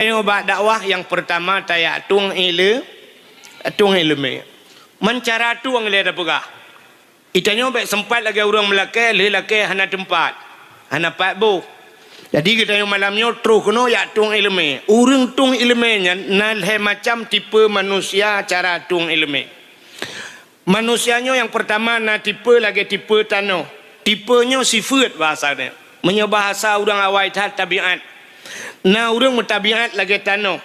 Obat dakwah yang pertama tayak tung ilmu. Mencara tuang le ada pegah. Itanya baik sempat lagi orang Melaka, le laki hana tempat. Hana patbu. Jadi kita yang malamnya terus kena ya tung ilmu. Urang tung ilmunya nalhe macam tipe manusia cara tung ilmu. Manusianya yang pertama na tipe lagi tipe tanah. Tipenya sifat bahasanya. Menyebahasa orang awal tabiat. Nah orang mutabiat lagi tanah.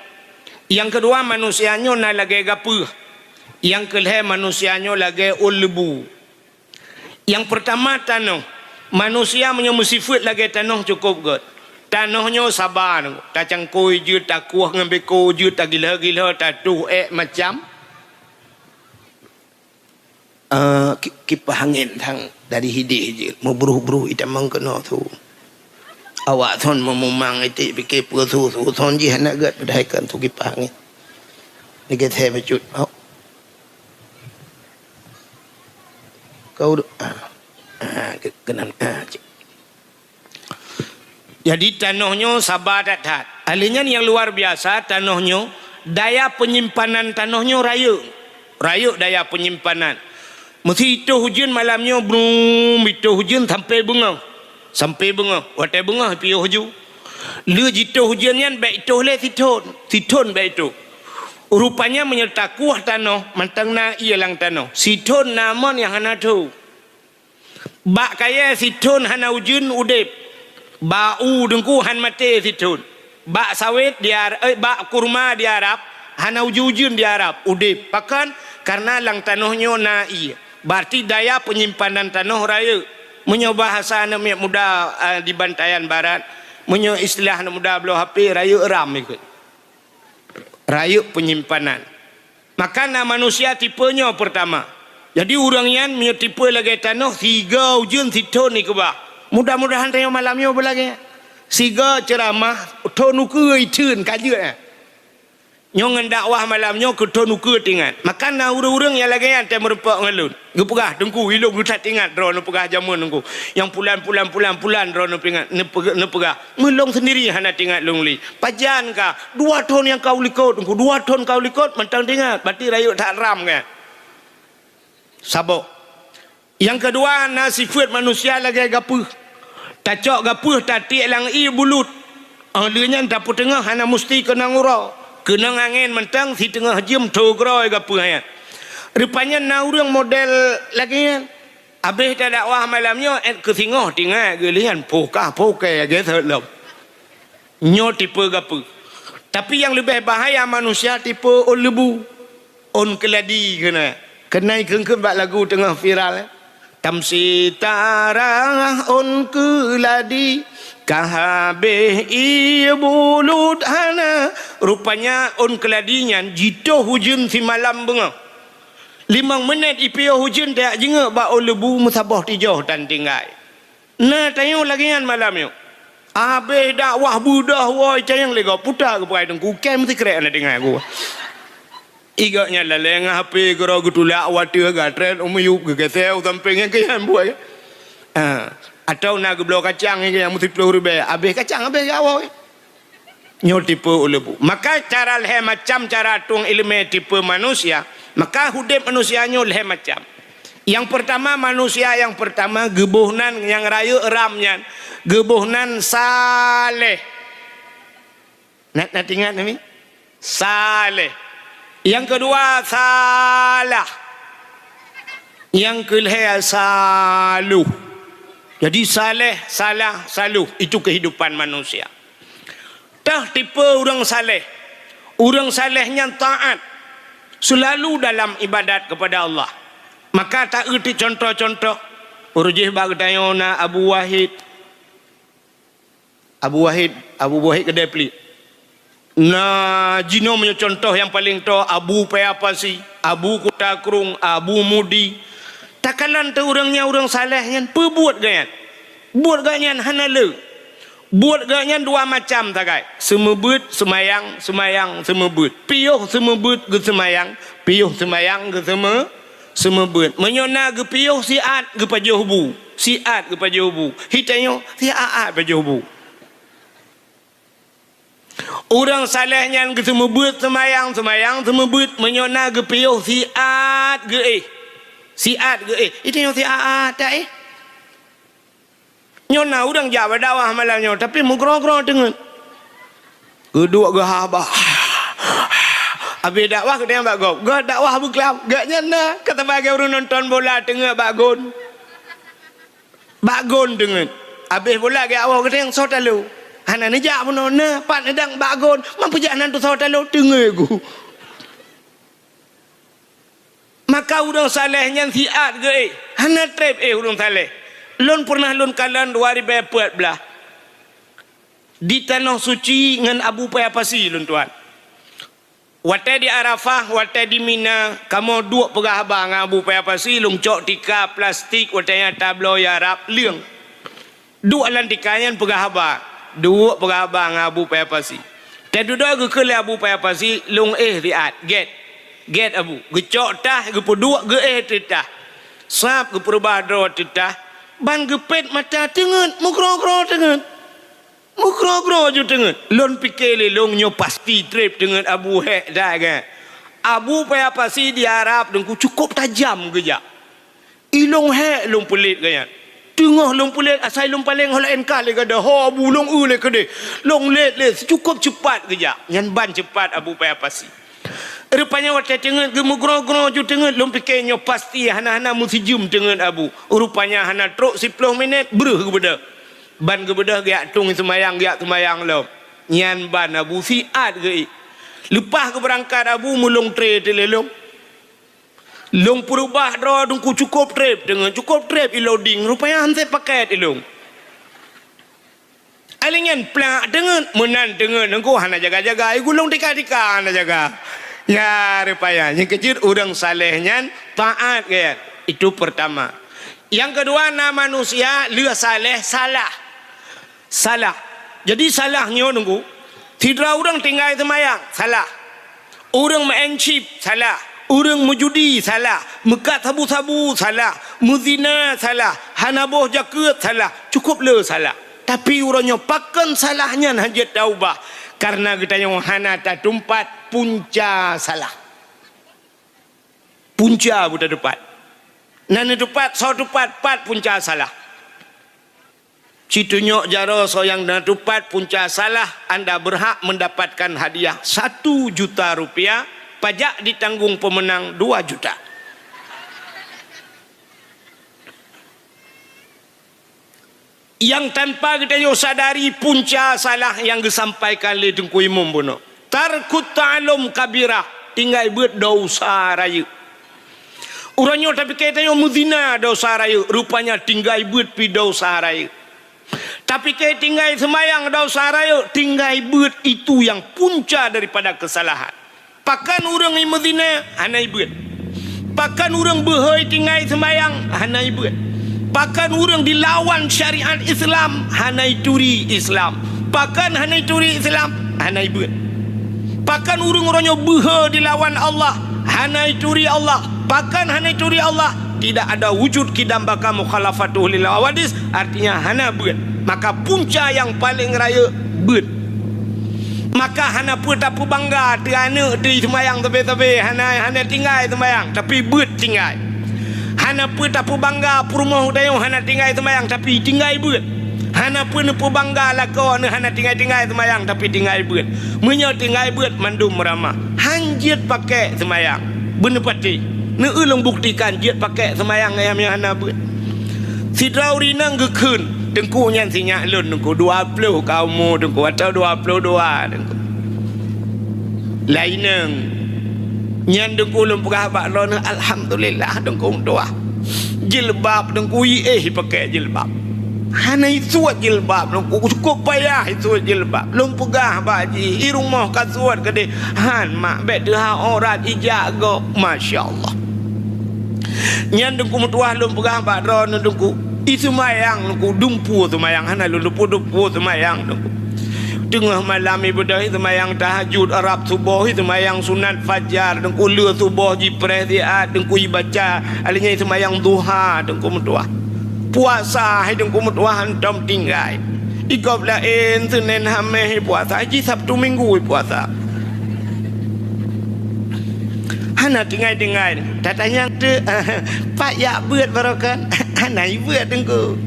Yang kedua manusianya na lagi gapuh. Yang kedua manusianya lagi ulbu. Yang pertama tanah. Manusia punya sifat lagi tanah cukup good. Tanahnya sabar. Tak cangkui je, tak kuah ngambil ko je, tak gila-gila, tak tuh macam kipas angin thang dari hidih je. Mau beruh-beruh itu memang kena tu. Awak thon memang itu fikir persu thon je nak gat pedaikan tu kipas angin. Ni kita becut. Kau kena jadi tanahnya sabar dat. Alinya yang luar biasa tanahnya daya penyimpanan tanahnya raya daya penyimpanan. Mesti itu hujan malamnya belum itu hujan sampai bunga. Watai bunga piu huju. Lu jitu hujannya baik itu le siton baik itu. Rupanya menyerta kuah tanah mantangna ialang tanah. Siton naman yang hana tu. Bak kaya siton hana hujan udip. Bau dengku han mati siton. Bak sawit bak kurma di Arab hana hujan di Arab udip. Pakan karena lang tanahnya na'i. Berarti daya penyimpanan tanah raya. Menyo bahasa anak muda di Bantayan Barat. Menyo istilah anak muda belah HP raya eram ikut. Raya penyimpanan. Makanya manusia tipenya pertama. Jadi orang yang menyo tipe lagi tanah 3 hujan siton ni kebah. Mudah-mudahan tayang malamnya berlagi. 3 ceramah tonuku itun kaje. Nyongan dakwah malamnya ke tonuku tingat. Makanya urang-urang yang lagi yang merupak ngalun. Gepegah dengku hilung lutat tingat drone pegah jamun dengku. Yang pulan drone pingat nepegah. Melong sendiri hana tingat lungli. Pajan ka 2 ton yang kau likut dengku 2 ton kau likut mentang tingat. Berarti rayuk tak ram kan. Sabok. Yang kedua nasifat manusia lagi gapuh. Tacok gapuh tatik lang bulut. Ahlinya dapur tengah hana mesti kena ngurau. Kena angin mentang si tengah jam togroi gapuh ya. Rupanya na urang model lagi kan. Habis tak dakwah malamnya ke singoh tinggal gelian pokah gitu lom. Nyo tipe gapuh. Tapi yang lebih bahaya manusia tipe on lebu. On keladi kena. Kenai kengkem bak lagu tengah viral. Tamsi tarah on keladi. Kahabeh iya bulut hana. Rupanya on keladinya jito hujan si malam bunga. 5 minit ipio hujan tak jenga ba lebu musabah tijauh dan tinggal. Nah tayang lagi kan malam yuk. Habis dakwah budah woi cayang lega putar ke perai dengku kem mesti kerek nak dengar aku. Igaknya laleng HP gerau gutulak watir gatren umuyuk gegeseu sampingnya kian buai. Atau nak geblau kacang yang mesti peluru be. Habis kacang habis awal. Nyo tipe ulebu. Maka cara leh macam cara tung ilmu tipe manusia. Maka hudip manusianya leh macam. Yang pertama manusia yang pertama gebuhnan yang rayu eramnya. Gebuhnan saleh. Nak ingat ni? Saleh. Yang kedua salah. Yang kelihatan saluh. Jadi saleh, salah, saluh. Itu kehidupan manusia. Dah tipe orang saleh. Orang salehnya taat. Selalu dalam ibadat kepada Allah. Maka tak erti contoh-contoh. Urjih bagdayona Abu Wahid kedai pelik. Nah, jino punya contoh yang paling to Abu Payapasi, Abu Kutakrung, Abu Mudi. Takalan tu orangnya orang salehnya perbuat ganyan. Buat ganyan hanale. Buat ganyan 2 macam takai. Semebut semayang semebut. Piuh semebut ke semayang, piuh semayang ke semebut. Menyona ke piuh siat ke pajuhbu. Siat ke pajuhbu. Hitanyo siat pajuhbu. Orang salahnya ke semua buat semayang semua buat menyona ke piyuh siat ke siat ke itu yang siat tak nyona orang jawab dakwah malamnya tapi mugro-gro dengan kedua ke habah habis dakwah ke dia bagok gak dakwah buklap gak nyana kata bagi orang nonton bola tengah bagon dengan habis bola ke awal ke dia yang sotalu hana nejak pun nona pat nedang bagon mampu jalan tu sotalu tengah aku maka orang salahnya siat ke hana trip orang saleh lon pernah lon kalan 2014 di tanah suci dengan Abu Payapasi lon tuan wate di Arafah wate di Mina kamu dua pegah abang Abu Payapasi lung cok tika plastik watenya tablo ya Arab liang dua lantikannya pegah abang dua pegah abang Abu Payapasi teduda ke Abu Payapasi lung riat get Abu gecok tah ge dua ge titah sap ge perbadro titah ban gepet mata tengen mukro-kro tengen mukro-kro je tengen lon pikir long nyo pasti trip dengan Abu Hek dah kan Abu Payapasi di Arab dengku cukup tajam geja ilong Hek long pelit kan tengah long pelit asai long paling hola enkah le kada ho Abu long le kede long let cukup cepat geja nyan ban cepat Abu Payapasi rupanya waktu tengah gemugro-gro ju tengah lom pikirnya pasti hana-hana musijum dengan Abu rupanya hana truk 10 minit beruh kebedah ban kebedah gak tung semayang lo nyan ban Abu siat ke lepas ke berangkat Abu mulung trip telelong long perubah dro dungku cukup trip loading rupanya hanse paket ilong alingan plak dengan menan dengan engko hana jaga-jaga gulung tika-tika hana jaga ya rupanya yang kecil orang salehnya taat kan itu pertama yang kedua nama manusia leh saleh salah jadi salahnya nunggu tidak orang tinggal semayang salah orang main chip salah orang menjudi salah mekat sabu-sabu salah muzina salah hanaboh jaket salah cukup le salah tapi orangnya pakan salahnya hajat taubah karena kita yang hana tak tumpat punca salah punca buta depat nana depat so depat pat punca salah citunyok jaro so yang nana depat punca salah anda berhak mendapatkan hadiah 1 juta rupiah pajak ditanggung pemenang 2 juta yang tanpa kita sadari punca salah yang disampaikan oleh Tengku Imam Bono tarkut ta'alum kabirah tinggal buat dosa raya orangnya tapi kita yang muzina dosa raya rupanya tinggal buat pi dosa raya tapi kita tinggal semayang dosa raya tinggal buat itu yang punca daripada kesalahan pakan orang yang muzina hanai buat pakan orang behoi tinggal semayang hanai buat pakan orang dilawan syariat Islam hanai turi Islam pakan hanai turi Islam hanai buat pakan orang-orangnya beha dilawan Allah hanai turi Allah pakan hanai turi Allah tidak ada wujud kidam baka mukhalafatuh lil awadis artinya hana buat maka punca yang paling raya buat maka hana pun tak bangga kerana di semayang tapi hana tinggal semayang tapi buat tinggal hana pun tak bangga rumah dayung hana tinggal semayang tapi tinggal buat hana pun bangga lah kau hana tinggal semayang tapi tinggal buat menyo tinggal buat mandum ramah hanjit pakai semayang benar pati ne ulung buktikan jit pakai semayang yang hana buat si draurina ngekun dengku nyan sinyak lun dengku 20 kaumu dengku atau 22 dengku laineng nyan dengku lum pegah bak lon alhamdulillah dengku doa jilbab dengku pakai jilbab hana isuat jilbab dengku cukup payah isuat jilbab lum pegah baji i rumah kasuat kede han mak bet dah orat ijak go masyaallah nyan dengku mutuah lum pegah bak lon dengku isumayang dengku dumpu sumayang hana lumpu sumayang dengku tengah malam ibadah semayang tahajud Arab subuh semayang sunat fajar dengku lua subuh jipres diat dengku baca alinya semayang duha dengku mutuah puasa dengku mutuah hantam tinggal Ikop lain Senin Khamis puasa, Haji Sabtu Minggu puasa. Hana tinggal tatanya tu Pak ya buat barokan. Hana buat dengku.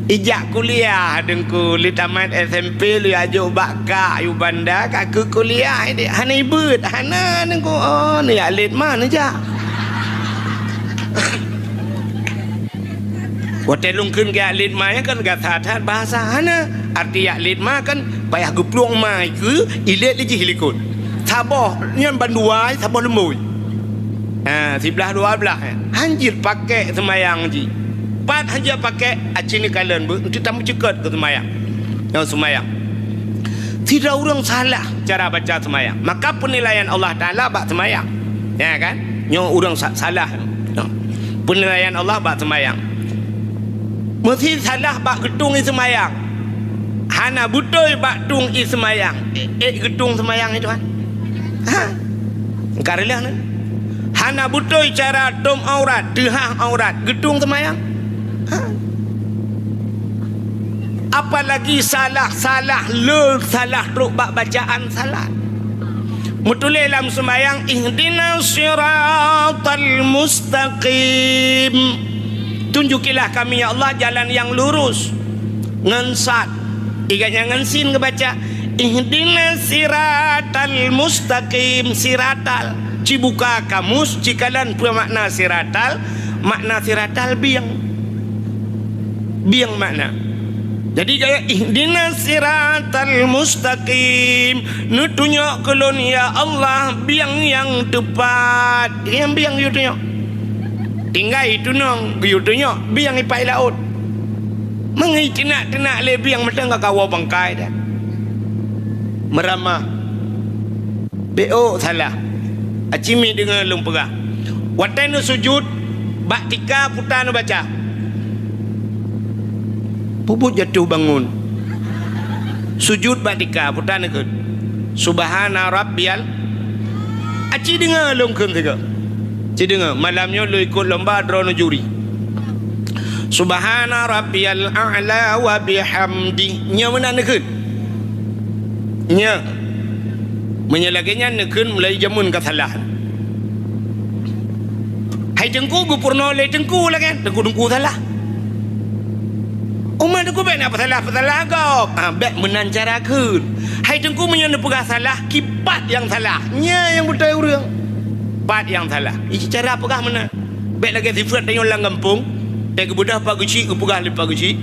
Ijak kuliah dengku li tamat SMP li ajuk bakka yu bandar kaku kuliah dia. Hana buat hana dengku. Oh ni alit mana ja. Hotel lungkeun ke alit mah kan gata bahasa hana. Arti alit mah kan payah geplung mai ke ilet li hilikut. Saboh nyan banduai saboh lemui. 11-12 hanjir pakai semayang ji. Pat hanja pakai acini kalian bu untuk tamu cekat ke semayang. Yang semayang. Tidak orang salah cara baca semayang. Maka penilaian Allah Taala bak semayang. Ya kan? Yang orang salah. Penilaian Allah bak semayang. Mesti salah bak gedung semayang. Hana betul bak tung semayang. Gedung semayang itu kan. Karilah ni. Hana betul cara dom aurat, dehah aurat, gedung semayang. Apalagi salah teruk bak bacaan salah. Mutulih dalam semayang ihdinas siratal mustaqim. Tunjukilah kami ya Allah jalan yang lurus. Ngensat. Iganya ngensin kebaca ihdinas siratal mustaqim. Siratal cibuka kamus cikalan makna siratal. Makna siratal biang makna. Jadi gaya ihdinas siratal mustaqim. Nutunjuk kelon ya Allah biang yang tepat. Yang biang you tunjuk. Tinggal itu nong you tunjuk biang ipai laut. Mengai tenak le biang mata enggak kawa bangkai dah. Meramah. BO salah. Acimi dengan lumpurah. Watan sujud bak tika putan baca. Puput jatuh bangun. Sujud bak tika putan ke. Subhana rabbiyal. Aci dengar longkeun tiga. Aci dengar malamnya lu ikut lomba drone juri. Subhana rabbiyal a'la wa bihamdi. Nya mana nekeun? Nya menyelaginya nekeun mulai jamun kesalahan. Hai dengku gupurno le dengku lah kan. Dengku salah. Umat dengku baik apa salah kau. Baik menancarakan. Hai dengku menyana pegah salah. Kipat yang salah. Nya yang betul orang. Pat yang salah. Ini cara pegah mana? Baik lagi sifat tayong lang kampung. Tak kebudah pak guci ke pegah le pak guci.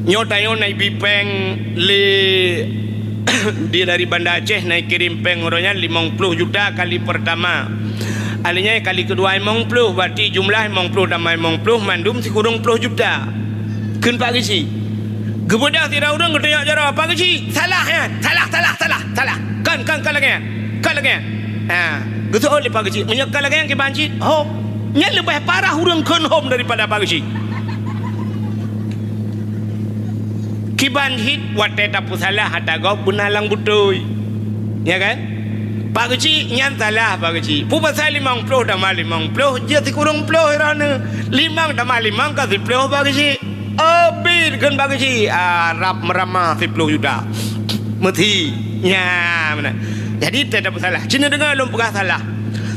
Nyo tayong naik bipeng le dia dari Banda Aceh naik kirim peng orangnya 50 juta kali pertama. Alinya kali kedua 50 berarti jumlah 50 tambah 50 mandum si kurang 10 juta. Keun pak gisi. Gebudah tidak orang ketanya cara pak gisi. Salah ya. Salah. Kan lagi. Kan lagi. Gitu oleh pak gisi. Menyekal lagi yang ke banjit. Hom. Nya lebih parah orang keun hom daripada pak gisi. Kiban hit wate tapu salah hata gau bunalang butoy. Ya kan? Pak kecil nyan salah pak kecil. Pu pasal 50 tambah 50 dia ti kurang 10 irana. 5 tambah 5 ka 10 pak kecil. Bil kan pak kecil. Rap meramah 10 juta. Mati. Ya mana. Jadi tak ada salah. Cina dengar lom pegah salah.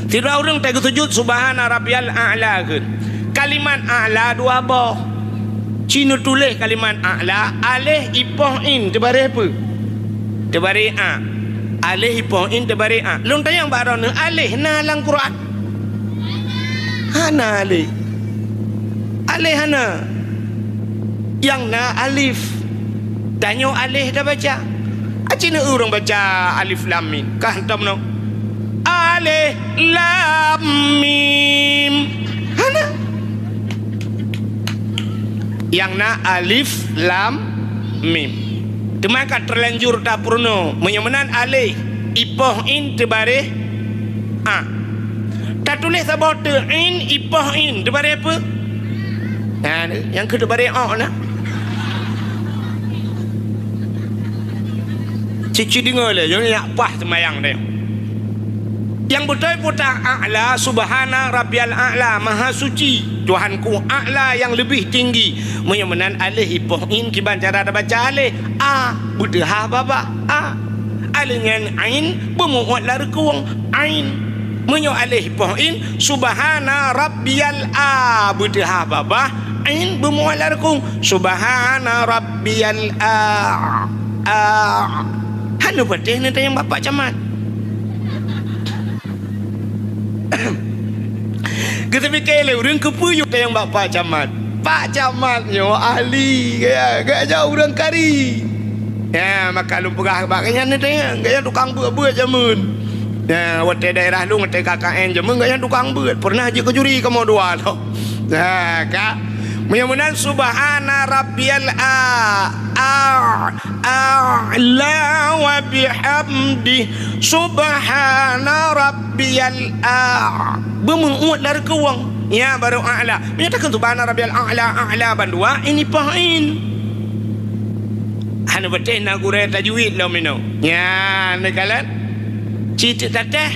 Tidak orang tak sujud subhana rabbiyal a'la kan. Kalimat a'la dua boh. Cina tulis kalimat a'la alih ipoh in tebari apa? Tebari a. Alih ipoh in tebari a. Long tayang barang alih na lang Quran. Hana alih. Alih hana. Yang na alif. Tanyo alih dah baca. Cina orang baca alif lam mim. Kah tam no. Alih lam mim. Hana. Yang na alif lam mim. Temaka terlanjur tak purno menyemenan alih ipoh in tebare a. Tak tulis sabot in ipoh in tebare apa? Yang ke tebare a na. Cici dengar le jangan nak pas semayang dia. Yang betul-betul a'la, subhana rabbiyal a'la, maha suci Tuhanku a'la yang lebih tinggi. Menyemenan alih ipohin kiban cara ada baca alih a betul ha baba a alingan ain bermuat lar kuang ain menyo alih ipohin subhana rabbiyal a betul ha baba ain bermuat lar kuang subhana rabbiyal a hanu betul ni yang bapak camat. Kita fikir orang kepuyuk yang bapak camat. Pak camat nyo ahli gaya jauh orang kari. Ya maka lu pegah baknya ni tanya gaya tukang buat jamun. Ya wate daerah lu ngate KKN jamun gaya tukang buat. Pernah je kejuri kamu dua lo. Nah kak mudah-mudahan subhana rabbiyal a'la wa bihamdi subhana rabbiyal bermuat dari kewang ya baru a'la menyatakan subhana rabbiyal a'la bandua ini pahin hana betul nak gurau tajwid lo mino ya nekalan cita teteh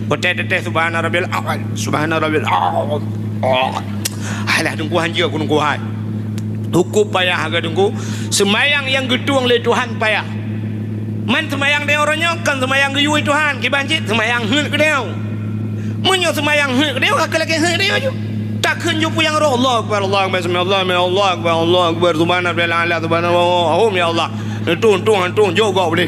betul teteh subhana rabbiyal a'la subhana rabbiyal a'la alah dengku hanja aku dengku hai hukum payah agak dengku semayang yang getuang le Tuhan payah man semayang dia orangnya kan semayang ge yui Tuhan ki banjit semayang hul ke dia munyo semayang hul ke dia ka lagi hul dia ju tak keun ju puyang roh Allah akbar Allah bismillah Allah akbar Allah akbar subhanallahi ala subhanallah ya Allah tung jogo boleh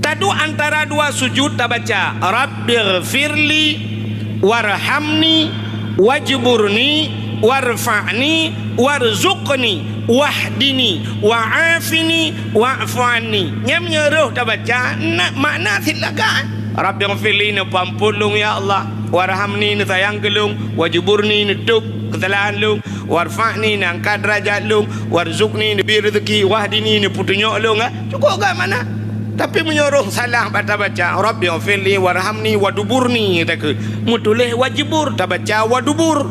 tadu antara dua sujud tak baca rabbighfirli warhamni wajburni warfa'ni warzuqni wahdini wa'afini wa'fu'anni nyam nyeruh tak baca nak makna silakan rabbighfirli ni pampulung ya Allah warhamni ni sayang gelung wajburni ni tuk kesalahan lung warfa'ni ni angkat derajat lung warzuqni ni beri rezeki wahdini ni putunyok lung cukup ke mana tapi menyuruh salah baca rabbighfirli warhamni waduburni tak mutulih wajibur tak baca wadubur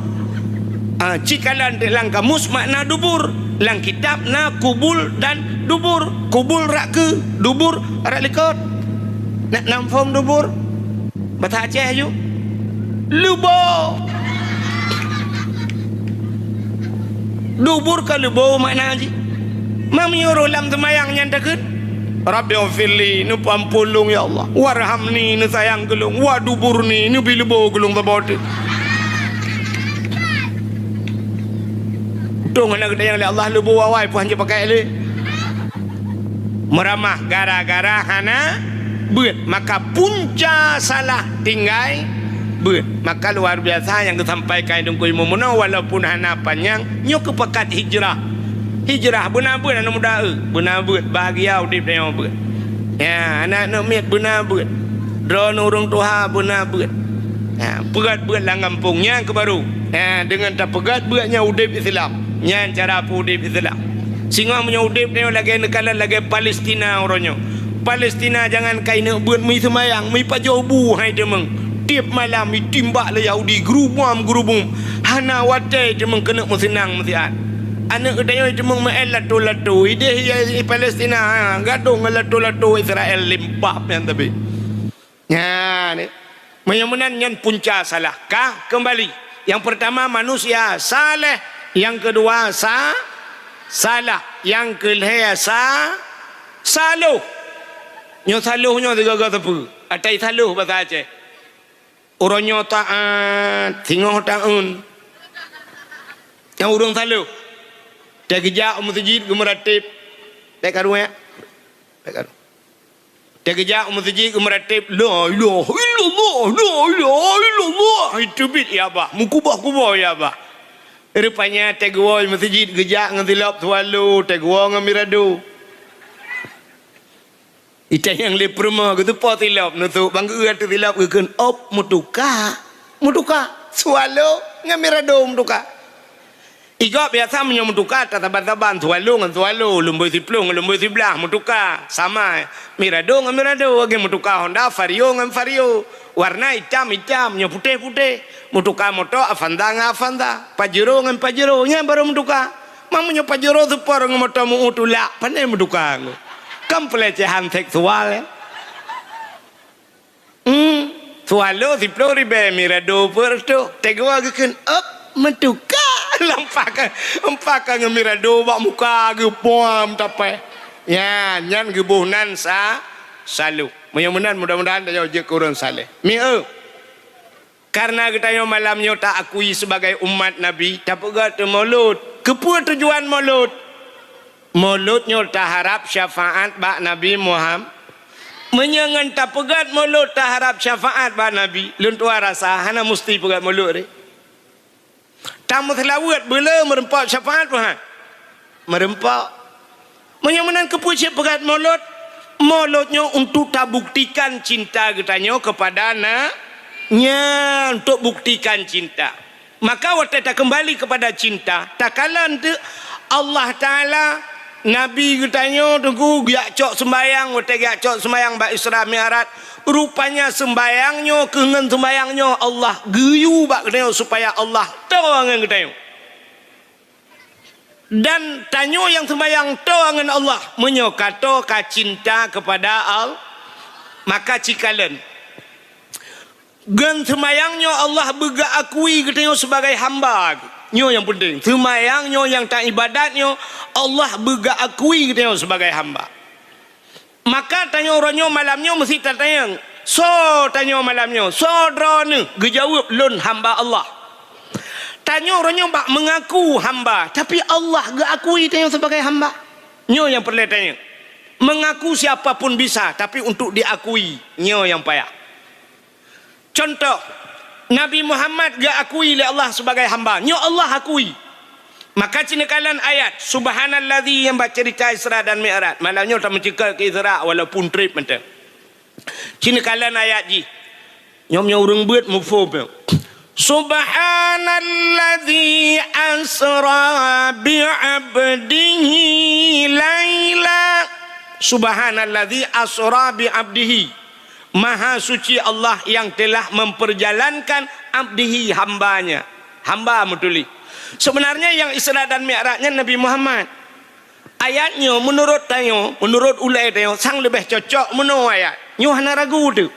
cikalan dalam kamus makna dubur lang kitab na kubul dan dubur kubul rak ke dubur rak lekot nak nam form dubur bahasa Aceh ju lubo dubur ke lubo makna ji ma menyuruh lam semayang nyantakut rabbighfirli nu pampulung ya Allah warhamni nu sayang gelung waduburni nu bilbo gelung tabot tung anak yang Allah lubu wawai pun hanya pakai le meramah gara-gara hana beut maka punca salah tinggai beut maka luar biasa yang disampaikan dengku ilmu munah walaupun hana panjang nyok kepekat hijrah benar-benar anak muda benar-benar bahagia udip dia beut ya anak nak mit benar-benar drone urung tuha benar-benar ya pegat-berat lang kampungnya ke baru ya dengan tak pegat beratnya udip Islam nya cara udip Islam singa punya udip dia lagi nekalan lagi Palestina orangnya Palestina jangan kai nak beut mi semayang mi pajobu hai demeng tiap malam mi timbak le Yahudi gerubum hana watai demeng kena senang mestian anak kedai demeng mael latu ide Palestina gaduh ngelatu Israel limpah yang tapi ya ni menyamanan yang punca salahkah kembali yang pertama manusia saleh yang kedua salah yang ketiga saluh nyo saluhnya tiga tepu atai saluh bahasa Aceh orangnya taat tengok taun yang urung saluh dia kerja masjid gemeratib tak karu ya tak karu dia kerja masjid gemeratib la ilaha illallah itu bit ya bah mukubah ya bah rupanya tegwol masjid gejak ngetilap tualu tegwol ngamiradu ita yang le perma gitu po tilap nutu bangga tu tilap keun op mutuka tualu ngamiradu mutuka iga biasa menyo mutuka tataban tualu ngan tualu lumboi siplung lumboi siblah mutuka sama miradu ngamiradu age mutuka Honda Vario ngan Vario warna hitam nya putih mutuka moto afanda pajero ngan pajero nya baru mutuka mamunyo pajero tu por ngomoto mu utula pandai mutuka Bukan pelecehan seksual ya. Sualo 10 ribu mirado perto. Tegwa gekan up mentuka lampakan mirado bak muka ge puam tapai. Ya, nyan gebuhnan salu. Mudah-mudahan tayo je kurang saleh. Karena kita yang malamnya tak akui sebagai umat Nabi, tak pegat maulud. Kepa tujuan maulud? Mauludnya tak harap syafaat bak Nabi Muhammad. Menyangan tak pegat maulud tak harap syafaat bak Nabi. Luntua rasa hana mesti pegat maulud ni. Tamu selawat bila merempak syafaat Tuhan. Merempak. Menyangan kepa siap pegat maulud? Mauludnya untuk tak buktikan cinta katanya kepada untuk buktikan cinta. Maka waktu tak kembali kepada cinta, tak kala Allah Ta'ala Nabi katanya tunggu giak cok sembayang, waktu giak cok sembayang bak Isra Mi'raj, rupanya sembayangnya kengen sembayangnya Allah geyu bak katanya supaya Allah tahu angan katanya. Dan tanya yang sembayang tahu angan Allah menyokato ka cinta kepada Allah, maka cikalan gan semayangnya Allah bega akui katanya sebagai hamba. Nyo yang penting. Semayangnya yang tak ibadatnya Allah bega akui katanya sebagai hamba. Maka tanya orangnya malamnya mesti tanya. So tanya malamnya. So drone gejawab lun hamba Allah. Tanya orangnya bak mengaku hamba, tapi Allah gak akui tanya sebagai hamba. Nyo yang perlu tanya. Mengaku siapapun bisa, tapi untuk diakui nyo yang payah. Contoh, Nabi Muhammad gak akui oleh Allah sebagai hamba. Nyo Allah akui. Maka cinakalan ayat Subhanalladzi yang baca cerita Isra dan Mi'raj. Malamnya tak mencikal ke Isra walaupun trip macam. Cinakalan ayat ji. Nyom-nyom urang buat mufum. Subhanalladzi asra bi'abdihi laila. Subhanalladzi asra bi'abdihi. Maha suci Allah yang telah memperjalankan abdihi hambanya. Hamba mutuli. Sebenarnya yang Isra dan Mi'rajnya Nabi Muhammad. Ayatnya menurut tayo, menurut ulai tayo sang lebih cocok menurut ayat. Nyo hana ragu tu.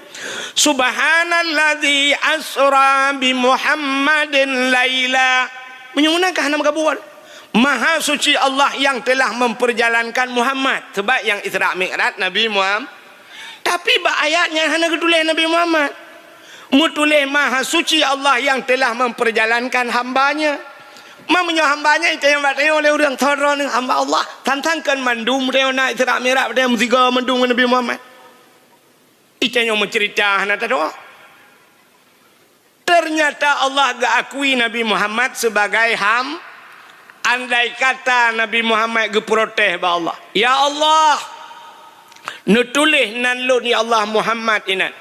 Subhanalladzi asra bi Muhammadin laila. Menyemunakah hana makabual. Maha suci Allah yang telah memperjalankan Muhammad. Sebab yang Isra Mi'raj Nabi Muhammad. Tapi bak ayatnya hana ketulis Nabi Muhammad. Mutulis maha suci Allah yang telah memperjalankan hambanya. Mamanya hambanya itu yang bertanya oleh orang thara ni hamba Allah. Tantangkan mandum dia nak Isra Mi'raj dia mestiga mandum Nabi Muhammad. Itu yang mencerita hana tahu. Ternyata Allah gak akui Nabi Muhammad sebagai andai kata Nabi Muhammad geprotes ba Allah. Ya Allah, nutulis nan lun ya Allah Muhammad inan.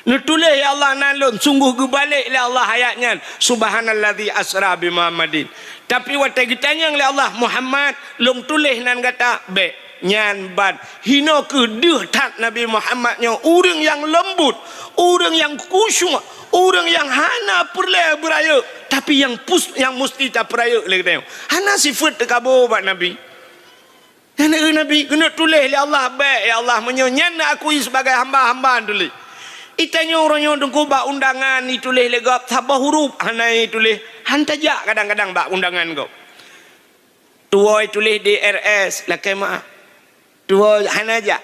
Nutulis ya Allah nan lun sungguh gebalik le Allah ayatnya subhanalladzi asra bi Muhammadin. Tapi waktu ditanya oleh Allah Muhammad long tulis nan kata be nyan ban hina kedeh tat Nabi Muhammadnya orang yang lembut, orang yang khusyuk, orang yang hana perle beraya tapi yang mesti tak peraya le katanya. Hana sifat tekabo bak Nabi. Nabi kena tulis oleh Allah baik ya Allah menyanyian akui sebagai hamba-hamba tulis. Itanya orangnya dengku bak undangan ditulis legap sabah huruf hana tulis hantajak kadang-kadang bak undangan kau. Tuai tulis DRS lakai maaf. Tuai hana aja.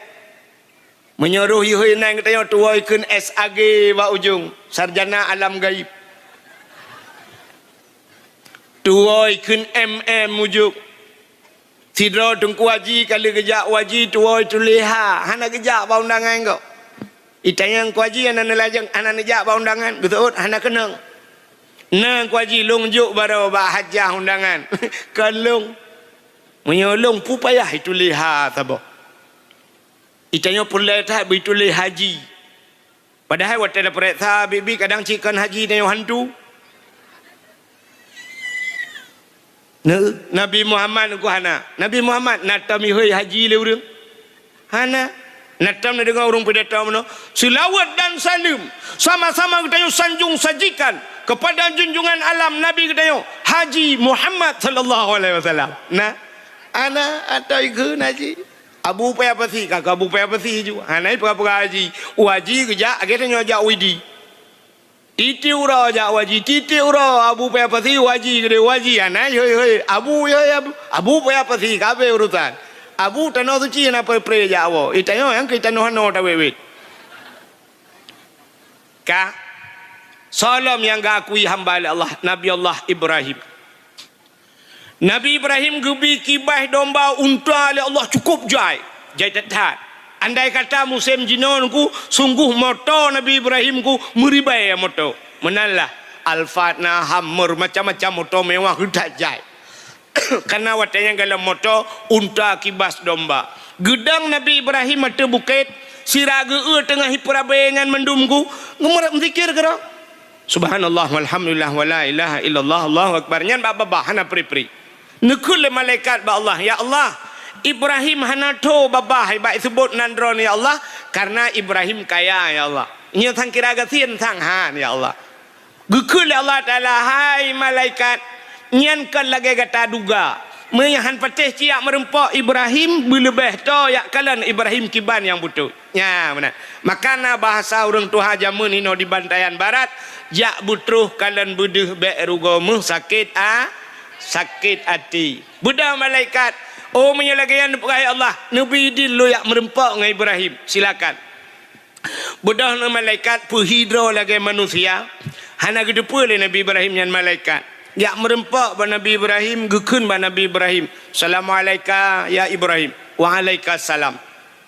Menyuruh yuhinan katanya tuai kun SAG bak ujung sarjana alam gaib. Tuai kun MM ujung. Sidra tungku haji kali kejak haji tuai tulis hana kejak bak undangan kau. Itanya ku haji anak nelajang anak nejak ba undangan betul anak kenang na ku haji long juk baro ba hajah undangan kalung menyolong pu payah itu lihat apa itanya pulai tak betul haji padahal waktu ada periksa bibi kadang cikan haji dan hantu Nabi Muhammad ku hana Nabi Muhammad natami hoi haji le urang hana natam na dengar orang pendeta mana selawat dan salim sama-sama kita sanjung sajikan kepada junjungan alam Nabi kita Haji Muhammad sallallahu alaihi wasallam. Nah ana atau iku naji Abu pay apa sih? Kakak abu pay apa sih juga. Hanai berapa haji? Waji kerja, akhirnya nyajak widi. Titi ura ajak waji, titi ura abu pay apa sih? Waji gede waji. Hanai hoi abu ya abu pay apa sih? Kabe urusan. Abu tanah suci apa pray jawo. Itanya yang kita nohano tawewit. Ka salam yang gakui hamba Allah Nabi Allah Ibrahim. Nabi Ibrahim gubi kibah domba unta oleh Allah cukup jai tetat. Andai kata musim jinon ku sungguh moto Nabi Ibrahim ku meribai moto. Menalah alfatna hammer macam-macam moto mewah hudak jai. Karena watanya dalam moto unta kibas domba. Gedang Nabi Ibrahim mata bukit siraga tengah hiperabengan mendumku ngemerap zikir kira. Subhanallah walhamdulillah wala ilaha illallah Allahu akbar. Nyan baba hana pri-pri. Nekul malaikat ba Allah, ya Allah, Ibrahim hanato babah baik sebut nandron ya Allah karena Ibrahim kaya ya Allah. Nya thang kira gatien thang han ya Allah. Gekul Allah taala hai malaikat nyan kan lagi kata duga. Menyahan patih ciak merempak Ibrahim belebeh to ya kalan Ibrahim kiban yang butuh. Ya benar. Makana bahasa orang Tuhan jamun ino di Bantayan Barat, jak butuh kalan buduh be rugomu sakit sakit hati. Budak malaikat, oh menyelagayan perai Allah. Nabi dilu yak merempak dengan Ibrahim. Silakan. Budak malaikat puhidro lagi manusia. Hana gedepa le Nabi Ibrahim yang malaikat. Yak merempak ba Nabi Ibrahim, gekun ba Nabi Ibrahim. Assalamualaikum ya Ibrahim. Waalaikumsalam.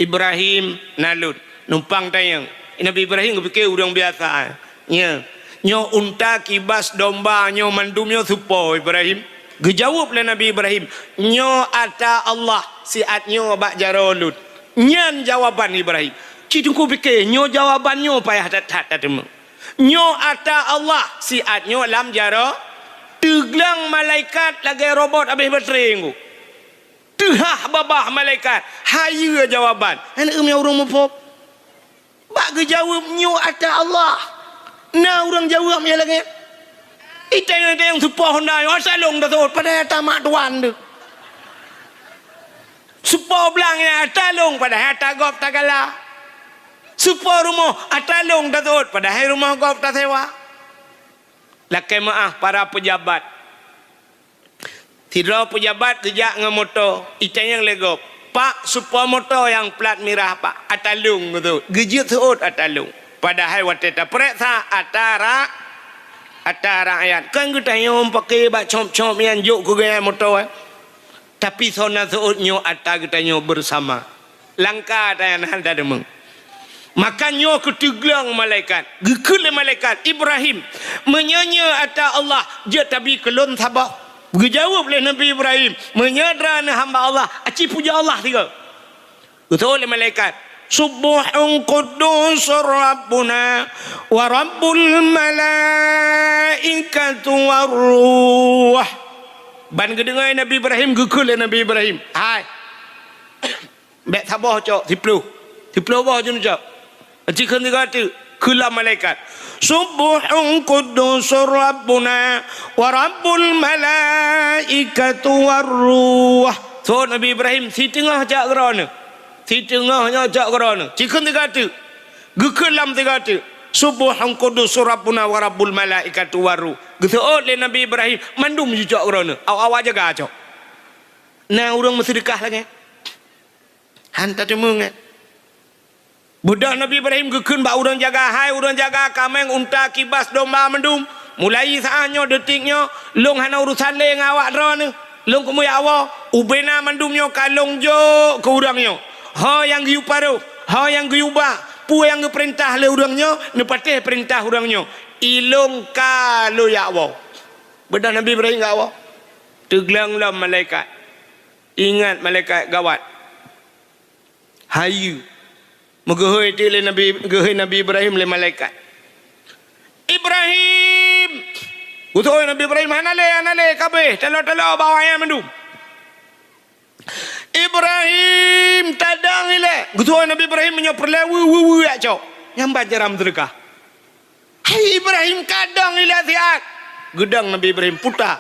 Ibrahim nalut numpang tayang. Nabi Ibrahim fikir urang biasa. Ya. Nyo unta kibas domba nyo mandumnya supo Ibrahim. Gejawab le Nabi Ibrahim, nyo ata Allah siat nyo bak jarolud. Nyan jawaban Ibrahim. Cidungku fikir nyo jawaban nyo payah tat temu. Nyo ata Allah siat nyo lam jaro teglang malaikat lagi robot habis baterai ku. Tehah babah malaikat. Hayu jawaban. Anak umnya urang mopop. Bak gejawab nyo ata Allah. Nah urang jawab nya lagi. Itu yang supah Honda yang salong dah tu pada tamak tuan tu. Supah belangnya talong pada hata gop tagala. Supah rumah atalong dah tu pada hai rumah gop tak sewa. Lakai maaf para pejabat. Tidak pejabat kerja dengan motor. Itu yang legop. Pak supah motor yang plat merah pak atalong tu. Gejut tu atalong. Pada hai wateta periksa Atara ayat kan kita yang pakai bak com-com yang juk ke gaya motor tapi sona seutnyo ata kita nyo bersama langkah dan hal dademeng makanya ketiglang malaikat gekul malaikat Ibrahim menyanya ata Allah je tabi kelon sabah berjawab oleh Nabi Ibrahim menyadra hamba Allah aci puja Allah tiga betul oleh malaikat Subuhun Qudus Rabbuna wa Rabbul Malaikatu Warruh. Ban kedengar Nabi Ibrahim gekul Nabi Ibrahim. Hai. Bek tabah cok 10 bawah jun cok. Jika negara kula malaikat. Subuhun Qudus Rabbuna wa Rabbul Malaikatu Warruh. So Nabi Ibrahim si tengah cak gerana. Si tengahnya jak kerana cikan tiga tu gekelam tiga tu subuhan qudus rabbuna wa rabbul malaikatu waru gitu oleh Nabi Ibrahim mandum jak kerana awak jaga cok nah orang bersedekah lagi hantar temung budak Nabi Ibrahim gekun bak orang jaga hai orang jaga kameng unta kibas domba mandum mulai saatnya detiknya long hana urusan le ngawak drone long kemu ya awak ubena mandumnya kalong jo ke urangnya ha yang giu paru, ha yang giu ba, pu yang perintah le urangnya, nepatih perintah urangnya. Ilung kalau ya Allah. Bedah Nabi Ibrahim gak Allah. Teglanglah malaikat. Ingat malaikat gawat. Hayu. Megahoi ti le Nabi Ibrahim le malaikat. Ibrahim. Betul Nabi Ibrahim anale kabeh telo-telo bawahnya mendum. Ibrahim tadang ile. Betul Nabi Ibrahim menyoperle wu ya cok. Nyambat jaram sedekah. Hai Ibrahim kadang ile siat. Gedang Nabi Ibrahim putar.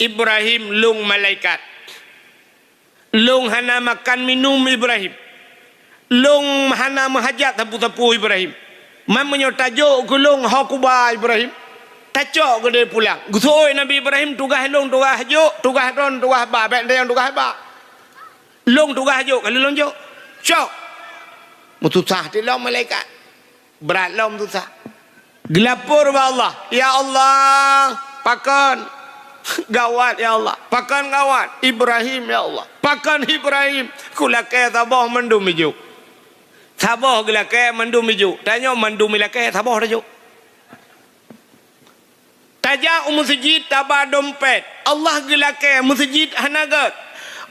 Ibrahim lung malaikat. Long hana makan minum Ibrahim. Long hana menghajat tapu-tapu Ibrahim. Mamanya tajuk ke long hakuba Ibrahim. Tajuk ke dia pulang. Gusoi Nabi Ibrahim tugah long tugah hajuk, tugah ron tugah ba, bek dia tugah ba. Long tugah hajuk kalau long juk. Cok. Mutusah di long malaikat. Berat long mutusah. Gelapur ba Allah. Ya Allah, pakan gawat ya Allah. Pakan gawat Ibrahim ya Allah. Pakan Ibrahim. Kulakai tabah mendum hijau. Tabah gelakai mendum hijau. Tanya mendum gelakai tabah hijau. Tajak masjid tabah dompet. Allah gelakai masjid hanagat.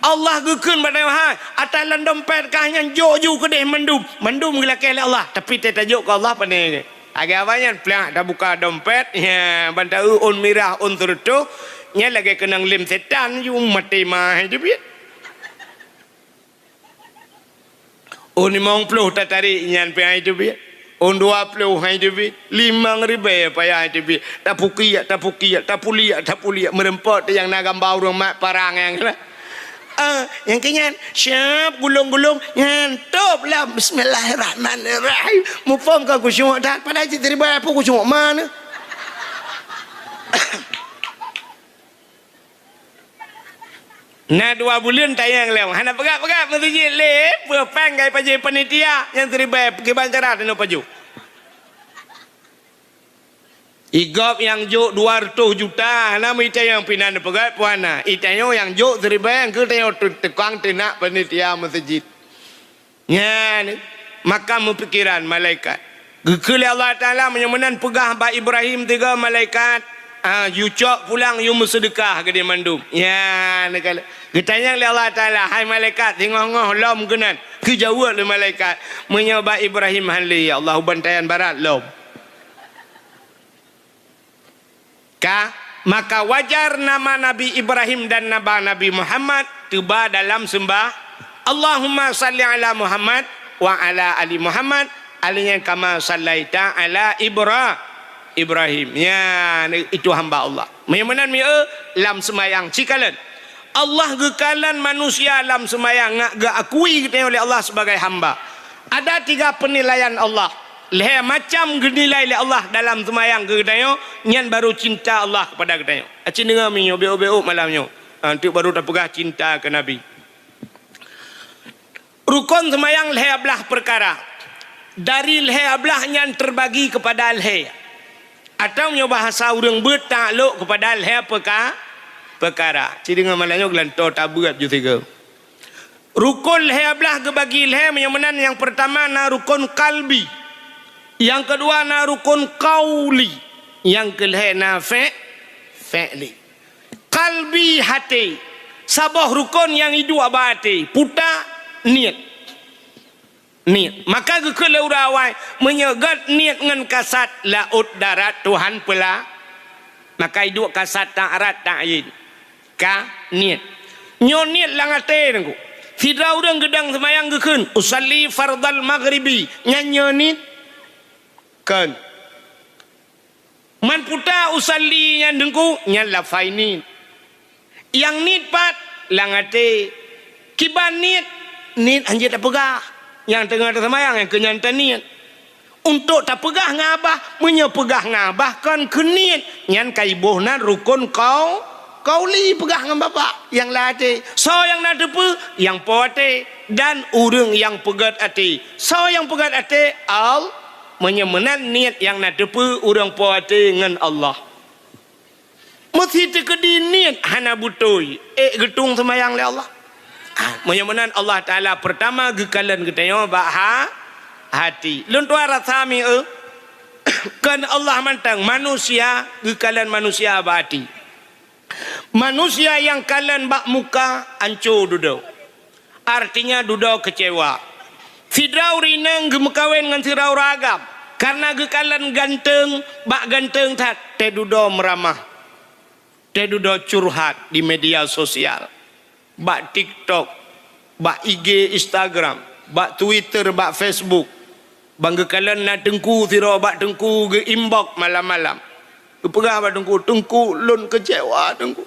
Allah gekun pada ha atas lan dompet kah yang joju ke deh mendum. Mendum gelakai Allah. Tapi tajuk ke Allah pandai. Agak banyak pelak dah buka dompet. Ya, bantau on mirah on turtu. Nya lagi kenang lim setan you mati mah je biat. On 50 tak tarik nyan pe ai tu biat. On 20 hai tu biat. 5,000 payah tu biat. Tak puliak merempot yang nak gambau rumah parang yang lah. Yang kenyan siap gulung-gulung yang top lah. Bismillahirrahmanirrahim. Mufam ka kusyuk tak pada je terima apa kusyuk mana. Nah 2 bulan tayang lew. Hana pegat-pegat masjid le, peng gai paje panitia yang terima pergi bancaran no paju. Igop yang juk 200 juta, nama ita yang pinan pegat puana. Itanyo yang juk terima yang ke tayo tekang tenak panitia masjid. Nya ni maka pikiran malaikat. Gekele Allah Taala menyemenan pegah ba Ibrahim 3 malaikat. You cok pulang you bersedekah ke dia mandum. Ya nak kala. Ditanya oleh Allah Taala, hai malaikat tengok-tengok lom kenan. Kejawab oleh malaikat menyoba Ibrahim hanli ya Allah bantayan barat lom. Maka wajar nama Nabi Ibrahim dan Nabi Muhammad tiba dalam sembah Allahumma salli ala Muhammad wa ala ali Muhammad alinya kama sallaita ala Ibrahim. Ya itu hamba Allah. Menyamanan lam semayang cikalan. Allah gekalan manusia lam semayang ngak akui oleh Allah sebagai hamba. Ada 3 penilaian Allah. Leh macam genilai oleh Allah dalam semayang kedayo nyan baru cinta Allah kepada kedayo. Acin dengar minyo beo malamnya. Nanti baru dah pegah cinta ke Nabi. Rukun semayang leh belah perkara. Dari leh belah nyan terbagi kepada leh. Atau nyo bahasa urang bertakluk kepada leh perkara. Ciri dengan malanya gelantor tabuat ju 3. Rukun leh belah kebagi leh menyamanan yang pertama na rukun kalbi. Yang kedua na rukun qauli. Yang keleh na fi'li. Kalbi hati. Sabah rukun yang hidup abadi. Puta niat. Maka gekele urawai menyegat niat ngan kasat laut darat Tuhan pula. Maka hidup kasat tak arat tak yin. Niat. Nyo niat langate nengku. Fidra urang gedang semayang gekun. Usalli fardal maghribi. Nyanyo niat. Kan. Man puta usalli nyan dengku. Nyan lafai niat. Yang niat pat langate. Kiban niat. Niat anjir tak pegah. Yang tengah tersemayang yang kenyantan niat. Untuk tak pegah ngabah. Menyepegah ngabah kan ke niat. Yang kaibuhna rukun kauli pegah dengan bapak. Yang latih. So yang nak depu. Yang pote. Dan urang yang pegat hati. So yang pegat hati. Menyemenan niat yang nak depu. Urang pote dengan Allah. Mesti terkedi niat. Hana butoi. Getung semayang oleh Allah. Menyamanan Allah Ta'ala pertama gekalan ketanya hati. Luntua rasami kan Allah mantang manusia gekalan manusia hati. Manusia yang kalian bak muka ancur duduk. Artinya duduk kecewa. Fidrau rineng gemekawin dengan sirau ragam. Karena gekalan ganteng bak ganteng tak te duduk meramah. Te duduk curhat di media sosial. Bak TikTok, bak IG Instagram, bak Twitter, bak Facebook. Bangga kalian nak tengku siro bak tengku ke inbox malam-malam. Kepegah bak tengku lun kecewa tengku.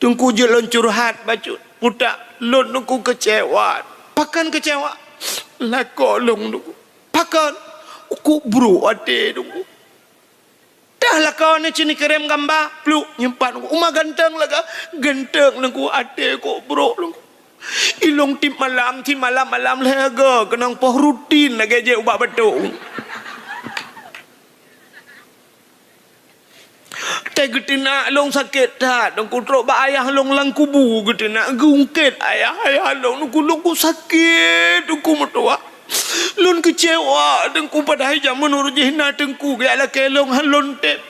Tengku je lun curhat bacut. Muda lon nungku kecewa. Pakan kecewa. Lako long nungku. Pakan. Aku bro ade nungku. Dah lah kau ni cini kerem gambar. Peluk nyempat nungku. Uma ganteng lah kau. Ganteng nungku ade kau bro nungku. Ilong tim malam lega. Kenang poh rutin lagi je ubah betul. Tak getina long sakit tak. Dong ku trok ba ayah long lang kubu getina gungket ayah long ku sakit dong ku mertua. Lon kecewa dong ku pada jam menurut jehna dengku ke ala kelong halon tep.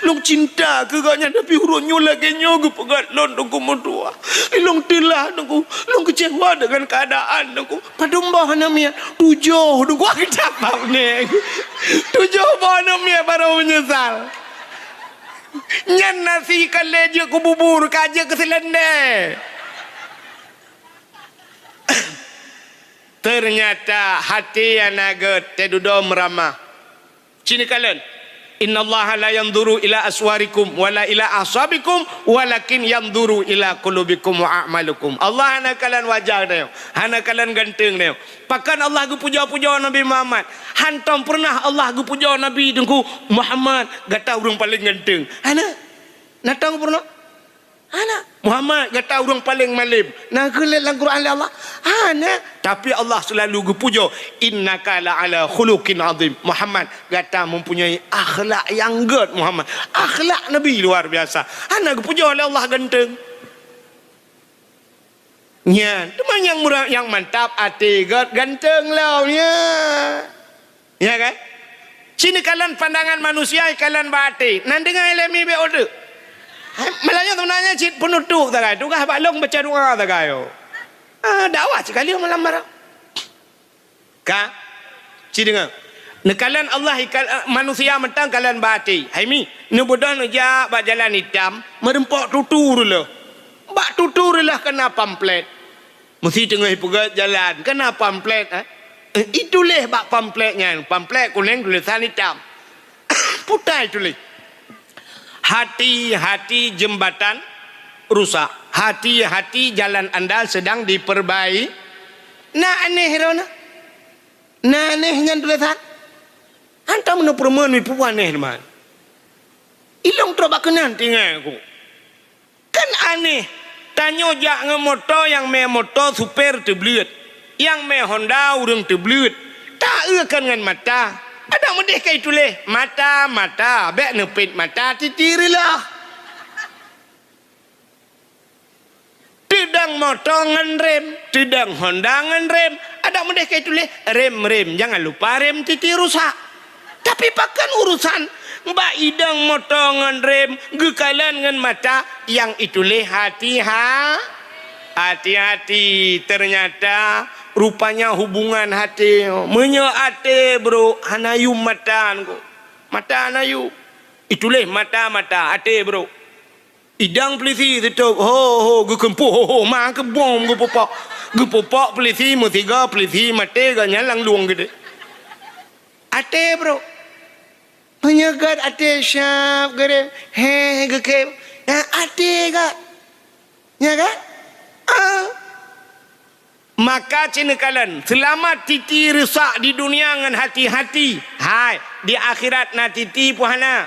Long cinta ke ganya tapi hurunyo lagi nyogu pegat lon dong ku mertua. Long telah dong ku long kecewa dengan keadaan dong ku padumbah namanya tujuh dong ku dapat ni. Tujuh bah namanya baru menyesal. Nyan nasi kaleja ku bubur kaja ke selende. Ternyata hati yang naga tedudo meramah. Cini kalian. Inna Allah la yanzuru ila aswarikum wala ila asabikum walakin yanzuru ila qulubikum wa a'malukum. Allah hana kalian wajah dia. Hana kalian ganteng dia. Pakan Allah gu puja-puja Nabi Muhammad. Hantam pernah Allah gu puja Nabi dengku Muhammad gata urang paling ganteng. Hana. Natang pernah. Hana. Muhammad gata urang paling malim. Nah gelak dalam Quran Allah. Hana. Tapi Allah selalu gu puja innaka la ala khuluqin azim. Muhammad gata mempunyai akhlak yang good Muhammad. Akhlak Nabi luar biasa. Hana gu puja oleh Allah ganteng. Nya, teman yang murah yang mantap hati ganteng lah nya. Ya kan? Sini kalian pandangan manusia kalian bahati. Nan dengar ilmi be order. Malahnya sebenarnya cit penutup tak kaya. Tukah balong baca doa tak kaya. Dakwah sekali malam marah. Ka? Cit dengar. Nekalan Allah manusia mentang kalian bahati. Haimi, nu bodoh nu ja bak jalan hitam, merempok tutur lah. Bak tutur lah kena pamflet. Mesti tengah pegat jalan. Kena pamflet. Itulah bak pamfletnya. Pamflet kuning tulisan hitam. Putai tulis. Hati-hati jembatan rusak. Hati-hati jalan anda sedang diperbaiki. Nah aneh rona. Nah anehnya tulisan. Anta mana perempuan ni puan aneh teman. Ilong terobak kenan tinggal aku. Kan aneh. Tanyo jak ngemoto yang me moto super terbelut. Yang me Honda urung terbelut. Tak akan dengan mata. Ada mudih kai tulis mata bek nepit mata titirilah. Tidang motor ngan rem, tidang Honda ngan rem. Ada mudih kai tulis rem jangan lupa rem titi rusak. Tapi pakan urusan mbak idang motor ngan rem gekalan ngan mata yang itulah hati-hati. Ternyata rupanya hubungan hati menyate bro hanayu mata hanayu itulah mata hati bro idang pelisi tutup ho gekempu ho ma ke bom gepopok pelisi mutiga pelisi mate ga nyalang luang gede hati bro penyegat hati syap gede he gekem hati ga ya kan maka cina kalian selamat titi rusak di dunia dengan hati-hati. Hai di akhirat na titi puhana.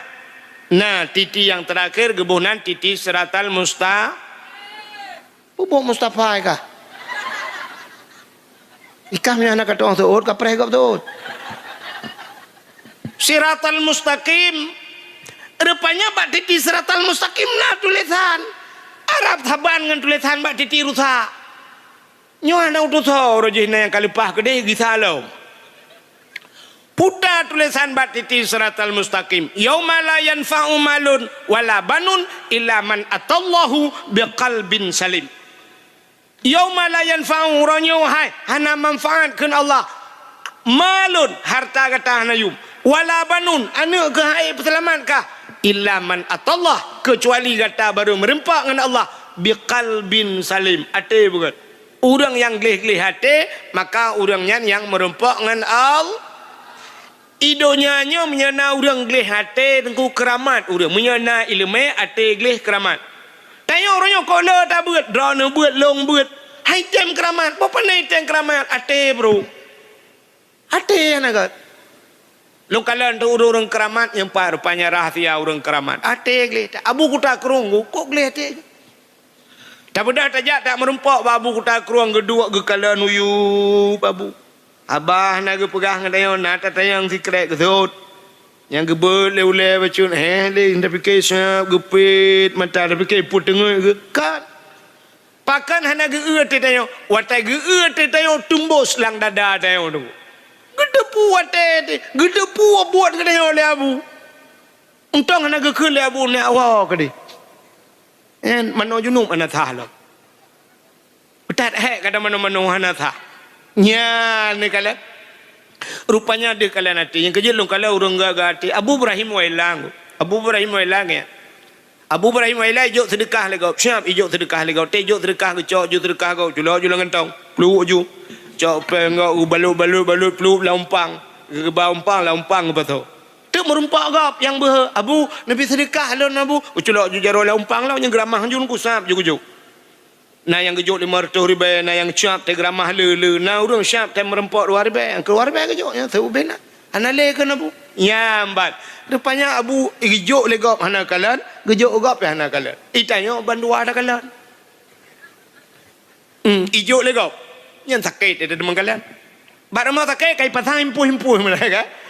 Nah titi yang terakhir gebunan titi siratal Pupuk Mustafa kah? Ikah punya anak kata orang tuh, kapreh kau tuh. Siratal mustaqim. Rupanya bak titi siratal mustaqim nah tulisan. Arab saban dengan tulisan bak titi rusak. Nyo ana utus rojihna yang kalipah gede gisalau. Puta tulisan bat titi siratal mustaqim. Yauma la yanfa'u malun wala banun illa man atallahu biqalbin salim. Yauma la yanfa'u ronyo hai hana manfaat keun Allah. Malun harta kata hanayum wala banun anu ke hai selamat kah illa man atallah kecuali kata baru merempak dengan Allah biqalbin salim. Ate bukan. Orang yang gelih-gelih hati, maka orangnya yang merempak dengan Allah. Idonya menyana orang gelih hati, tengku keramat. Orang menyana ilmu hati gelih keramat. Tanya orangnya kola tak buat. Drone buat, long buat. Hai tem keramat. Apa ni tem keramat? Ate bro. Ate anak kat. Lu kalian tu orang keramat yang rupanya rahasia orang keramat. Ate gelita. Abu kuta kerungu. Kok gelita? Tak bedah tajak tak merempak babu kuta keruang gedua ke kalian uyu babu. Abah nak ke pegang tanya nak tanya si krek kesut. Yang gebel le bacun le tapi kesap gepit mata tapi ke put tengok ke kan. Pakan hana ge te tanya watai ge te tanya tumbus lang dada tanya tu. Gedepu watai gedepu buat ke tanya le abu. Untang hana ge ke le abu ne awak ke di. En mano junub anatha lo. Betat kata mano anatha. Nya ni kala. Rupanya dia kalian hati. Yang kerja long kala urang gagati. Abu Ibrahim wailang. Abu Ibrahim wailang ya. Abu Ibrahim wailang ijok sedekah le gau. Siap ijok sedekah le gau. Tejok sedekah ke cok ju sedekah gau. Julo ngentong. Peluk ju. Cok pengau balut peluk laumpang. Gebaumpang laumpang apa tu. Tak merumpak gap yang ber abu nabi sedekah lon abu uculok ju jaro laumpang lau yang geramah jun kusap ju na yang gejok 500 ribu na yang cap te geramah le na urang syap te merempak 2 ribu yang keluar ribu gejok yang tahu bena anale ke abu ya ambat rupanya abu gejok le gap hana kalan gejok gap ya hana kalan itanya bandua ada kalan ijok le gap yang sakit ada demang kalan barang mau sakit kai pasang impuh mereka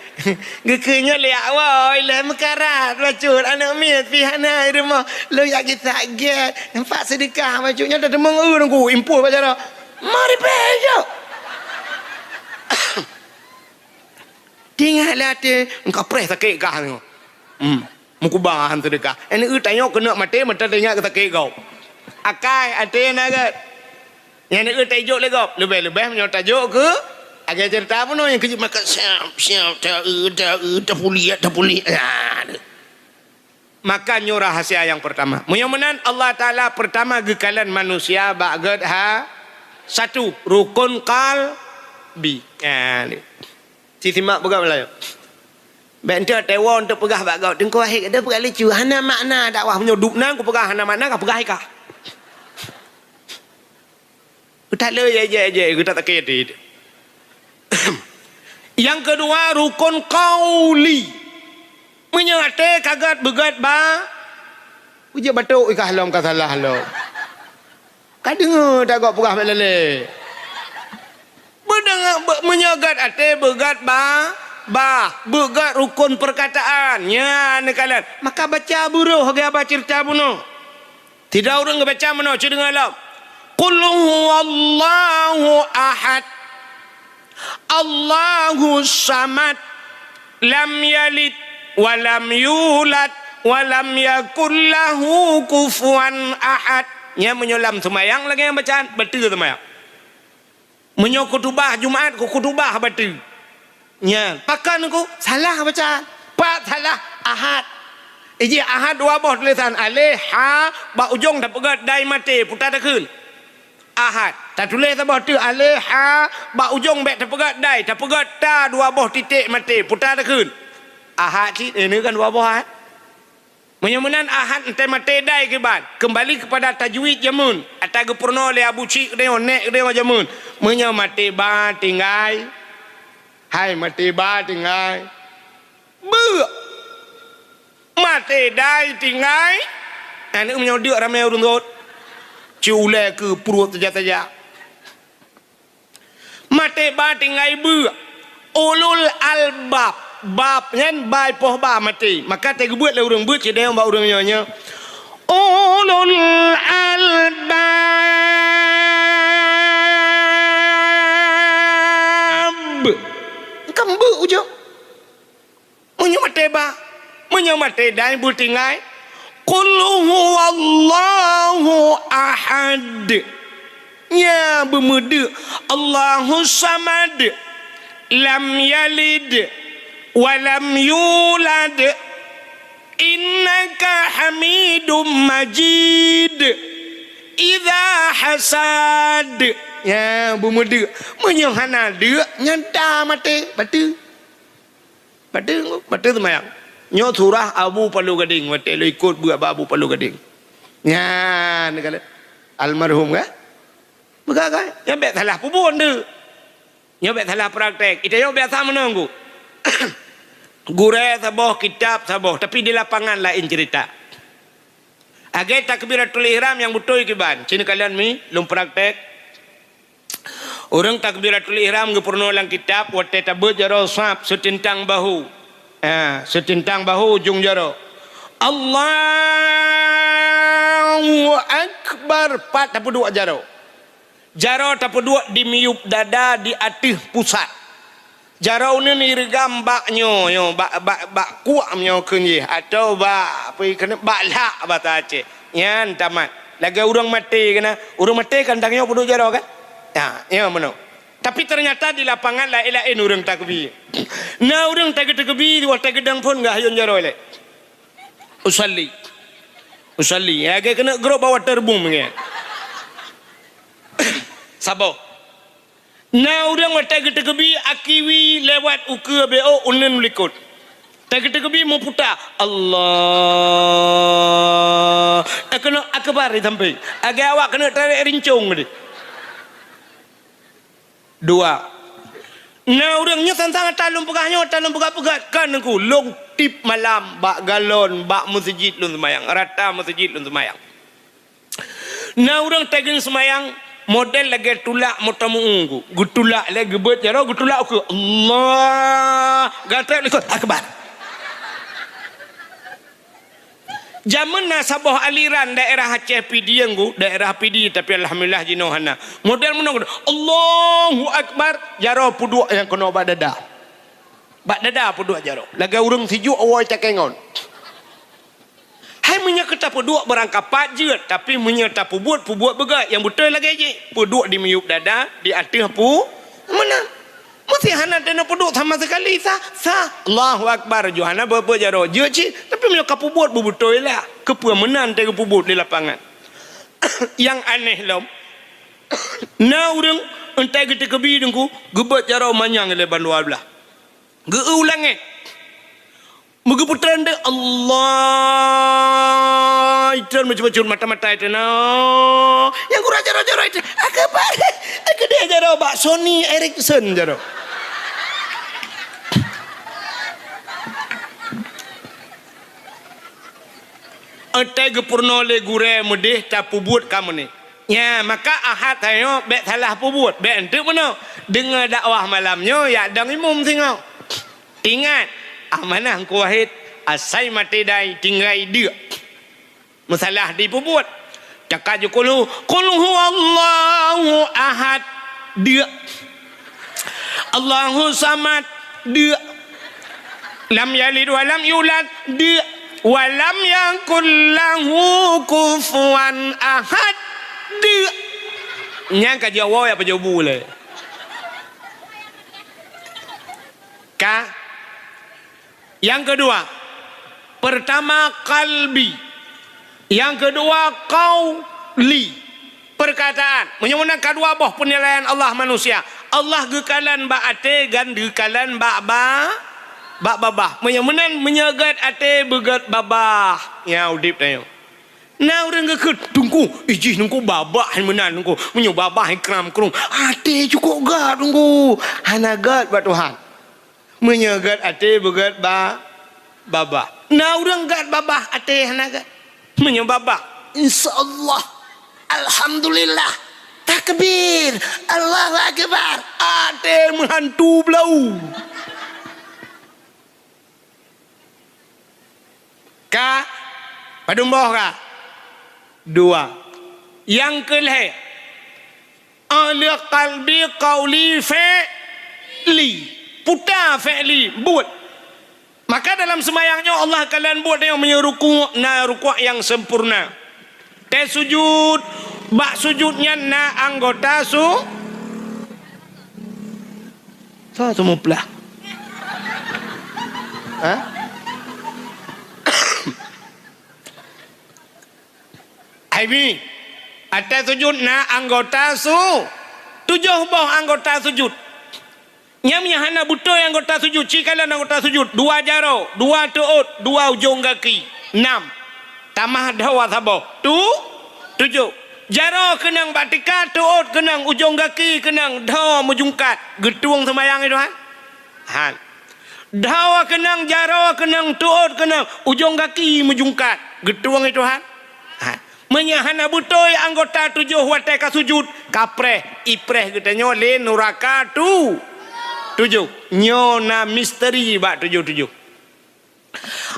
Gekenya le awal le mekarat bacun anak miat pihana rumah lo yak kita get nampak sedekah bacunnya dah demang ku impul bacara mari pejo tinggallah te engkau pres sakit kah ni muku bahan sedekah ini tanya kena mati mata tanya sakit kau akai ate nagat yang ni tajuk le kau lebih menyota tajuk ke agak cerita pun yang kejut makan siap tak pulih makanya rahasia yang pertama mudah-mudahan Allah Ta'ala pertama gekalan manusia bagat satu rukun qalbi simak pegang Melayu bentar tewa untuk pegah bagat tengku akhir ada pegah lucu hana makna dakwah menyudup nang ku pegah hana makna kah pegah ikah tak le je kita tak kaya yang kedua rukun qauli menyate kagat begat ba uja batuk ikah long ka salah lo kadeng tak gak pegah belale bedengar menyagat ate begat ba begat rukun perkataan nya ne kalian maka baca buruh ga baca cerita buno tidak orang baca meno cedengar lam qul huwallahu ahad Allahu samad lam yalid walam yulad walam yakul lahu kufuwan ahad nya menyolam semayang lagi yang bacaan betul semayang menyo kutubah Jumaat ku kutubah betul nya pakan ku salah bacaan pak salah ahad iji ahad dua boh tulisan alih ha ba ujung dah pegat dai mati putar dah kun ahad tak tulis apa tu alih ha ba ujung bek terpegat dai terpegat ta dua boh titik mati putar dah kun ahad si ini kan dua boh ahad mudah-mudahan ahad entai mati dai ke ban kembali kepada tajwid jamun atau gepurno le abu cik dia nek dia jamun menyo mati ba tinggai hai mati ba tinggai bu mati dai tinggai ane menyo dak ramai urun rot ciulai ke perut terjata-jata mati ba tinggai bu ulul albab bab ngan bai poh ba mati maka te gebuat le urang beut ce dia ba urang nyonya ulul albab kambu ujo munyo mati ba munyo mati dai bu tinggai qul huwallahu ahad ya bemudu Allahu samad lam yalid walam yulad innaka hamidum majid idza hasad ya bemudu menyohana de nyanta mate batu semayang nyo surah Abu Palu Gading mate lo ikut buat Abu Palu Gading Nyan kala almarhum kan. Begagai, ya bet salah pubun tu. Ya bet salah praktek. Itu yo biasa menunggu. Gure saboh kitab saboh, tapi di lapangan lain cerita. Agai takbiratul ihram yang betul kiban. Cina kalian mi lum praktek. Orang takbiratul ihram gepurno lang kitab wate tabut jaro sap setintang bahu. Setintang bahu ujung jaro. Allahu akbar 42 jaro. Jaro 42 di miup dada di atih pusat. Jaro ni regam baknyo yo bak kuamnyo kenye atau bak apa kena balak bata Aceh. Yan tamat. Lagi urang mati kena. Urang mati kan tangyo 42 jaro kan? Ya mano. Tapi ternyata di lapangan lain-lain urang takbir. Nah urang takbir waktu gedang pun enggak hayon jaro le. Usalli. Ya kena grup bawa terbum nge. Sabo. Nah orang waktu takbir akiwi lewat uke beo unen likut. Takbir mau putar Allah. Kena akbar sampai. Agak awak kena tarik rincung ni. Dua. Nah orangnya tentang talung pegat kan aku long tip malam bak galon bak masjid lun semayang rata masjid lun semayang. Nah orang tagin semayang model lagi tulak motamu unggu gutulak lagi gebet jaro gutulak aku Allah gatal ikut akbar. Zaman nasabah aliran daerah Aceh PD anggu daerah PD tapi alhamdulillah jinohana model menang Allahu akbar jaro puduk yang kena bak dada puduk jaro laga urang siju awal cakengon hai menyekata puduk berangkat pajut tapi menyerta pubuat begat yang betul lagi je puduk di miup dada di atih pu mana mesti hana dana puduk sama sekali sah Allahu akbar johana berapa jaro je ci tapi menyekap pubuat betul lah kepuamenan tega pubut di lapangan. Yang aneh lom na urang entai gete kebi dengku gebat jaro manyang leban luar belah geulang Megeputran de Allah itu macam-macam mata-mata itu no yang kurang jaro-jaro itu aku dia jaro Pak Sony Ericsson jaro Ate gepurno le gure medih ta pubut kamu ni. Ya, maka ahad tayo bet salah pubut. Bet ente mana? Dengar dakwah malamnya ya dang imum tengok. Ingat, amanah ku wahid asai mati dai tinggai dia. Masalah di pubut. Cakap je qul huwallahu ahad dia. Allahu samad dia. Lam yalid wa lam yulad dia. Walam yakul lahu kufuwan ahad dia nyangka Jawa apa Jawa boleh ka yang kedua pertama kalbi yang kedua qauli perkataan menyebutkan kedua boh penilaian Allah manusia Allah gekalan ba ate gan gekalan ba babah menyemenan menyegat ate begat babah ya udip tayo na urang gekut tungku iji nungku babah menan nungku menyo babah ikram krung ate cukup gat nungku hanagat ba Tuhan menyegat ate begat babah na urang gat babah ate hanagat menyo babah insyaallah alhamdulillah takbir Allahu akbar ate menghantu belau ka padumboh ka dua yang kelih ahli qalbi qauli fi'li putar fi'li buat maka dalam semayangnya Allah kalian buat yang menyuruh na rukuk yang sempurna te sujud bak sujudnya na anggota semua pelah Aibi atas sujud na anggota tujuh boh anggota sujud nyamnya hana buto anggota sujud cikalan anggota sujud dua jaro dua tuut dua ujung kaki 6 tamah dawa sabo tujuh jaro kenang batika tuut kenang ujung kaki kenang dawa mujungkat getuang semayang itu han dawa kenang jaro kenang tuut kenang ujung kaki mujungkat getuang itu han menyahana butoy anggota tujuh watai kasujud kapreh ipreh katanya le nuraka tujuh nyona misteri bak tujuh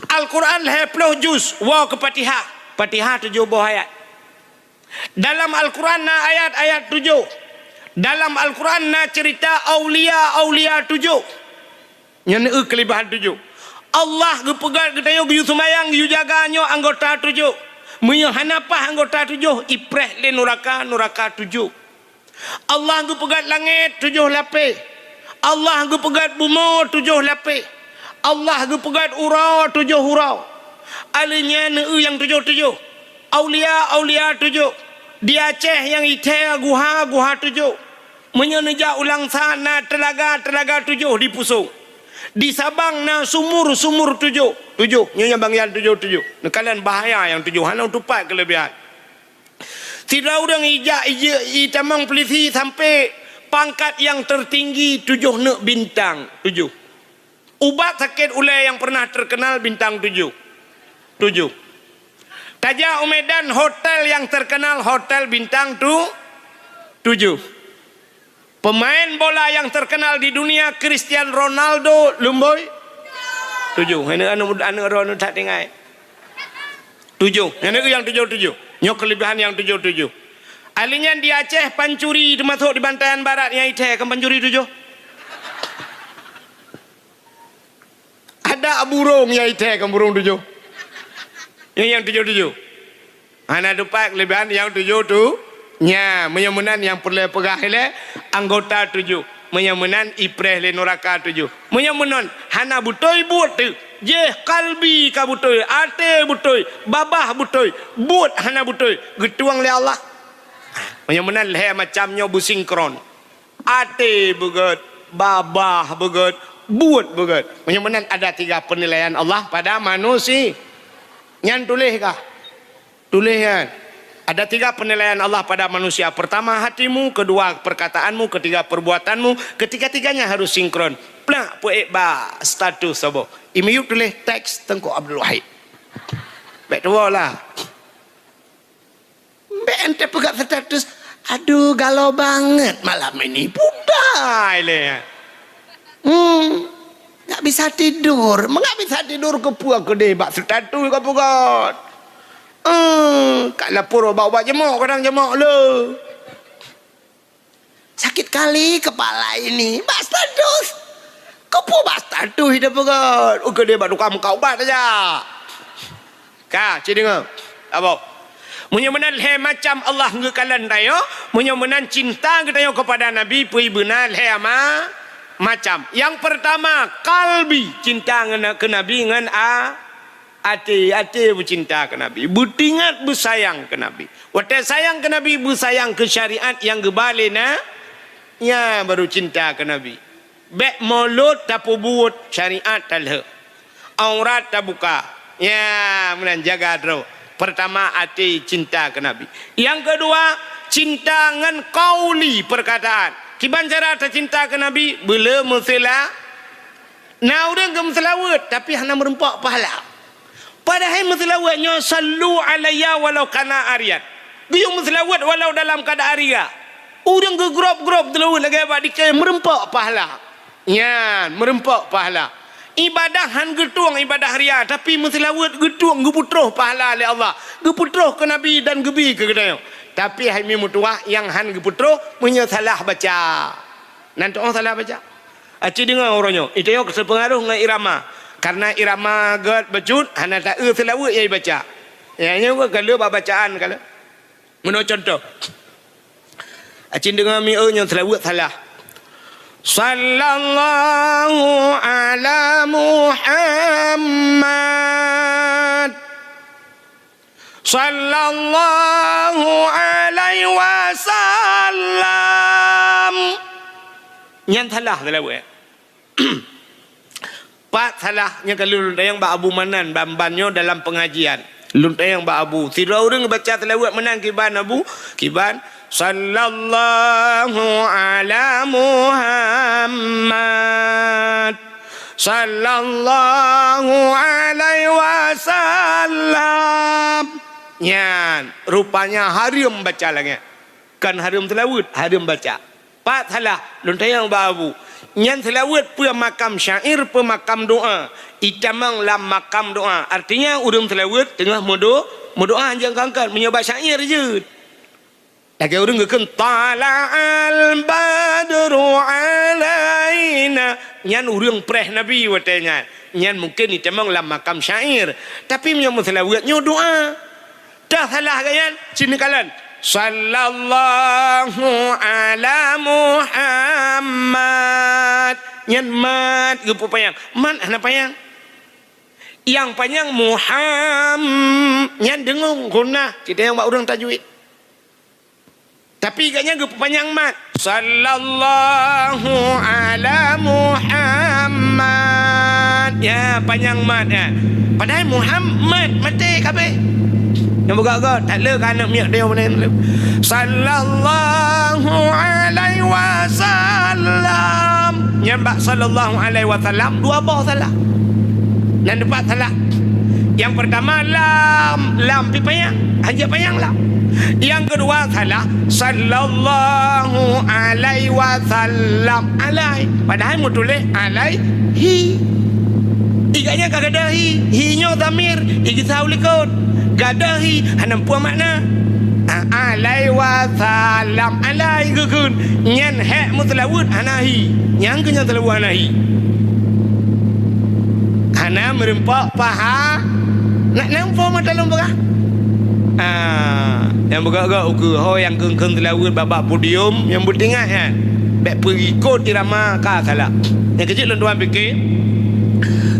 Al-Quran 10 juz wa ke Fatihah 7 buah ayat. Dalam Al-Quran na ayat-ayat 7. Dalam Al-Quran na cerita aulia 7. Yang ni kelebihan 7. Allah gepegat getayo giyu semayang giyu jaganyo anggota 7. Menyo hanapah anggota 7 ipreh le nuraka 7. Allah gepegat langit 7 lapis. Allah gepegat bumi 7 lapis. Allah gepegat urau 7 hurau. Alinya yang 7. Aulia 7. Di Aceh yang Ite guha 7. Menyeneja ulang sana telaga 7 di Pusung. Di Sabang na sumur 7. Nyonya bang yang 7. Kalian bahaya yang 7. Hanau tupat kelebihan. Tidak orang itamang polisi sampai pangkat yang tertinggi 7 nek bintang 7. Ubat sakit ulai yang pernah terkenal bintang 7. Taja Umedan hotel yang terkenal hotel bintang 7. Pemain bola yang terkenal di dunia Cristiano Ronaldo lumboy 7. Anu tak tinggal 7. Yang 7. Nyok kelebihan yang 7. Alinya di Aceh pancuri termasuk di Bantayan Barat yang Ite kan pancuri 7. Ada burung yang Ite kan burung 7. Yang 7. Ana dupak kelebihan yang 7 tu. Nya menyemunan yang perlu pegah le anggota 7. Menyemunan ipreh le neraka 7. Menyemunan hana butoy buat tu. Je kalbi ka butoy, ate butoy, babah butoy, buat hana butoy. Getuang le Allah. Menyemunan le macamnya businkron. Ate beget, babah beget, buat beget. Menyemunan ada 3 penilaian Allah pada manusia. Yang tulis kah? Tulis kan? Ada 3 penilaian Allah pada manusia. Pertama hatimu, kedua perkataanmu, ketiga perbuatanmu. Ketiga-tiganya harus sinkron. Plak poek ba status sabo. Imiyu tulis teks Tengku Abdul Wahid. Baik tua lah. Baik ente pegat status. Aduh galau banget malam ini. Budai le. Tak bisa tidur. Mengapa bisa tidur ke puak ke debak status ke pegat. Kat lapor bawa jemuk kadang jemuk le. Sakit kali kepala ini. Bak status. Kepu bak status hidup pegat. Ke debak tukang muka ubat saja. Kah, cik dengar. Apa? Menyemenan he macam Allah ngekalan tayo. Menyemenan cinta kita kepada Nabi pui benar he ama macam. Yang pertama kalbi cinta ke Nabi dengan hati bercinta ke Nabi. Bertingat bersayang ke Nabi. Waktu sayang ke Nabi bersayang ke syariat yang gebalena. Ya baru cinta ke Nabi. Bek mulut tak buat syariat talha. Aurat tak buka. Ya menjaga terus. Pertama hati cinta ke Nabi. Yang kedua cinta dengan kauli perkataan. Kiban cara tercinta ke Nabi bila musela. Nah orang ke muselawat tapi hanya merempak pahala. Padahal muselawatnya sallu alayya walau kana ariat. Dia muselawat walau dalam keadaan aria. Orang ke grup-grup telawat lagi apa dikaya merempak pahala. Ya, merempak pahala. Ibadah han getuang ibadah ria tapi muselawat getuang geputroh pahala oleh Allah. Geputroh ke Nabi dan gebi ke kedai. Tapi hai mi mutuah yang han geputroh punya salah baca. Nanti orang salah baca. Aci dengar orangnya. Itu yang terpengaruh dengan irama. Karena irama gad becut hana tak selawat yang baca. Yang juga kalau bacaan kalau. Menurut contoh. Aci dengar mi nya selawat salah. Sallallahu ala Muhammad. Sallallahu alaihi wasallam. Yang salah selawat. Pak salahnya kalau yang Pak Abu Manan bambannya dalam pengajian. Luntayang ba abu. Tidak orang baca selawat menang kiban abu. Kiban. Sallallahu ala Muhammad. Sallallahu alaihi wasallam. Nyan. Rupanya harum baca lagi. Kan harum selawat. Harum baca. Pak salah. Luntayang ba abu. Nyan selawat pu makam syair, pu makam doa. Itamang lam makam doa. Artinya urang selawat tengah modoa anjang kangkan menyebab syair je. Lagi urang gekeun tala'al badru alaina. Nyan urang preh Nabi watanya. Nyan mungkin itamang lam makam syair, tapi menyebab selawatnya doa. Dah salah kan? Sini kalian. Sallallahu ala Muhammad. Nyan mat ke payang. Mat ana payang. Yang panjang Muhammad. Nyan dengung guna. Kita yang buat orang tajwid. Tapi katanya ke panjang mat. Sallallahu ala Muhammad. Ya panjang mat ya. Padahal Muhammad mati kabeh. Yang bergagak tak le kan anak miak dia mana. Sallallahu alaihi wasallam. Nyambak sallallahu alaihi wasallam dua bah salah. Dan depan salah. Yang pertama lam pi payang, hanya payang lam. Yang kedua salah sallallahu alaihi wasallam. Alai padahal mu tulis alaihi. Iganya kagak ada hi nya dhamir, igi saulikun. Gadahi hanam puan makna alai wasalam alai gukun nyan hak mutlawud anahi yang kenya telawud anahi ana merempak paha nak nampak mata lomba yang bergagak ukur ho yang keng telawud babak podium yang berdingat kan baik perikut irama ka salah yang kecil tuan fikir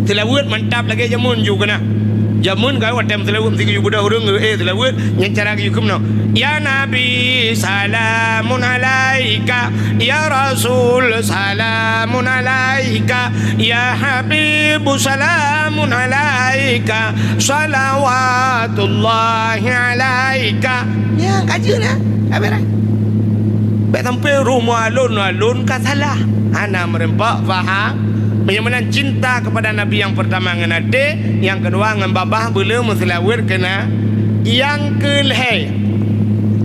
telawud mantap lagi jamun juga nak. Jamun kau watem selawat tiga juta orang selawat yang cara hukum no. Ya Nabi salamun alaika, ya Rasul salamun alaika, ya Habib salamun alaika, salawatullahi alaika. Ya kaji na, apa nak? Baik sampai rumah alun ka salah. Ana merempak faham. Menyamanan cinta kepada Nabi yang pertama dengan ade, yang kedua dengan babah belum selawat kena, yang kelih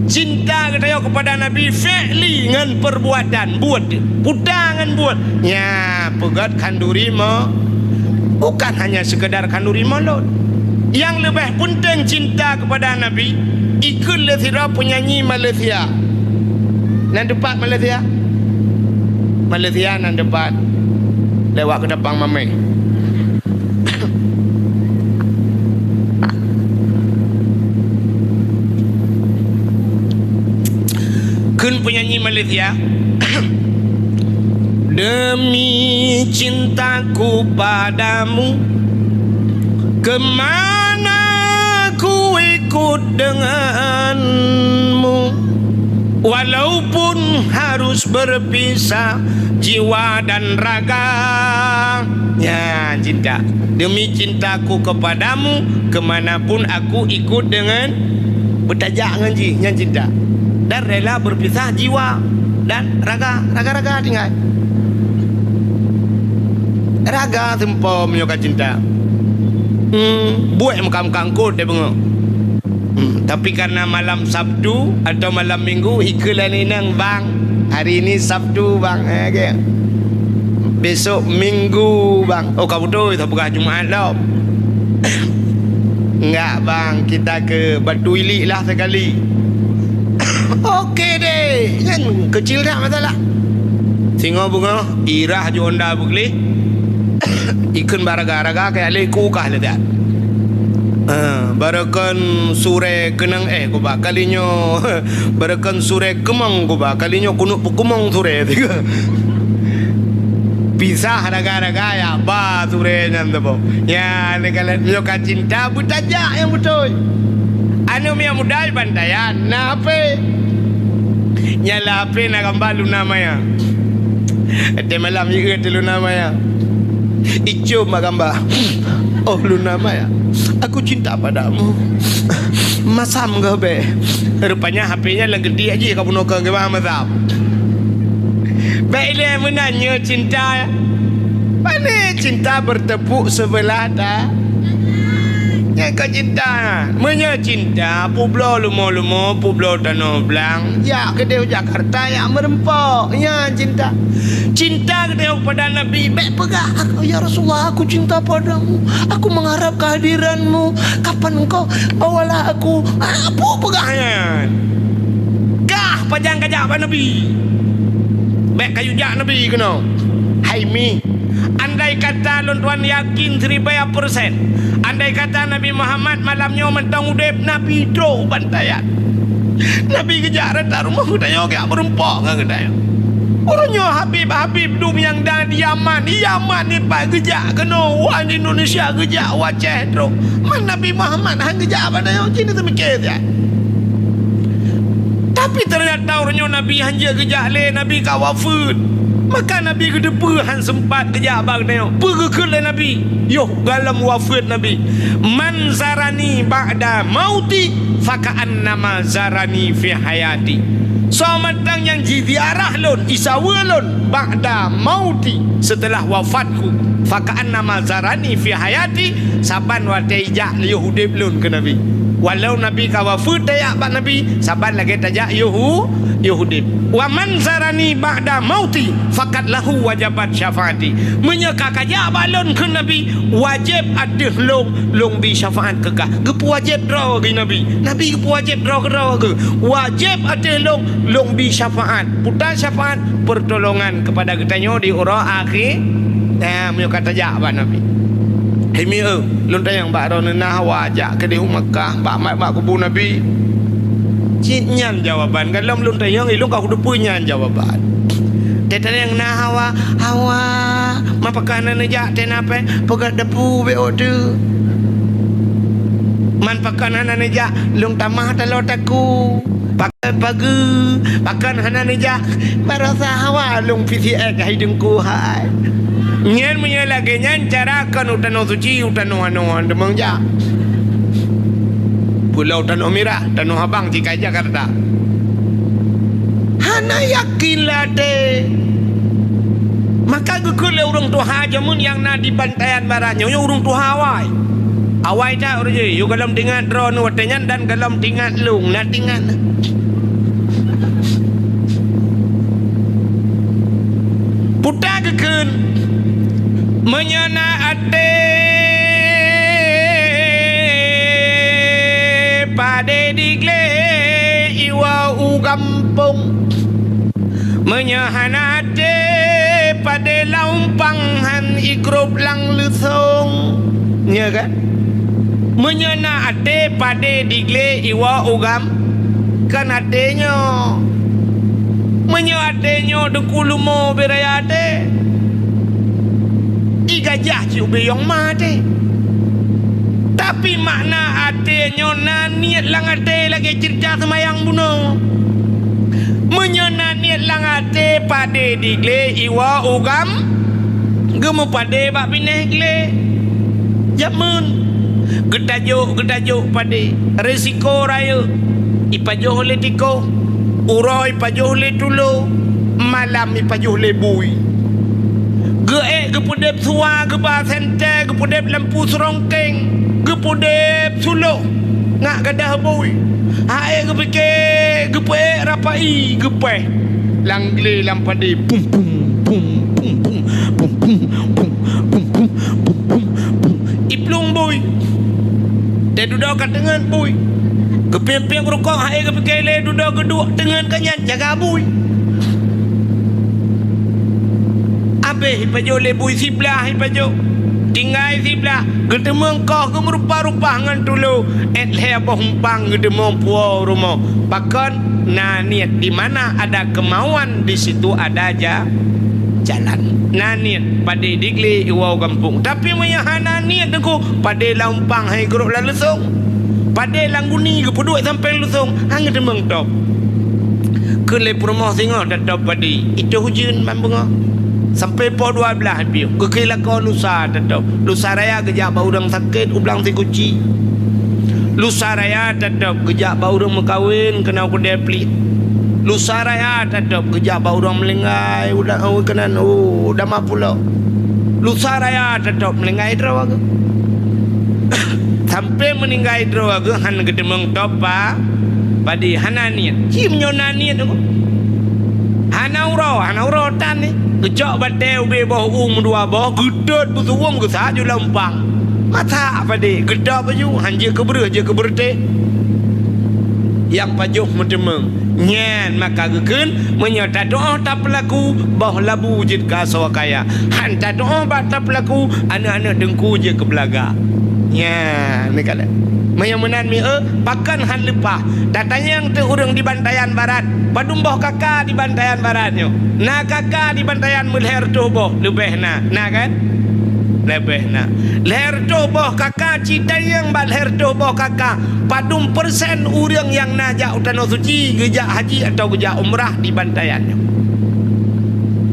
cinta kita kepada Nabi fi'li dengan perbuatan buat pudangan buat ya pegat kanduri mo bukan hanya sekedar kanduri molot. Yang lebih penting cinta kepada Nabi ikut lesira penyanyi Malaysia nan depan Malaysia nan depan lewat ke depan mamai. Kun penyanyi Malaysia. Demi cintaku padamu, kemana ku ikut denganmu. Walaupun harus berpisah jiwa dan raga. Ya cinta. Demi cintaku kepadamu, kemanapun aku ikut dengan bertajak dengan yang cinta. Dan rela berpisah jiwa dan raga. Raga tinggal. Raga tempoh menyukai cinta. Buat muka-muka angkut dia bengok. Tapi karena malam Sabtu atau malam Minggu ikulan inang bang. Hari ini Sabtu bang okay. Besok Minggu bang. Oh kau betul itu bukan Jumaat lah. Enggak bang, kita ke Batu Ilik lah sekali. Okey deh, kan kecil dah masalah. Singo bunga irah jo onda bugli. Ikun baraga-raga kayak leku kah ledak. Barakan sure kenang kuba kalinya barakan sure kemang kuba kalinya kunuk pukumang sure tiga pisah raga-raga ya ba sure nandabo ya negala nyoka cinta butaja yang betul anu mia mudai bantayan nape nyala pe na gambalu namanya ate malam yiga telu namanya ijo magamba oh lu namanya Aku cinta padamu. Masam ke be? Rupanya HP-nya lagi gede aja kau bunuh ke masam. Baik dia menanya cinta. Mana cinta bertepuk sebelah dah? Yang kau cinta. Menya cinta Pueblo lumo-lumo, Pueblo Tanah Belang. Ya kedai Jakarta yang merempok. Ya cinta. Cinta kedai pada Nabi. Baik pegang aku, ya Rasulullah, aku cinta padamu. Aku mengharap kehadiranmu. Kapan engkau bawalah aku? Apa pegangnya? Kah pajang kajak pada Nabi. Baik kayu jak Nabi kena. Hai mi. Andai kata lon tuan yakin 1000%, andai kata Nabi Muhammad malamnya mentang udip, Nabi drop bantayan. Nabi kejar rata rumah kedaya ke berempok ke kedaya. Orangnya Habib dum yang dah di Yaman. Di Yaman ni pak kejak kena orang di Indonesia kejak waceh drop. Man Nabi Muhammad hang kejak bantayan cini terfikir dia. Tapi ternyata orangnya Nabi hanya kejak le, Nabi kawafud. Maka Nabi kedepan sempat kejap bang tengok. Pergi ke Nabi. Yo dalam wafat Nabi. Man zarani ba'da mauti faka'annama zarani fi hayati. So matang yang ziarah lon isawa lon ba'da mauti, setelah wafatku, faka'annama zarani fi hayati, saban wa tajak yahudib lon ke Nabi. Walau Nabi kawafut tayak bak Nabi, saban lagi tajak Yahudi. Wa man zarani ba'da mauti fakat lahu wajabat syafaati. Menyeka kajak balon ke Nabi, wajib ada long bi syafaat kekah. Gepu wajib draw ke Nabi. Nabi gepu wajib draw ke. Wajib ada long bi syafaat. Putar syafaat pertolongan kepada kitanya di urang akhir. Nah, menyeka tajak bak Nabi. Hemi lun tayang bak ron nah wajak ke di Makkah bak kubur Nabi. Cinyan jawaban kalau lun tayang ilung kau kudu punya jawaban. Tetan yang nah hawa mapakanan aja tenape pegat depu beo tu. Man pakanan aja lung tamah talotaku. Pakan hanan aja barasa hawa lung PCX hidungku hai. Nyan punya lagi nyan cara kan utano suci utano anoan demang ja. Pulau Tanah Merah, Tanah Abang di Jakarta. Hana yakinlah deh. Maka gukule urung tuha jamun yang na di bantaian baratnya, yo urung tuha awai. Awai tak urang je, yo galam tingat drone watenyan dan galam tingat lung, na tingat. Putar kekun menyana ate pade digle iwa ugampung menyahana ate pade laumpanghan ikrup lang lusung nya kan menyana ate pade digle iwa ugam kan atenya menya atenya dekulumo berayate gajah cium beyong mati. Tapi makna hatinya na niat lang hati lagi cerita semayang bunuh. Menyana niat lang hati pade digle iwa ugam gemu pade bak pineh gle jamun gedajuk pade resiko raya ipajoh le tiko uro ipajoh le tulo malam ipajoh le bui. Gepudep suar, gebar senter, gepudep lampu serongkeng, gepudep suluk, ngak gadah boy. Hai gepikir, gepek rapai, gepeh. Langle lampade, pum pum pum pum pum pum pum pum pum pum pum pum pum. Iplung boy. Dia duduk kat tengan boy. Gepeng-peng rokok, hai gepikir le duduk kedua tengan kanyan jaga boy. Hipajo lebui siblah hipajo tinggal siblah gedemong kau gemerupa-rupa ngan dulu le apa humpang gedemong puau rumah bahkan nah niat di mana ada kemauan di situ ada aja jalan nah niat pada digli iwau kampung tapi menyahana niat aku pada laumpang hai geruk lalusung pada langguni kepuduk sampai lusung hang gedemong top ke le rumah singa dan top padi itu hujan mambunga Sampai po 12 piu. Kekila ko lusa tetap. Lusa raya gejak bau orang sakit ublang si kuci. Lusa raya tetap gejak bau orang berkahwin kena aku depli. Lusa raya tetap gejak bau orang melenggai udah kena udah mapulau. Lusa raya tetap melenggai drawaga. Sampai meninggai drawaga han gedemeng topa padi hananian. Cim nyonanian aku. Hanauro tan ni. Kecok bateu be boh dua boh gedot busuwum ke saju lampang. Mata apa deh gedot baju hanje keber je keberte. Yang pajuh mentemeng nyen maka geken menyata doa tak pelaku boh labu jid kaso kaya. Hanta doa tak pelaku anak-anak dengku je ke belaga. Ya, ni kata. Menyamanan mi pakan han lepah. Datanya yang tu urang di Bantayan Barat. Padumboh kakak di Bantayan Baratnya. Nah kakak di Bantayan Mulher tu boh lebih na. Nah kan? Lebih na. Leher tu boh kakak cita yang bal leher tu boh kakak. Padum persen urang yang najak utano suci gejak haji atau gejak umrah di Bantayannya.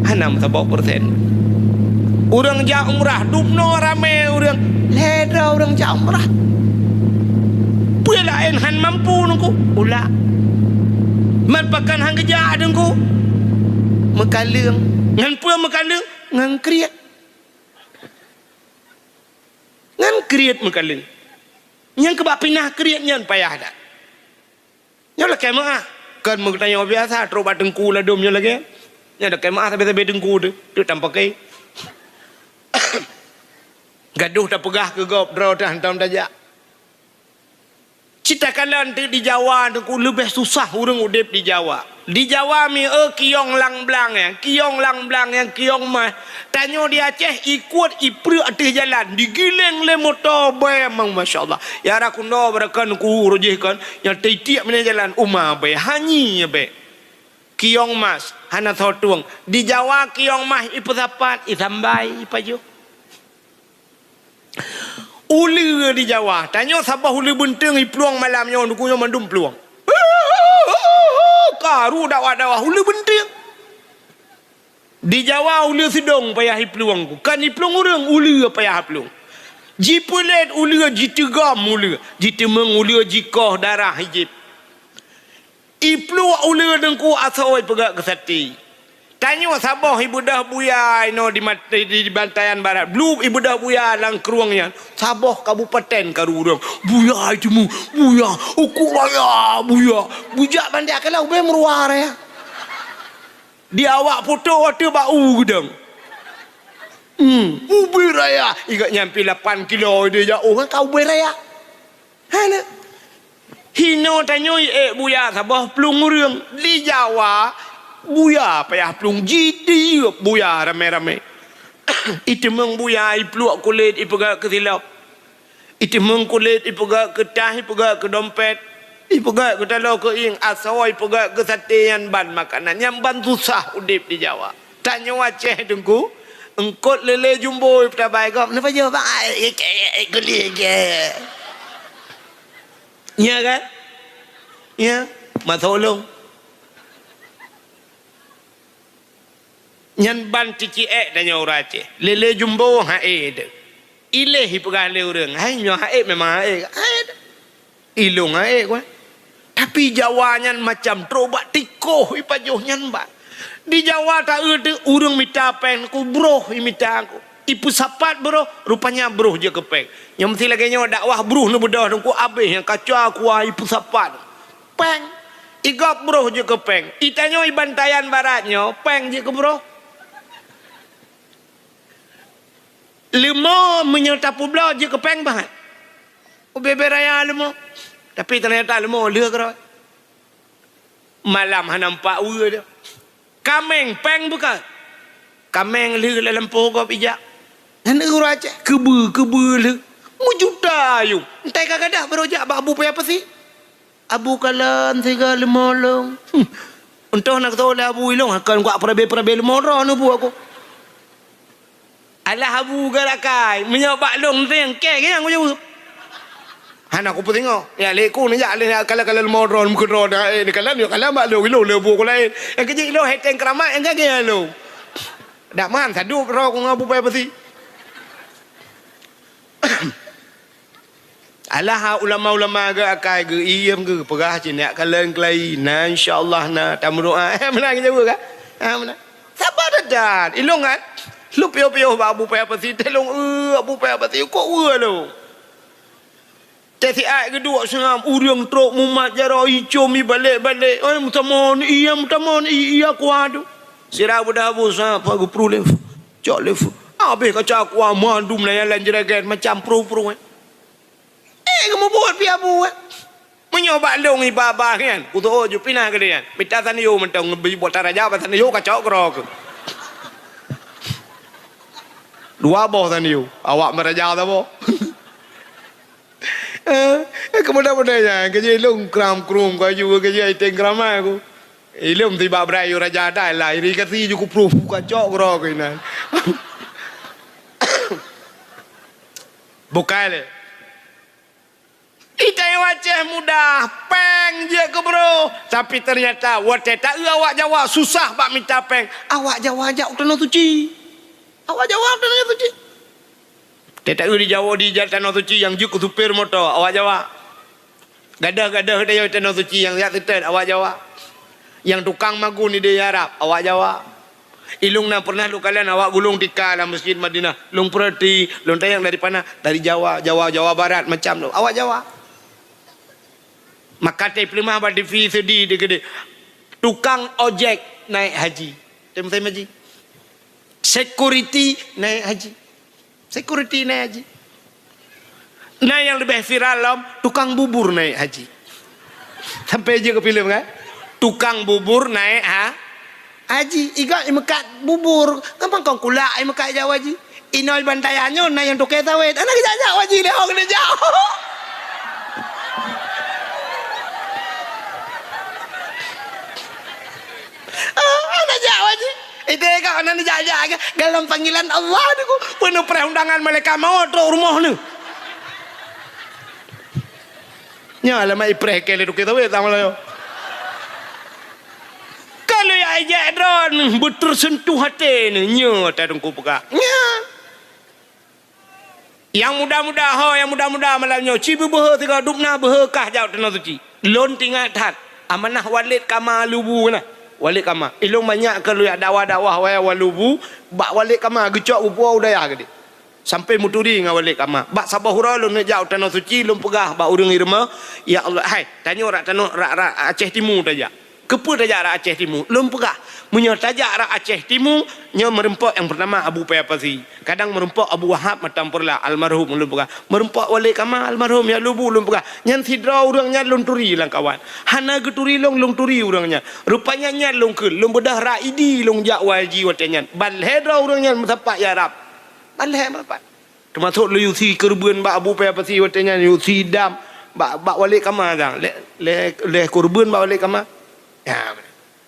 60%. Urang jak umrah dupno rame urang. Leda urang jak umrah. Lain han mampu nungku ulah man pakan han geja adengku mekaleng ngan pua mekaleng ngan kriat mekaleng yang kebak pinah kriat nyan payah dak nyola kemah kan mengtanya biasa trobat dengku la dom nyola lagi nya dak kemah sampai dengku tu tanpa kai gaduh tak pegah ke gop draw dah hantam dajak. Cita kalan di Jawa tu lebih susah orang udip di Jawa. Di Jawa mi kiong lang blang yang kiong mah tanyo di Aceh ikut ipru atas jalan digileng le motor memang masya-Allah. Ya rakundo berakan ku rojihkan yang tiap mana jalan umah be hanyi be. Kiong mas hana thotuang. Di Jawa kiong mah ipu sapat isambai ipaju. Ulu di Jawa tanya sabah ulu benteng peluang malamnya nukunya mandum peluang karu dakwah ulu benteng di Jawa ulu sedong payah peluang ku kan peluang orang ulu payah peluang jipulet ulu jitegam ulu jitemeng ulu jikoh darah hijib ipluang ulu dengku asoi pegak kesati. Tanya sabah ibu dah buya no di Bantayan Barat. Belum ibu dah buya lang keruangnya. Sabah kabupaten karu orang. Buya itu mu, buya. Uku raya, buya. Bujak bandak kalau be meruar ya. Di awak foto waktu bau gedang. Ubi raya. Ikat nyampi 8 kilo dia jauh kan kau ubi raya. Hana. Hino tanya buya sabah pelung orang di Jawa. Buya payah pelung jidi buya rame-rame. Itu meng buya ipluak kulit ipegak ke silap. Itu meng kulit ipegak ke tah ipegak ke dompet. Ipegak ke talau ke ing asawai ipegak ke sate yang ban makanan yang ban susah udip di Jawa. Tanya Aceh dengku engkot lele jumbo petabai kau kenapa je bang kulit ke. Ya kan? Ya, matolong. Nyan ban cici tanya orang Aceh. Lele jumbo hae de. Ileh pegah le orang. Hai nyo hae memang hae. Ilung hae kwa. Tapi Jawa nyan macam trobat tikoh ipajoh nyan ba. Di Jawa tak ada urang minta pen ku broh minta aku. Ipu sapat bro, rupanya broh je kepeng. Yang mesti lagi nyo dakwah broh nu bedah ku abeh yang kaca ku ipu sapat. Peng. Igap broh je kepeng. Itanyo i Bantayan Baratnya peng je ke broh. Lima menyerta pula je kepeng banget. Bebe raya lima. Tapi ternyata lima leh kerana. Malam nampak ua dia. Kameng peng bukan. Kameng leh dalam pokok pijak. Dan orang Aceh kebe leh. Mujuta yung. Entai kagadah berojak abu payah apa sih? Abu kalan 3-5 long. Entah nak tahu lah abu ilong. Akan kuat perabe-perabe 5 orang bu aku. Alah abu garakai menyobak long tu yang kek yang aku jawab. Anak aku pun tengok. Ya leku ni jak kalau modron muka drone ni kalau mak long ilo lebu aku lain. Yang kecil ilo heteng keramat yang kagak lo. dak man sadu ro ko ngabu pe pasi alah ulama-ulama ke akai ke iem ke perah cinak kalen kelai na insyaallah na tamu doa menang je ke mana sabar dah ilungan lu pio-pio abu pe pasi telung abu pe pasi ko lo tesi ai kedua sengam urang trok mumat jaro ijo mi balik-balik oi mutamon iya kuadu sira budak abu sa pagu prulef cok lef habis kaca aku mandum layan jeragan macam pro kamu buat pia buat menyoba dong ibabah kan kuto ju pinah ke dia minta taniyo mentong buat taraja taniyo kacau krok dua boh taniyo awak meraja ta boh kemudian kerja long kram krum kaju kerja iteng krama aku ilum tiba berayu raja dah lah iri kasi ju ku proof kacau krok ini bukan Itai wajah mudah, peng je ke bro. Tapi ternyata wate tak awak jawab susah bak minta peng. Awak jawab ajak tanah suci. Awak jawab tanah suci. Tak dijawab di tanah suci yang juk supir motor. Awak jawab. Gadah-gadah dia tanah suci yang lihat tetet. Awak jawab. Yang tukang magu ni dia harap. Awak jawab. Ilung na pernah lu kalian awak gulung tika dalam masjid Madinah. Lung perhati, lung tayang dari mana? Dari Jawa Barat macam tu. Awak jawab. Maka teplima ba divi sedi de tukang ojek naik haji. Tem haji. Security naik haji. Security naik haji. Nah yang lebih viral lom tukang bubur naik haji. Sampai je ke film kan? Tukang bubur naik haji. Iga imekat bubur. Gampang kau kula imekat Jawa haji. Inol bantayanyo na yang tukai tawet. Anak jajak haji dah kena jauh. Itu kan anak jajak dalam panggilan Allah tu penuh perundangan malaikat maut rumah ni. Nya lama ipreh kele tu kita weh tahu lah yo. Kalau ya ajak drone betul sentuh hati ni nya tak dengku peka. Nya. Yang muda-muda malamnya cibu beh tiga dupna behkah jauh tanah suci. Lon tinggal tat amanah walid kama lubu na. Walik kama ilung banyak kalau ya dakwah-dakwah walubu bak walik kama gecok upu udaya gede sampai muturi ngah walik kama bak sabahura lu nak jauh tanah suci lu pegah bak urang irma ya Allah hai tanya rak tanah rak Aceh Timur taja kepu taja rak Aceh Timur lu pegah munyo taja rak Aceh Timur nya merempok yang pertama Abu Payapasi kadang merempok Abu Wahab matampurla almarhum lu pegah merempok walik kama almarhum ya lubu lu pegah nyan sidra urangnya lun turi lang kawan hana geturi lung turi urangnya rupanya nya lung ke lung bedah raidi lung jak waji watenya balhedra urangnya metapak ya rab balhe metapak termasuk lu yusi kurban bak Abu Payapasi watenya yusi dam bak walik kama dang le kurban bak walik kama ya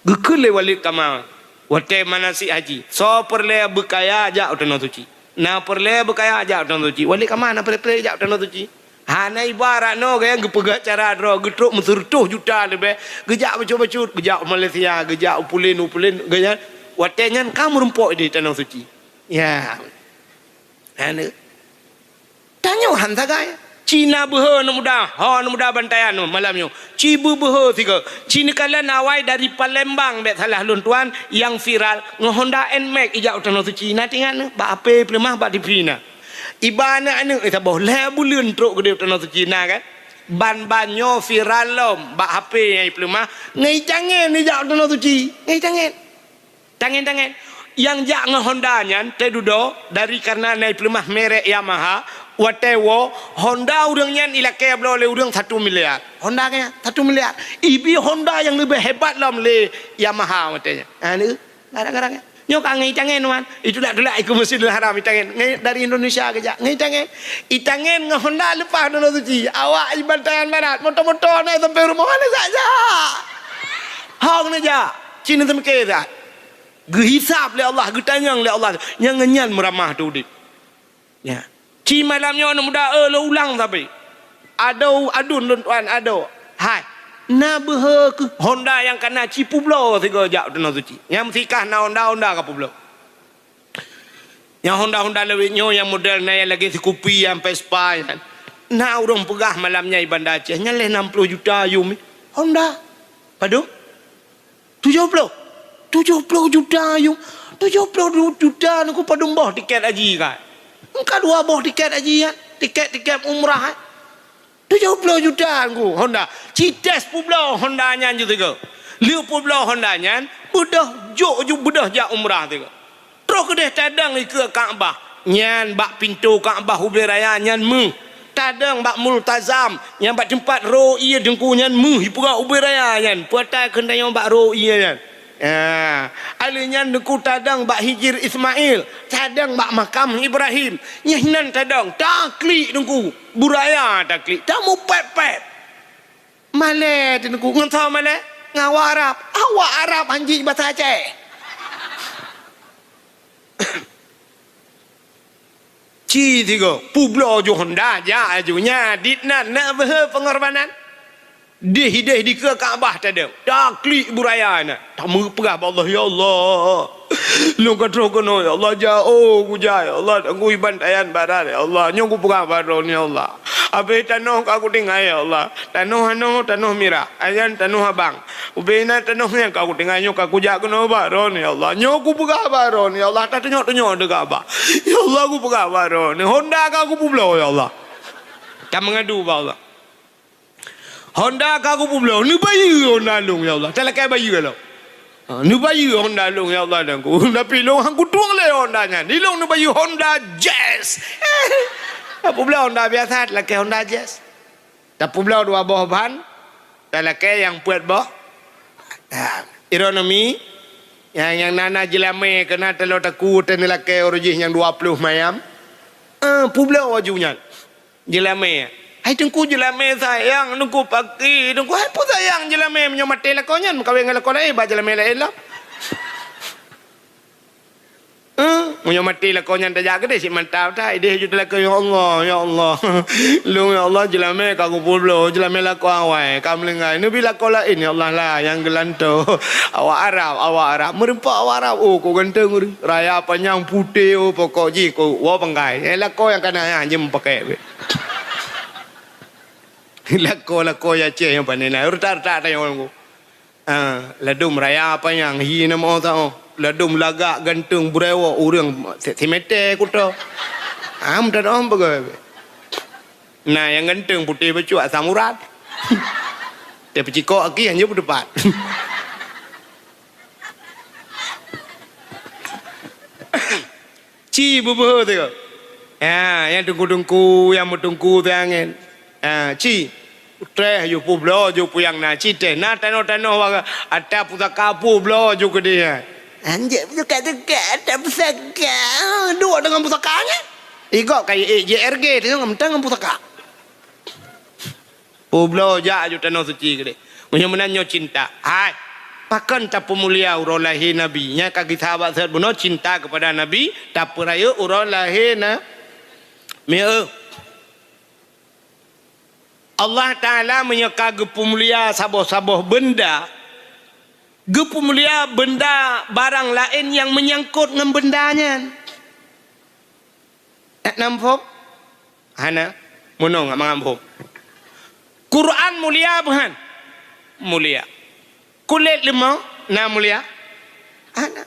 gekul le walik kama wate manasik haji so perle bekaya jak tanah suci na perle bekaya jak tanah suci walik kama na perle jak tanah suci hana ibarat no gaya gepegak cara dro getruk mensurtuh juta lebih gejak bacut gejak Malaysia gejak upulin gaya watenya kamu rempok di tanah suci ya hana tanya hanta gaya Cina behe no muda bantayan no malamnya cibu behe tiga Cina kalian awai dari Palembang bet salah lun tuan yang viral Honda Nmax ijak tanah suci na tinggal ba ape plemah ba dipina ibana anu eta boleh buleun truk gede tanah suci na kan ban-banyo viral lom ba HP yang plemah ngai jangan ijak tanah suci ngai tangan yang jak Honda nyan tedudo dari karena naik plemah merek Yamaha watewo Honda urangnya ilake oleh urang 1 miliar Honda nya 1 miliar ibi Honda yang lebih hebat lom le Yamaha watenya anu garang-garang nyok ngai tangan wan itu dak ikut Masjidil Haram itangen ngai dari Indonesia kerja ngai tangan itangen nge Honda lepas tanah suci awak ibadah barat motor-motor naik sampai rumah mana saja hang naja Cina temke dah gehisap le Allah getanyang le Allah yang ngenyan meramah tu dik ya ci malamnya anak muda lo ulang tapi adun tuan ado hai na behe ke Honda yang kena ci publo tiga jak tanah suci yang sikah na Honda ka publo Yang Honda lewitnya yang model na yang lagi Scoopy sampai Vespa kan. Nah orang pegah malamnya di Bandar Aceh nyaleh 60 juta yum. Honda. Padu? 70 juta yum. 70 juta aku padu boh tiket haji kan. Engkau 2 boh tiket haji kan. Tiket umrah kan. 70 juta aku Honda. Cites pula Honda nya juga. Liu pula Honda nya budah jok budah jak umrah tu. Terus kedeh tadang ke Kaabah. Nyan bak pintu Kaabah Hubai Raya nyan mu. Tadang bak multazam yang bak tempat ro ia dengku nyan mu hipura Hubai Raya nyan. Puatai kena yang bak ro ia nyan. Alinya dengku tadang bak hijir Ismail. Tadang bak makam Ibrahim. Nyahinan tadang taklik dengku. Buraya taklik. Tamu pep. Malay dengku. Ngentau Malay? Ngawak Arab. Awak Arab anjing bahasa Aceh. Ci tiga publo jo Honda ja ajunya ditna nak pengorbanan deh di ke Kaabah tadi taklik buraya na tamu pegah Allah ya Allah lu katro kono ya Allah jauh ku ja ya Allah tanggu bantayan barat ya Allah nyong ku pegah baron ya Allah abe tanoh aku tinggal ya Allah tanoh mirah ayan tanoh abang ubena tanoh yang aku tinggal nyong aku ja kono baron ya Allah nyong ku pegah baron ya Allah tak tanyok de Kaabah ya Allah ku pegah baron Honda aku publo ya Allah tak mengadu ba Allah Honda aku publo ni bayi Honda long ya Allah tak lakai bayi kalau ni bayi Honda long ya Allah dan ku tapi long aku tuang le Honda nya ni long ni bayi Honda Jazz apa pula Honda biasa lakai Honda Jazz tak pula 2 buah ban tak lakai yang puat boh ironomi yang nana jelame kena telur taku ten lakai origin yang 20 mayam pula wajunya jelame hai tengku jelame sayang tengku pagi tengku hai pun sayang jelame menyomate lakonnya kawin dengan lakon lain ba jelame lain lah menyomate lakonnya tak jaga deh si mantap dah ide ju lakon ya Allah lu ya Allah jelame kagu pullo jelame lakon awai kam lengai ni bila lakon lain ya Allah lah yang gelanto awak Arab merempak awak Arab ko ganteng raya panjang putih pokok ji ko wa panggai lakon yang kana jem pakai lako ya Aceh yang panena urta yang orang ladum raya apa yang hina mau tahu ladum lagak gantung burewo urang semete kuto tak ada bagai nah yang gantung putih becuak samurat dia peciko aki hanya berdepan ci bubuh tu yang tunggu yang tunggu tu angin ci Treh you publo you puyang na cite na tano waga ata pusaka publo you ke dia anjek pusaka ada pusaka dua dengan pusakanya igok kayak JRG tu dengan pusaka publo ja you tano suci ke dia punya menanyo cinta hai pakan tak pemulia urolahi nabi nya kaki sahabat sahabat buno cinta kepada nabi tak peraya urolahi na mea Allah Ta'ala menyeka gepemulia saboh-saboh benda. Gepemulia benda barang lain yang menyangkut dengan bendanya. Nampak? Hana? Munong nggak mengambil. Quran mulia bukan? Mulia. Kulit lemah? Nah mulia? Hana?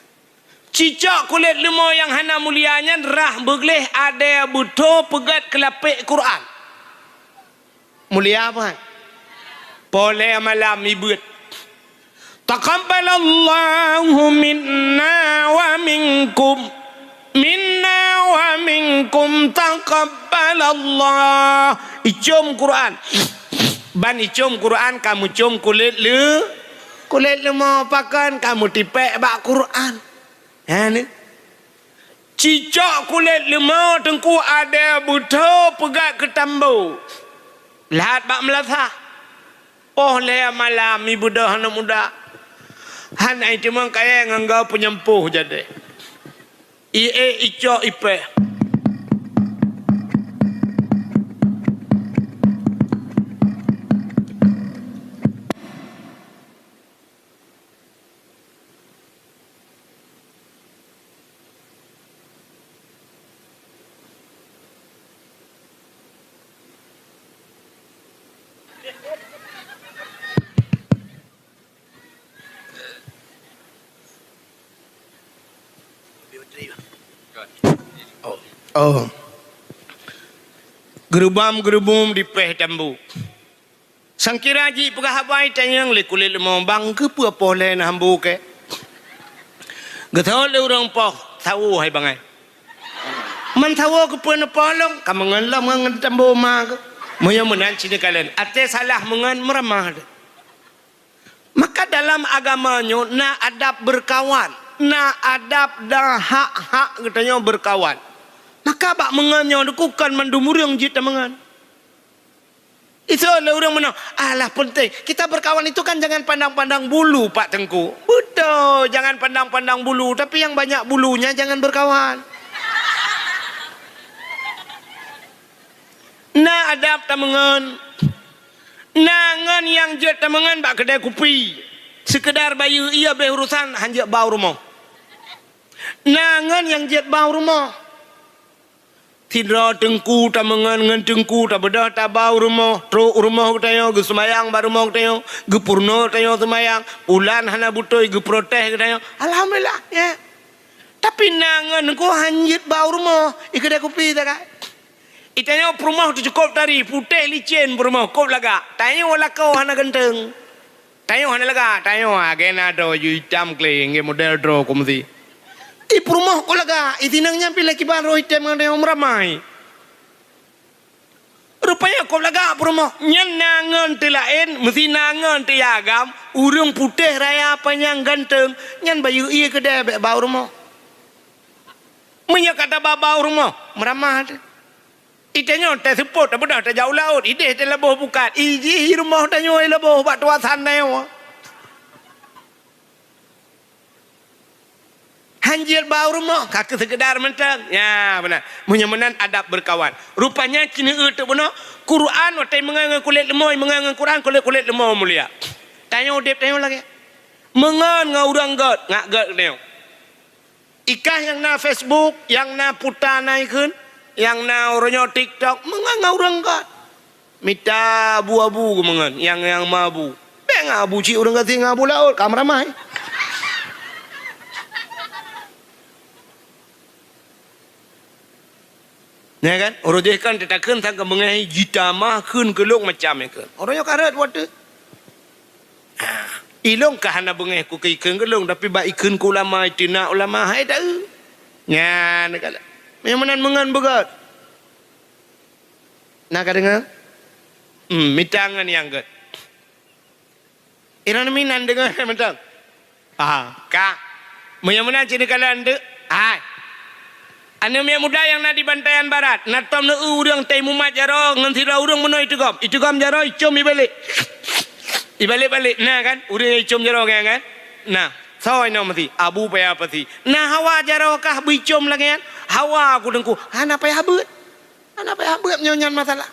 Cicak kulit lemah yang hana mulianya rah begleh ada butuh pegat kelapik Quran. Mulia apa? Boleh malam ibut. Taqabbalallahu minna wa minkum taqabbalallah. Icum Quran. Ban icum Quran kamu cium kulit lemah pakan kamu tipek bak Quran. Ni. Cicak kulit lemah tengku ada butuh pegat ketambu. Lahat bak melatah. Oh lea malam ibu dah anak muda. Han ai cuma kaya ngangau penyempuh jadi. Ico ipe. Oh. Gerubam di peh tambu. Sangkira ji pegah habai tanyang le kulit lemong bang ke apa le na hambu ke. Getau le urang poh tahu hai bangai. Man tahu ke pun polong kamangan lam ngan tambu ma ke. Moyo menan cini kalian. Ate salah mengan meramah. Maka dalam agamanya na adab berkawan, na adab dah hak-hak katanya berkawan. Maka bak mengannya dukukan mandumur yang jita mengan. Itu lah orang mana? Alah penting. Kita berkawan itu kan jangan pandang-pandang bulu Pak Tengku. Betul, jangan pandang-pandang bulu. Tapi yang banyak bulunya jangan berkawan. Nah adab tamangan. Nangan yang jet tamangan bak kedai kopi. Sekedar bayu ia berurusan hanjak bau rumah. Nangan yang jet bau rumah. Tidra tengku tamangan ngan tengku tak bedah tak bau rumah. Truk rumah katanya ge semayang baru rumah katanya. Ge purno katanya semayang. Ulan hana butoi ge protes katanya. Alhamdulillah ya. Tapi nangan ko hanjit bau rumah. Kedai kopi tak kak. Itanya rumah tu cukup tari putih licin rumah kop laga. Tanya wala kau hana genteng. Tanya hana laga. Tanya agena do ju hitam kling model dro komsi. Rumah ko laga. Itinang nyampi lagi baru hitam dengan yang ramai. Rupanya kop laga rumah. Nyan nangan telain mesti nangan tiagam. Urung putih raya panjang ganteng. Nyan bayu iya kedai bau rumah. Menyak kata bau rumah meramah. Itanya tak support tak benar tak jauh laut. Ide tak lebih bukan. Iji rumah tanya lebih buat tuasan naya. Hanjir bau rumah kaki sekedar mentang. Ya benar. Menyamanan adab berkawan. Rupanya kini itu benar. Quran watai mengangan kulit lemoi mengangan Quran kulit lemoi mulia. Tanya udip tanya lagi. Mengan ngaurang god ngak god tanya. Ikah yang na Facebook yang na putar naikun. Yang na orangnya TikTok mengang orang kat minta abu-abu kemangan yang mabu beng abu cik orang kata ngabu laut kam ramai ya kan orang dia kan tetakan tak mengenai jita mah kun keluk macam ni kan orangnya karat water ilong kahana bengeh ku ikan kelung tapi ba ikan ku ulama itina ulama hai dah nya nak yang mana mengan begat nak dengar mitangan yang gat iran minan dengar mentang kak yang mana cini kalian de anu yang muda yang nak di Bantaian Barat nak tom na urang tei mumat jaro ngan sira urang meno itu gam jaro icom ibalik nah kan urang icom jaro kan nah sawai no mati abu paya pati nah hawa jaro kah bicom lagi kan hawa aku dengku anak payah habut nyanyan masalah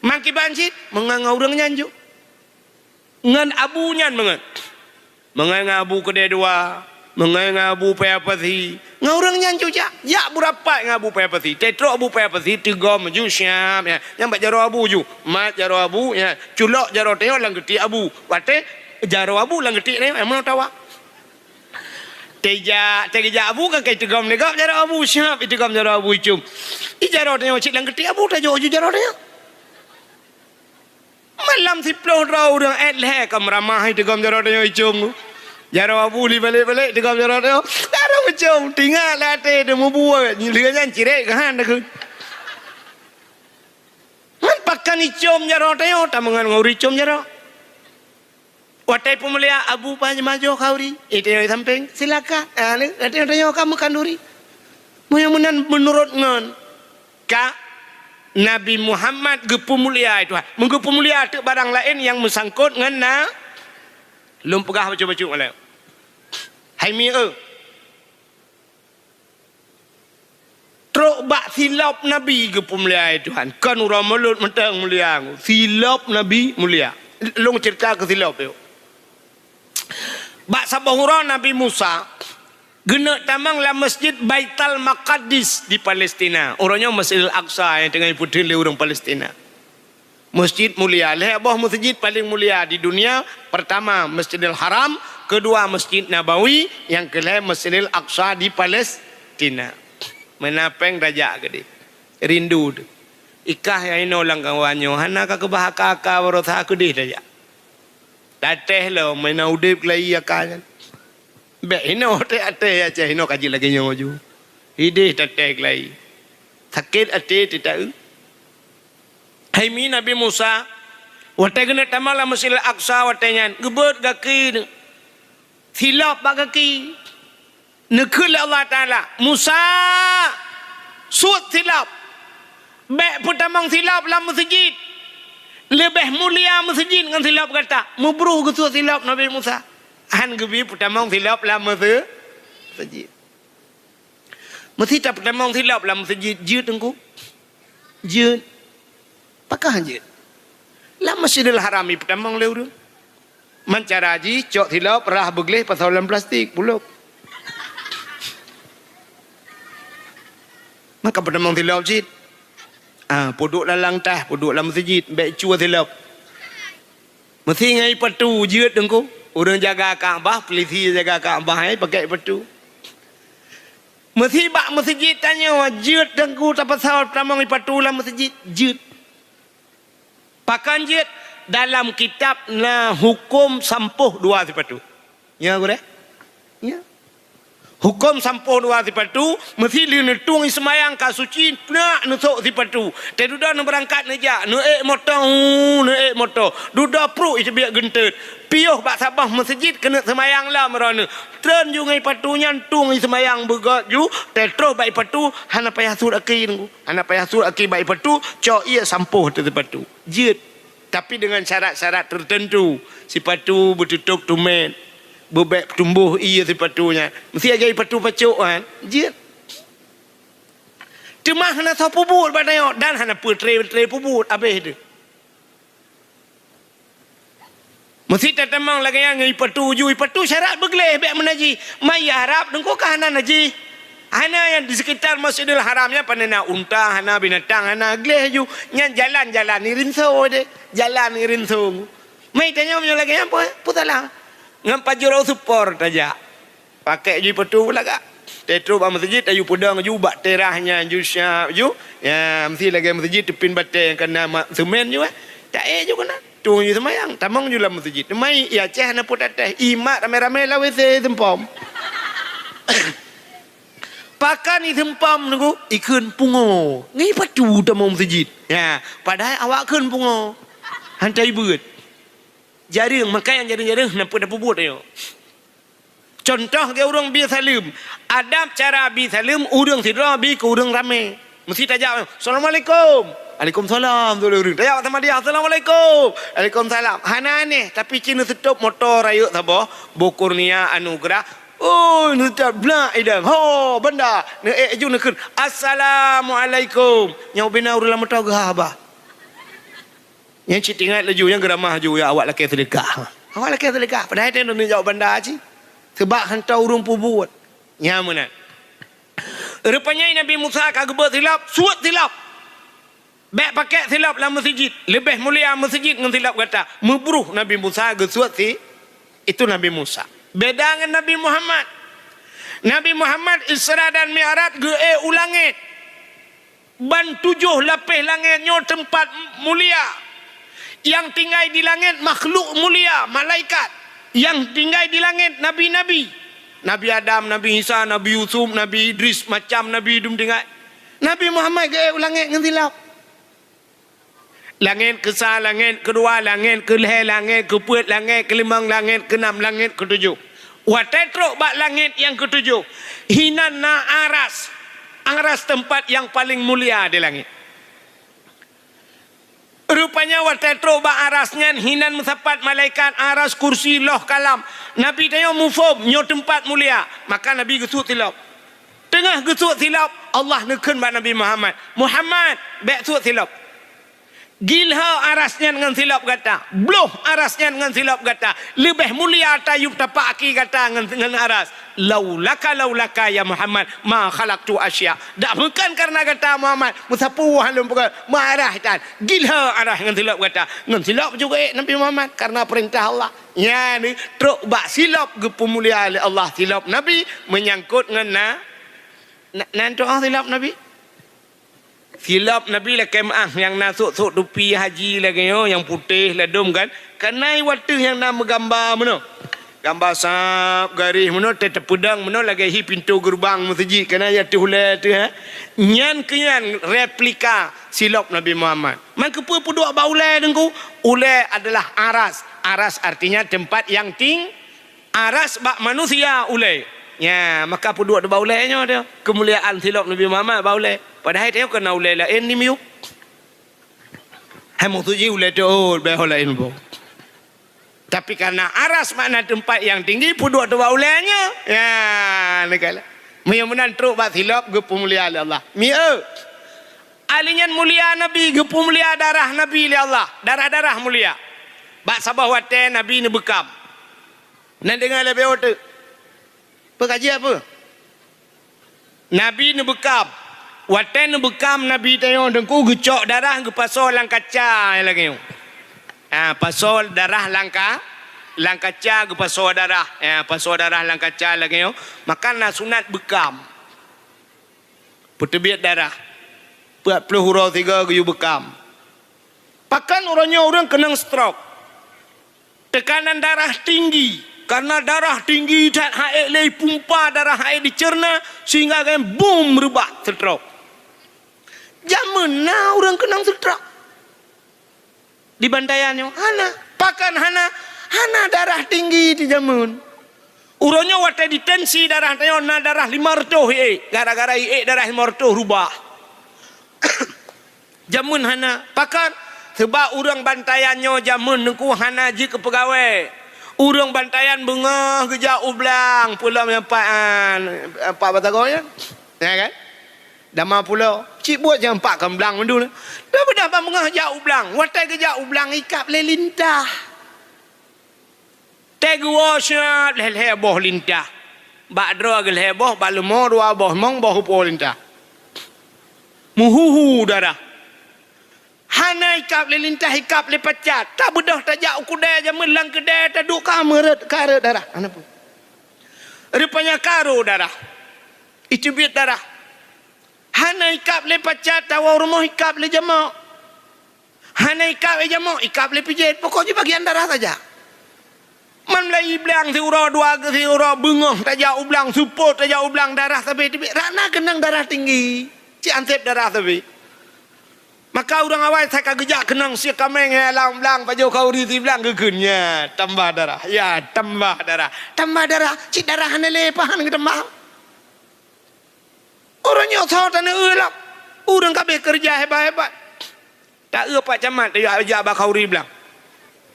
mangki banjit menganga urang nyanju ngan abu nyan menganga abu kedai dua menganga abu payah pati ngaurang nyanju ya berapa ngabu payah pati tetro abu payah pati tiga maju siap ya nyambat jaro abu ju mat jaro abu ya culok jaro teo lang geti abu wate jaro abu lang geti ne emang tawa Teja abu kan kai tegam negap jaro abu siap itu gam jaro abu icum. I jaro tanya cik lang geti abu ta jo jaro tanya. Malam si ploh rau dah leh kam ramah itu gam jaro tanya icum. Jaro abu li balik tegam jaro tanya. Jaro icum tinggal late de mu buah lian cirek kan dak. Man pakan icum jaro tanya tamangan nguri icum jaro. Watai pemulia abu panjamajo kauri itu yang samping silakan ada yang kamu kanduri mudah-mudahan menurut ngan ka Nabi Muhammad ge pemulia itu mengge pemulia tu barang lain yang mesangkut ngan na lum pegah baca-baca oleh hai mi truk bak silap Nabi ge pemulia itu kan urang mulut mentang mulia silap Nabi mulia long cerita ke silap tu bak sabahura Nabi Musa genak tamang la masjid Baitul Maqdis di Palestina orangnya Masjidil Aqsa yang tengah putih le orang Palestina masjid mulia leh abah masjid paling mulia di dunia pertama Masjidil Haram kedua Masjid Nabawi yang kelima Masjidil Aqsa di Palestina menapeng rajak gede rindu tu ikah yang ino lang kawanyo hana ka kebahaka warotha aku deh rajak dateh lo mena udip lai akan be ino te ate aja ino kaji lagi nyoju ide dateh lai sakit ate tidak hai mi Nabi Musa wate kena tamala Masjidil Aqsa watenya gebet gaki silap bak kaki nekul Allah Taala Musa suat silap baik pertamang silap dalam masjid lebih mulia masjid dengan silap kata mubruh ke suat silap Nabi Musa han gebi pertamang silap dalam masjid mesti tak pertamang silap dalam masjid jut engku jut pakah jut dalam Masjidil Haram pertamang leu mancaraji cok silap rah begleh pasal dalam plastik buluk maka pertamang silap jit podok dalam tah podok dalam masjid baik cua silap mesti ngai patu jut engku orang jaga Kaabah polisi jaga Kaabah pakai patu mesti bak masjid tanya jut engku tak pasal pertamang patu dalam masjid jut pakan jut dalam kitab na hukum sampuh dua sipatu ya gure ya hukum sampuh dua sipatu mesti linetung semayang ka suci nak nusuk sipatu te duda na berangkat neja nu motor duda pro ije biak gentet piuh bak sabah masjid kena semayang lah merana tren ju ngai patunya tung semayang begat ju te terus baik patu hana payah sur aki ngu hana payah sur aki baik patu cok ia sampuh tu sipatu jit tapi dengan syarat-syarat tertentu sipatu bertutup tumen bebek tumbuh ia sipatunya mesti agai patu pacuk kan jit cuma hana sa pubut badayo dan hana putre pubut habis tu mesti tatamang lagi yang ngai patu ju patu syarat begleh bek menaji mai harap dengko kahana naji hana yang di sekitar Masjidil Haramnya panena unta hana binatang hana gleh ju nyan jalan-jalan ni rinso de jalan ni rinso mai tanya punya lagi apa putalah ngam pajuro support aja pakai ju patu pula kak tetro ba masjid ayu pedang ju bak terahnya ju syap ju ya mesti lagi masjid tepin bate kena semen ju tak ju kena tung ju semayang tamang ju dalam masjid mai ya ceh na put atas imak rame-rame la wc tempom pakan ni tempam nunggu ikun pungo ngi patu tamang masjid ya padahal awak kun pungo hantai beut jaring makai yang jaring nampak dapat buat ayo contoh ke orang bi salim adab cara bi salim urang sidra bi ke urang rame mesti tajak assalamualaikum waalaikumsalam dulu tajak sama dia assalamualaikum waalaikumsalam hana aneh tapi cina tutup motor ayo sabo bokurnia anugerah oh nutat bla idang ho benda ne ju nekun assalamualaikum nyau bina urang motor gah yang cik tinggal laju yang geramah ju ya awak laki sedekah padahal dia nak jawab benda aji sebab hantar urung pubut nyamunan rupanya Nabi Musa kagebet silap suat silap baik pakai silap dalam masjid lebih mulia masjid dengan silap kata mebruh Nabi Musa gesuat si itu Nabi Musa beda dengan Nabi Muhammad Isra dan Mi'raj ge ulangit ban 7 lapis langitnya tempat mulia yang tinggal di langit makhluk mulia malaikat yang tinggal di langit nabi-nabi Nabi Adam Nabi Isa Nabi Yusuf Nabi Idris macam Nabi Idum tinggal Nabi Muhammad ke langit ngentilap langit ke-1 langit ke-2 langit ke-3 langit ke-4 langit ke-5 langit ke-6 langit ke-7 wa tetruk bak langit yang ke-7 hinana aras tempat yang paling mulia di langit rupanya watetro ba arasnya hinan mensapat malaikat aras kursi loh kalam Nabi tanya mufum nyo tempat mulia maka Nabi gesut silap tengah gesut silap Allah neken ba Nabi Muhammad bek sut silap gilha arasnya dengan silap kata bloh arasnya dengan silap kata lebih mulia tayub tapak aki kata dengan aras laulaka ya Muhammad ma khalaqtu asya dak bukan karena kata Muhammad musapu halum bukan marah tan gilha arah dengan silap kata dengan silap juga Nabi Muhammad karena perintah Allah ya ni truk bak silap ge pemulia oleh Allah silap Nabi menyangkut dengan Nan doa silap Nabi. Silap Nabi lah kemah yang nasuk-suk tupi haji lagi yang putih ladum kan. Kenai waktu yang nama gambar mana? Gambar sap garis mana tetap pedang mana lagi hi pintu gerbang masjid kena ya tu hulai tu ha. Nyan kenyan replika silap Nabi Muhammad. Maka apa puduk baulai dengku? Ulai adalah aras. Aras artinya tempat yang aras bak manusia ulai. Ya, maka puduk ada baulainya dia. Kemuliaan silap Nabi Muhammad baulai. Padahal dia kena ulai lain ni miu. Hai masjid ulai tu bah lain bo. Tapi karena aras makna tempat yang tinggi puduk tu baulainya. Ya, negala. Mudah-mudahan teruk bak silap gepu mulia Allah. Mia. Alinyan mulia Nabi gepu mulia darah Nabi li Allah. Darah-darah mulia. Bak sabah wate Nabi ni bekam. Nak dengar lebih otak. Pekaji apa? Nabi ni bekam. Wate ni bekam Nabi tengok dengku gecok darah ke pasal lang kaca lagi. Pasal darah langka kaca ke pasal darah pasal darah lang kaca lagi makan sunat bekam putebit darah 40 hurau 3 ke bekam pakan orang kena stroke tekanan darah tinggi karena darah tinggi tak haik lei pumpa darah haik dicerna sehingga kan boom rebak stroke zaman orang kena stroke di bantayannya hana darah tinggi di jamun uronya wate ditensi darah tayona darah 500 gara-gara darah 500 rubah jamun hana pakan sebab urang bantayannya jamun nengku hana ji ke pegawai urang bantayan bunga geja ublang pulau apa batagonya ya kan dama pulau cik buat jam 4 kemblang mendu dah berapa mengah jau ublang watai ke jau ublang ikap le lintah tegwa syat le heboh lintah bak dra ge heboh bak lemo dua boh mong boh po lintah muhuhu darah hana ikap le lintah ikap le pacat tak bedah tak jau kudai jam melang kedai tak duk kameret karet darah ana pun rupanya karo darah itu biat darah hana ikap le pacat tawa rumah ikap le jamak hana ikap le jamak ikap le pijit pokoknya bagian darah saja man lai blang siura dua ke siura bengong tajak ublang support tajak ublang darah sampai rana kenang darah tinggi ci ansep darah sampai maka orang awal saya kagejak kenang si kameng alam blang pajau kau riti blang gegennya tambah darah ya tambah darah ci darah hana le pahan ke tambah orangnya tahu tanah elap, orang kabeh kerja hebat. Tak pak camat dia ajak bakau riblang.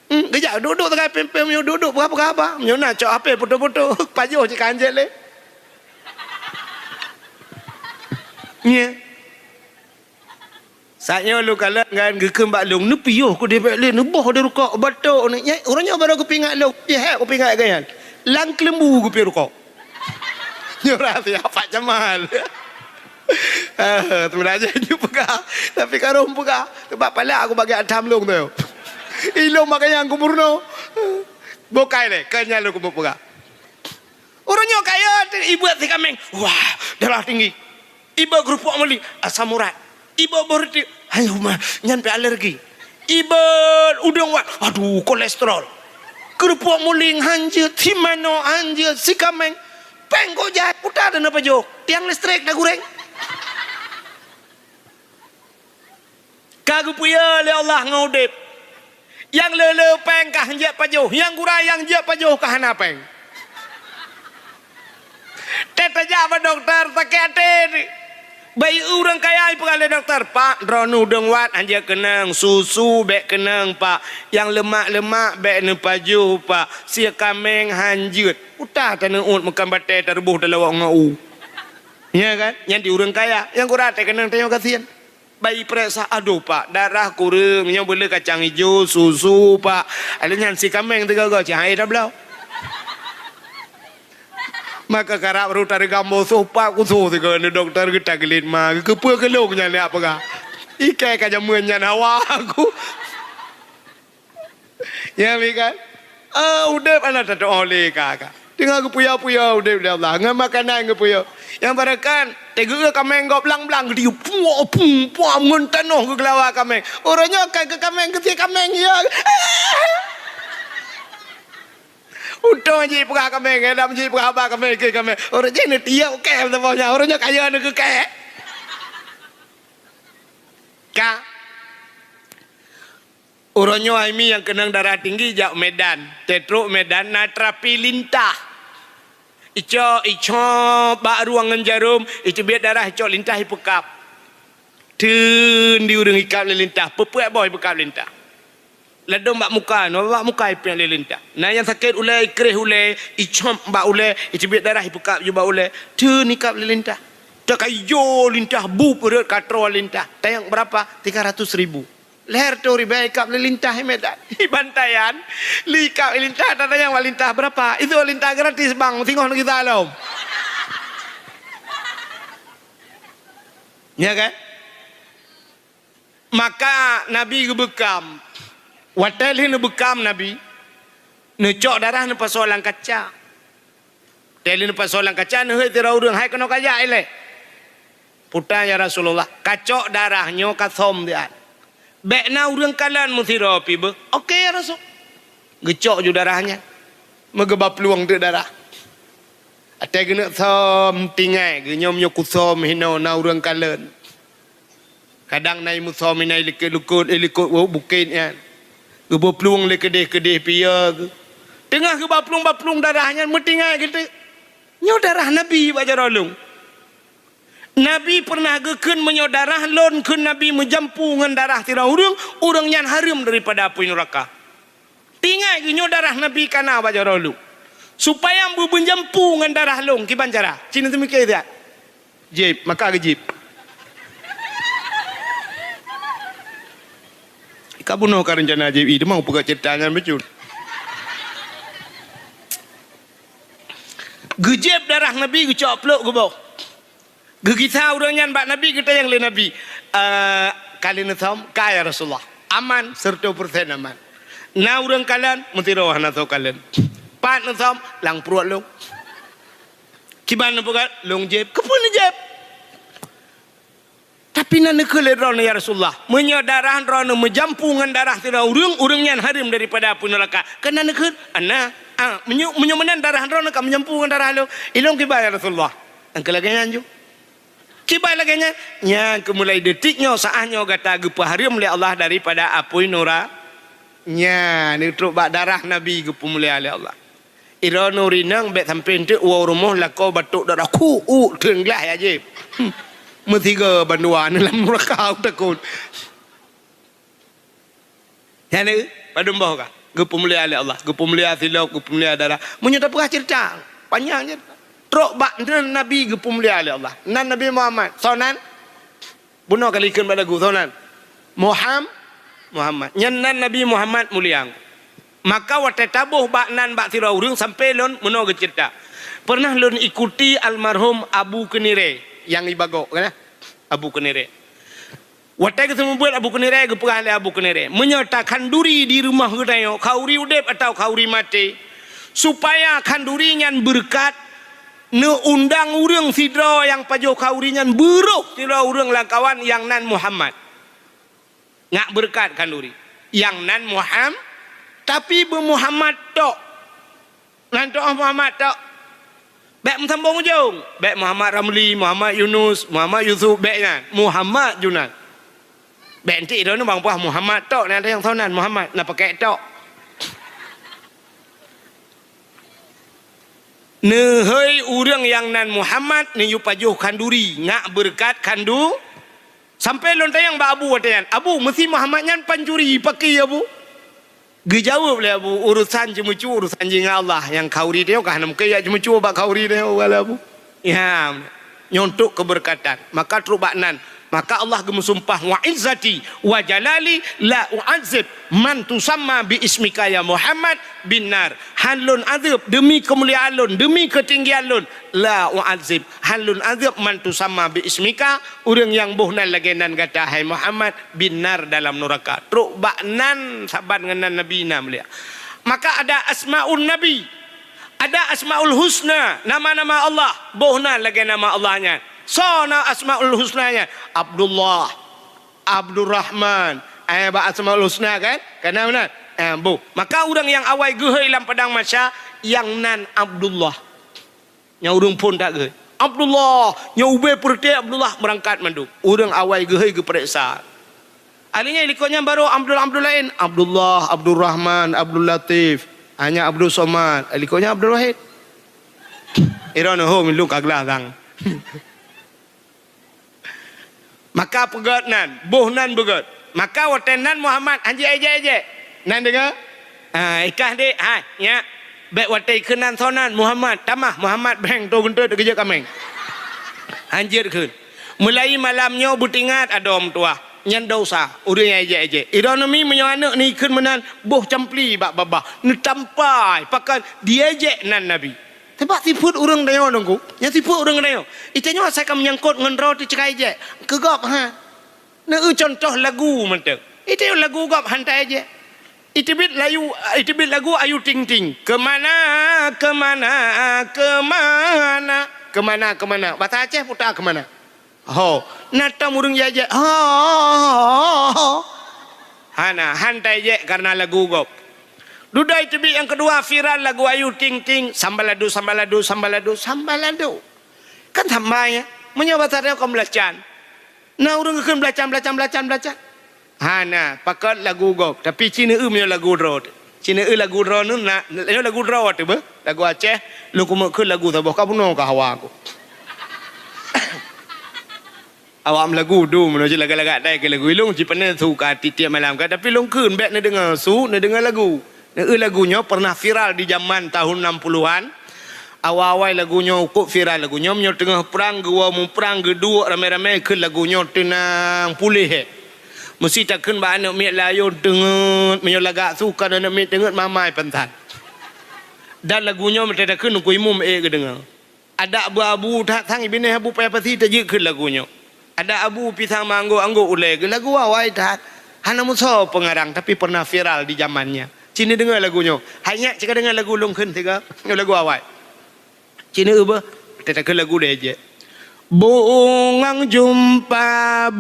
Kejap duduk tengah pempem yo duduk berapa? Yo nak cak apa foto-foto pajo cik kanjel le. Nya. Saatnya lu kalau ngan gekem bak long nu piyo ku debek le nu boh de rukok batok ni. Orangnya baru ku pingat lu. Ya ku pingat kan. Lang kelembu ku pi rukok. Yo rahsia pak Jamal. Sebenarnya dia pegah tapi kalau pegah sebab pala aku bagi atam long tu ilong makanya aku murno bokai le kanya lu aku pegah orangnya kaya ibu si kameng wah darah tinggi ibu kerupuk meli asam urat ibu berarti ayo mah nyampe alergi ibu udang wat aduh kolesterol kerupuk muling hanjir timano hanjir si kameng pengko jahat putar dan apa jo tiang listrik dah goreng kagu puya le Allah ngaudip yang lele peng kah je pajuh yang gura yang je pajuh kah hana peng teta jawab dokter sakit bayi orang kaya pegale dokter pak dronu dengwat anja kenang susu bek kenang pak yang lemak-lemak bek ne pajuh pak sia kameng hanjut utah tanah ut makan bate terbuh dalam ngau ya kan yang di orang kaya yang gura te kenang tengok kasihan bayi periksa aduh pak darah kurang yang boleh kacang hijau susu pak alanya si kameng tegak cahaya dah belau maka karap rutar gambo sopak kuso tegak ni dokter kita gelit mah kepa kelongnya ni apa kah ikai kaja menyan hawa aku ya kan udah anak tak oleh kakak Tengah ke puyau-puyau dia Allah. Ngan makanan ke puyau. Yang barakan tega kameng gop belang-belang dia puang ngun tanah ke kelawa kameng. Orangnya akan ke kameng ke kameng ya. Untung je perah kameng dalam je perah abang kameng ke kameng. Orang je ni tiap ke tempatnya. Orangnya kaya nak ke. Ka Orangnya Aimi yang kenang darah tinggi jak Medan, Tetruk Medan natrapi lintah. Ico bak ruangan jarum, ico biar darah ico lintah ipekap. Tun di urang ikap lintah, pepuat boy bekap lintah. Ladong bak muka, no bak muka ipin lintah. Nah yang sakit ulai kereh ulai, ico bak ulai, ico biar darah ipekap juga ulai. Tun ikap lintah. Tak kayo lintah bu perut katrol lintah. Tayang berapa? 300,000. Leher tu riba ikap lintah Medan. Bantayan likap lintah tak yang lintah berapa? Itu lintah gratis bang. Tengok kita alom. Ya kan? Maka Nabi gebekam. Watel ni bekam Nabi. Necok darah ni pasolan kaca. Teli ni pasolan kaca ni hei tira urang hai kena kaya ile. Putan ya Rasulullah. Kacok darahnya kathom dia. Bekna urang kalan muthira pi be. Okey ya Rasul. Gecok ju darahnya. Megeba peluang tu darah. Ate kena thom tingai genyom nyo kuthom hino na urang kalan. Kadang nai muthom nai lekut likut bukit kan. Gebo peluang le kedeh pia. Tengah geba peluang darahnya metingai gitu. Nyo darah Nabi bajarolung. Nabi pernah geken menyodarah lon ke Nabi menjampu dengan darah tira urang yang haram daripada api neraka. Tinggal ginyo darah Nabi kana baca rolu. Supaya ambu menjampu dengan darah long ki bancara. Cina tu mikir dia. Jib, maka ke jib. Kabuno ka rencana jib itu mau pegat cetangan betul. Gejib darah Nabi gecok peluk ke bawah. Gegita urangnya bak Nabi kita yang le Nabi. Kali natham kaya Rasulullah. Aman 100% aman. Na urang kalan mutirawah nathau kalan. Pat natham lang pruat long. Kiban napukat long jeb. Kepun jeb. Tapi na nekele rona ya Rasulullah. Menyodarahan rona menjampungan darah tira urang harim daripada api neraka. Kena nekele ana menyumenan darah rona ka menjampungan darah lo. Ilong kiban ya Rasulullah. Angkel lagi anju. Kibai lagi nya kemulai detiknya saahnya kata gepa harim oleh Allah daripada api nura nya ni truk bak darah Nabi gepa mulia oleh Allah. Ira nurinang bet sampai tu wa rumah lako batuk darah ku tenglah aja. Metiga banduan dalam neraka takut. Ya ni padum bau ka gepa mulia oleh Allah, gepa mulia silap, gepa mulia darah. Munyo tak pernah cerita panjangnya. Trok bak Nabi gepa mulia oleh Allah. Nan Nabi Muhammad. Sonan. Bunuh kali ikan pada gu. Sonan. Muhammad. Nyan Nabi Muhammad mulia. Maka waktu tabuh bak nan bak tira urang sampai lon bunuh ke cerita. Pernah lon ikuti almarhum Abu Kenire. Yang ibagok. Kan? Abu Kenire. Waktu ketemu buat Abu Kenire. Gepa oleh Abu Kenire. Menyertakan duri di rumah kita. Kauri udep atau kauri mati. Supaya kanduri nyan berkat. Ne undang urang sidra yang pajo kaurinyan buruk sidra urang langkawan yang nan Muhammad. Ngak berkat kanduri. Yang nan Muhammad tapi be Muhammad tok. Nan tok Muhammad tok. Bek sambung ujung. Bek Muhammad Ramli, Muhammad Yunus, Muhammad Yusuf beknya. Muhammad Junad. Bek entik dah nu bang puah Muhammad tok nan ada yang sonan Muhammad nak pakai tok. Nehai urang yang nan Muhammad ni yu pajuh kanduri ngak berkat kandu sampai lontayang ba Abu watayan Abu mesti Muhammad nyan pancuri pakai Abu gejawab le Abu urusan jemucu urusan jing Allah yang kauri dia kah nam kaya jemucu ba kauri dia wala Abu ya nyontok keberkatan maka trubak nan maka Allah gemusumpah wa izzati wa jalali la u'adzib man tusamma bi ismika ya Muhammad bin nar halun azab demi kemuliaan lun demi ketinggian lun la u'adzib halun azab man tusamma bi ismika urang yang bohnan lagenan kata hai Muhammad bin nar dalam neraka truk baknan saban dengan nabi na mulia maka ada asmaun nabi Ada Asmaul Husna, nama-nama Allah. Bohna lagi nama Allahnya. Sona Asmaul Husnanya. Abdullah, Abdurrahman. Ba Asmaul Husna kan? Kena benar? Bu. Maka orang yang awal gehai dalam padang masya, yang nan Abdullah. Yang orang pun tak gehai. Abdullah, yang ube perti Abdullah berangkat mandu. Orang awal gehai ke periksa. Alinya ikutnya baru Abdul lain. Abdullah, Abdurrahman, Abdul Latif. Hanya Abdul Somad. Ikutnya Abdul Wahid. Irana ho miluk aglah gang. Maka pegat nan, boh nan begat. Maka watenan Muhammad anji aje. Nan dengar? Ikah dek, ya. Baik watai kenan sonan Muhammad. Tamah Muhammad beng tu guntur kerja kameng. Anjir kun. Mulai malamnya butingat adom tua. Nyan dosa. Urang aje. Ironomi menyoanak ni kun menan boh campli bak babah. Ni tampai pakan dia aje nan Nabi. Sebab tiput orang dayo nunggu. Yang tiput orang dayo. Itanya saya akan menyangkut ngan roti cekai aje. Kegap Nah, contoh lagu mentang. Itu lagu gap hantai aja. Itu bit lagu ayu ting ting. Kemana. Bahasa Aceh putar kemana? Ho, nata murung aja. Hana hantai aja karena lagu gap. Duda itu bit yang kedua viral lagu ayu ting ting. Sambaladu. Kan tambahnya. Menyobat saya kau belacan. Nah orang akan belacan. Hana pakat lagu gop. Tapi Cina punya lagu draw. Cina lagu draw nu nak lagu draw tu ber. Lagu Aceh. Lu kumak ke lagu tabah. Kau pun nak hawa aku. Awam lagu tu menuju laga-laga dai ke lagu. Ilung cipana suka tiap malam kan. Tapi long kun back ni dengar ni dengar lagu. Lagunya pernah viral di zaman tahun 60-an. Awal-awal lagunya ukuk viral lagunya menyo tengah perang gua mu perang gedua ramai-ramai ke lagunya tenang pulih mesti takkan ba anak mi layo dengut menyo lagak suka anak mi dengut mamai pentan dan lagunya mesti takkan ku imum ke dengar ada abu-abu tang ibine abu payah pasti tajik ke lagunya ada abu pisang manggo anggo ulai ke lagu awal tak hana muso pengarang tapi pernah viral di zamannya Cina dengar lagunya hanya cakap dengar lagu longkeun tiga lagu awal Cina apa? Kita ke lagu dia aja. Bungang jumpa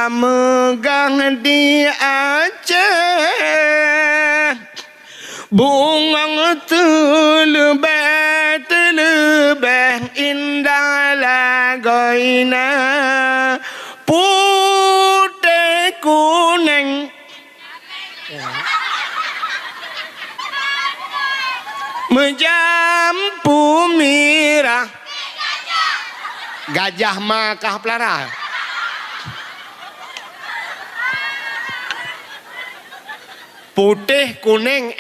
megang di Aceh. Bungang telebeh indah lagoina. Putih kuning. Menjampu mirah gajah makah pelara putih kuning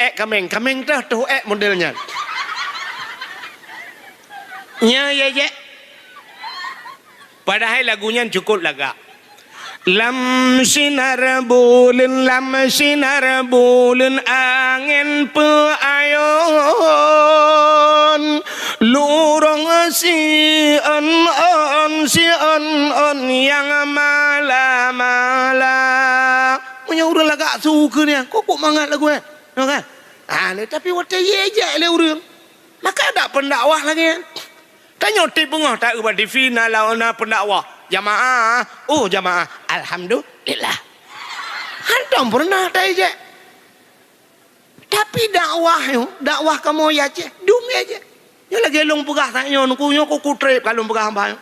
kameng tuh modelnya ya padahal lagunya cukup laga lam sinar bulun angin peayon lurong si on yang mala punya urang lagak suka ni kok mangat lagu kan tapi waktu ye je le urang maka ada pendakwah lagi tanya tip bengah tak ubah di final lawan pendakwah jamaah alhamdulillah hantam pernah tak je tapi dakwah kamu ya je dumi aja yo lagi long pegah tanya nyo ku trip kalau pegah hamba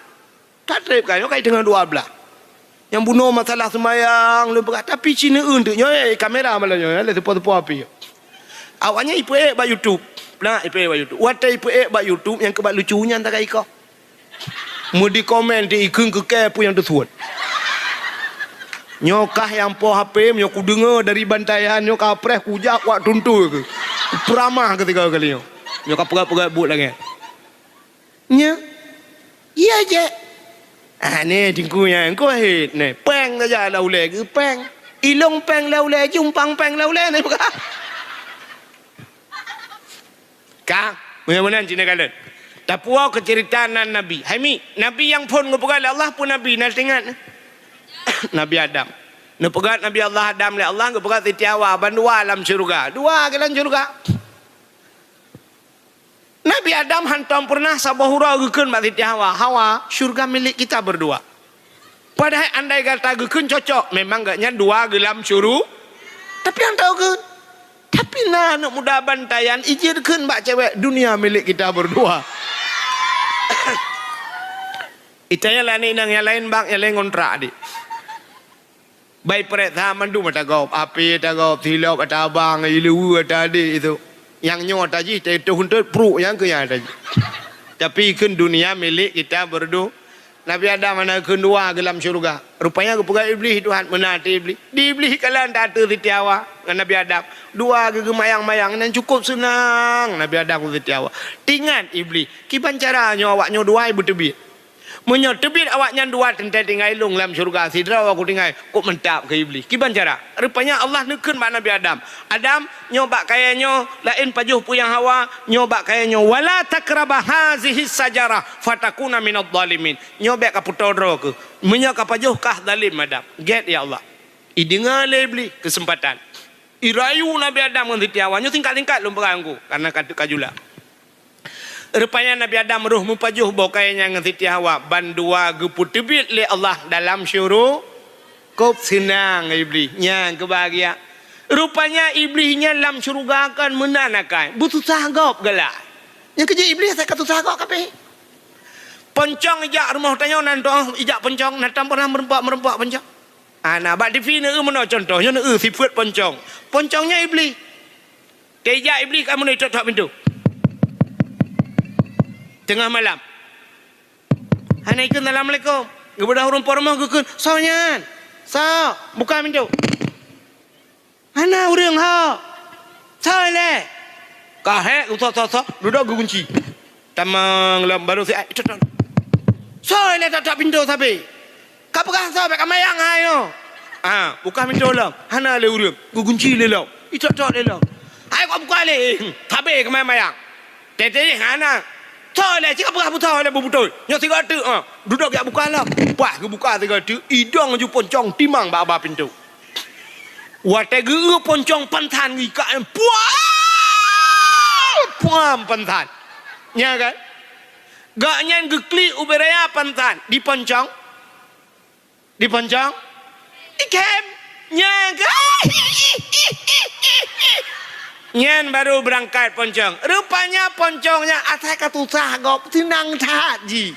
tak trip kan yo kai dengan 12 yang bunuh masalah sembahyang lu pegah tapi Cina untuk nyo kamera malahnya le tepo-tepo api awalnya ipu ba YouTube nah ipu ba YouTube wata ipu ba YouTube yang kebak lucunya antara iko mau di komen di ikung ke kepu yang tersebut nyokah yang po HP nyok dengar dari bantaian nyokah preh kujak wak tuntu ke peramah ketika kali nyokah pegat-pegat but lagi nya iya je ni tingkunya engkau hit ni peng saja laulai ke peng ilong peng laulai jumpang peng laulai ni bukan kah mudah-mudahan Cina kalian Tapua keceritaan Nabi. Haimi, Nabi yang pun ngepegat Allah pun Nabi. Nak ingat Nabi Adam. Ngepegat Nabi Allah Adam le Allah ngepegat titiawa bandua alam syurga. Dua ke dalam syurga. Nabi Adam hantam pernah sabahura gekeun mak Siti Hawa. Hawa, syurga milik kita berdua. Padahal andai kata gekeun cocok, memang gaknya dua gelam syuru. Tapi yang tahu ke? Tapi nah anak muda bantayan izinkan mbak cewek dunia milik kita berdua. Itanya lain nang yang lain bang yang lain kontrak adik. Baik perintah mandu mata gop api ta gop silap ada abang ilu ada adik itu. Yang nyot aja itu untuk pro yang ke yang tadi. Tapi kan dunia milik kita berdua. Nabi Adam mana kedua gelam syurga. Rupanya kepugai iblis Tuhan menati iblis. Di iblis kalian tak ada Siti Hawa dengan Nabi Adam. Dua gegemayang-mayang dan cukup senang Nabi Adam ke Siti Hawa. Tingan iblis. Kipan caranya awaknya dua ibu tebit. Menyo tebit awaknya dua tentai tinggal ilung dalam syurga. Sidra aku tinggal kok mentap ke iblis. Kipan cara? Rupanya Allah neken mak Nabi Adam. Adam nyobak kayanya lain pajuh puyang Hawa nyobak kayanya wala takrabah hazihi sajarah fatakuna minadh dhalimin. Nyobak ka putodro ke. Menyo ka pajuh kah zalim Adam. Get ya Allah. Idengar le iblis kesempatan. Irayu Nabi Adam dengan Siti Hawa nyo tingkat-tingkat lumpa angku karena kajula. Rupanya Nabi Adam ruh mupajuh bokainya dengan Siti Hawa bandua geput tebit le Allah dalam syurga kop senang iblis yang kebahagia. Rupanya iblisnya dalam syurga akan menanakan butuh sahagop galak. Yang kerja iblis saya kata sahagop kape. Poncong ijak rumah tanya nanto ijak poncong natam pernah merempak poncong. Ana bak define mana contohnya sifat poncong. Poncongnya iblis. Kejak iblis kamu ni tok pintu. Tengah malam. Hanaikan Assalamualaikum. Gebedah rumah rumah gekun. Soalnya. So, buka pintu. Hana urang ha. Soalnya. Kahek usah duduk kunci. Tamang lam baru si soalnya tak pintu sapi. Kapag sa ba kamayang ayo. Buka pintu lang. Hana le urang. Kunci le lang. Itu le lang. Ayo kau buka le. Sabi kamayang. Tete hana. Toilet cakap buka toilet betul. Yang tiga tu duduk ya buka lah. Wah ke buka tiga tu idong ju poncong timang ba pintu. Wate ge poncong pantan gi ka puam pantan. Nya kan? Gak nyan gekli uberaya pantan di poncong. Di poncong. Ikem nya kan? Nyen baru berangkat poncong. Rupanya poncongnya atai katusah gop senang haji.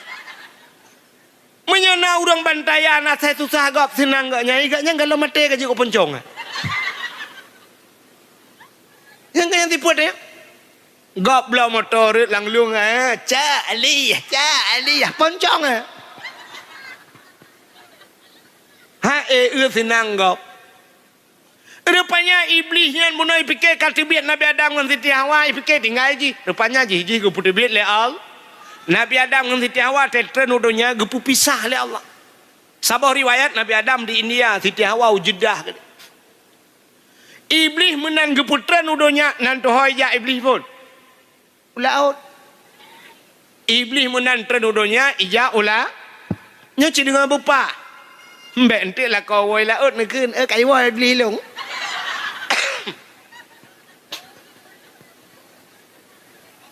Menyana urang bantayan atai tusah gop senang gak nyai gaknya kalau mati gaji ko poncong. Yang tipu dia. Gop blau motor lang lung Ca Ali poncong senang gop. Rupanya iblisnya munai fikir kaltibiat Nabi Adam dengan Siti Hawa fikir tinggal ji. Rupanya ji gepu tebit le Allah. Nabi Adam dengan Siti Hawa tetren udonya gepu pisah le Allah. Sabah riwayat Nabi Adam di India, Siti Hawa Jeddah. Iblis menang gepu tren udonya nanti hoya iblis pun. Ulaut. Iblis menang tren udonya ija ula. Nyaci dengan bupa. Mbak ente lah kau woi laut nekeun kai woi iblis long.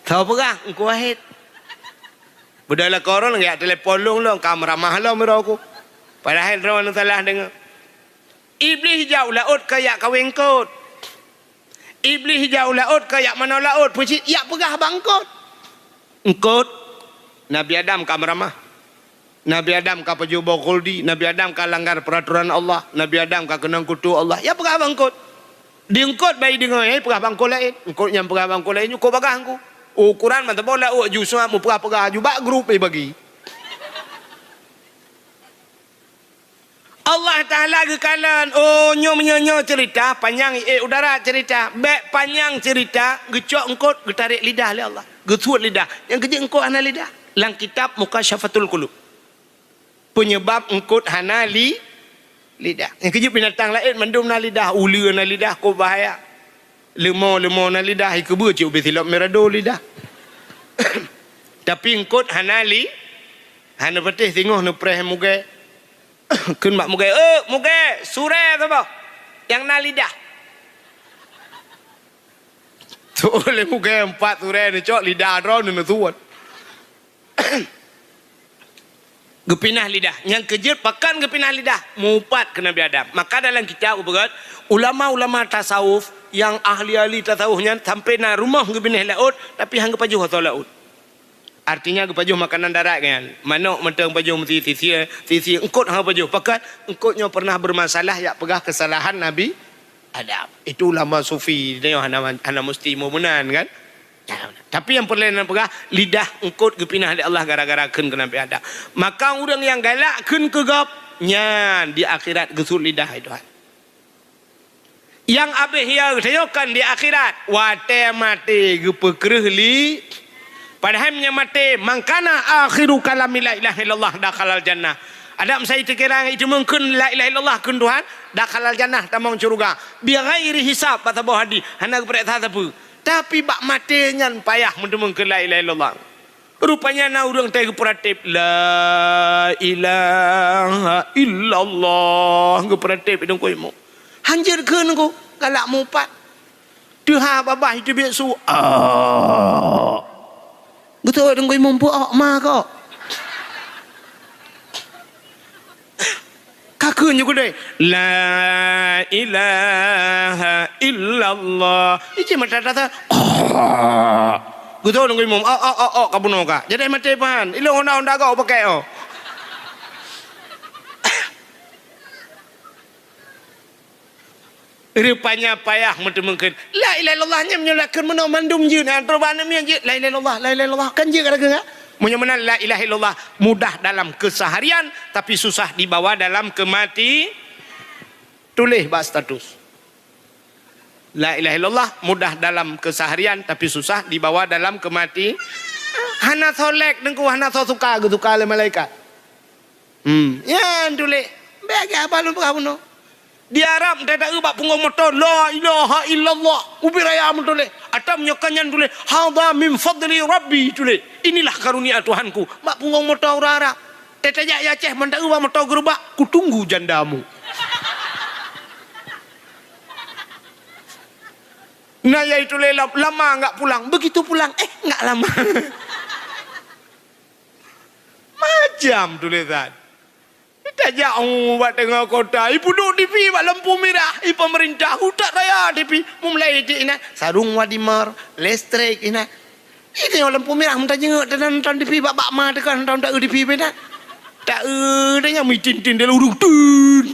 Tahu perang, engkau ahit. Budaya koron enggak telepon long kamera mahal meraku. Padahal rawan salah dengar. Iblis jauh laut kayak kawin kot. Iblis jauh laut kayak mana laut. Puji ya pegah bangkot. Engkot. Nabi Adam kamera mah. Nabi Adam ka pejubo kuldi. Nabi Adam ka langgar peraturan Allah. Nabi Adam ka kenang kutu Allah. Ya pegah bangkot. Diengkot bayi dengar pegah bangkot lain. Engkot yang pegah bangkot lain. Kau bagah aku. Ukuran mata bola justru mau pegah juga grup bagi. Allah Taala gekalan nyo cerita panjang udara cerita bek panjang cerita gecok engkot getarik lidah le Allah getuat lidah yang kerja engkot hana lidah lang kitab Mukasyafatul Qulub penyebab engkot hana lidah yang kerja binatang lain mendum na lidah ulu na lidah ko bahaya lemau na lidah ikebe cuk besilap merado lidah tapi engkot hana hana betih tengok nu preh muge kun mak muge sure tu bah yang na lidah Tu oleh muka empat tu ni cok lidah ron ni tuan. Gepinah lidah. Yang kejut pakan gepinah lidah. Mupat ke Nabi Adam. Maka dalam kitab berat, ulama-ulama tasawuf yang ahli-ahli tasawufnya sampai na rumah gepinah laut tapi hang gepajuh atau laut. Artinya gepajuh makanan darat kan. Manuk mentang pajuh mesti sisi engkut hang pajuh. Pakat engkutnya pernah bermasalah yak pegah kesalahan Nabi Adam. Itu ulama sufi dia hana mesti mu'minan kan. Tapi yang perlu nak pegah lidah engkut gepinah di Allah gara-gara keun ke Nabi Adam. Maka orang yang galak keun ke gap nyan di akhirat gesut lidah itu. Yang abih ya tayokan di akhirat wate mati gepekreh li padahal mati mangkana akhiru kalami la ilaha illallah dakhalal jannah. Ada saya terkira itu mungkin la ilaha illallah kun Tuhan dakhalal jannah tamang syurga bi ghairi hisab kata bawah hadis hana kepercayaan apa tapi bak mati nyan payah mungkin la ilaha illallah rupanya na urang teh keperatip la ilaha illallah keperatip dong ko mo hanjir keun ko galak mupat tuha babah itu biasa betul dong ko mo pu ma ko kakun juga deh la ilaha illallah ini mata tata gue tahu nunggu imam kamu nongka jadi mati pan ilo honda kau pakai rupanya payah mungkin la ilaha illallahnya menyulakan menau mandum je nah terbana mi je la ilaha illallah kan je kata enggak menyemana la ilaha illallah mudah dalam keseharian tapi susah dibawa dalam kemati tulis bak status la ilaha illallah mudah dalam keseharian tapi susah dibawa dalam kemati hana solek dengku hana suka gitu kali malaikat ya tulis bagi apa lu kamu di Arab tidak ubah punggung motor la ilaha illallah ubiraya tulis atau menyokannya tulis hadza min fadli rabbi tulis inilah karunia Tuhanku mak punggung motor Arab tetejak ya ceh mendak ubah motor gerobak kutunggu jandamu nah ya itu lama enggak pulang begitu pulang enggak lama macam tulisan kita jauh buat tengah kota. Ibu duduk TV buat lampu merah. Ibu pemerintah hutak raya TV. Mulai di ini sarung wadimar, listrik ini. Ini lampu merah minta jenguk dan nonton TV buat bakma tekan nonton tak TV benda. Tak dia mitin tin dia urung tun.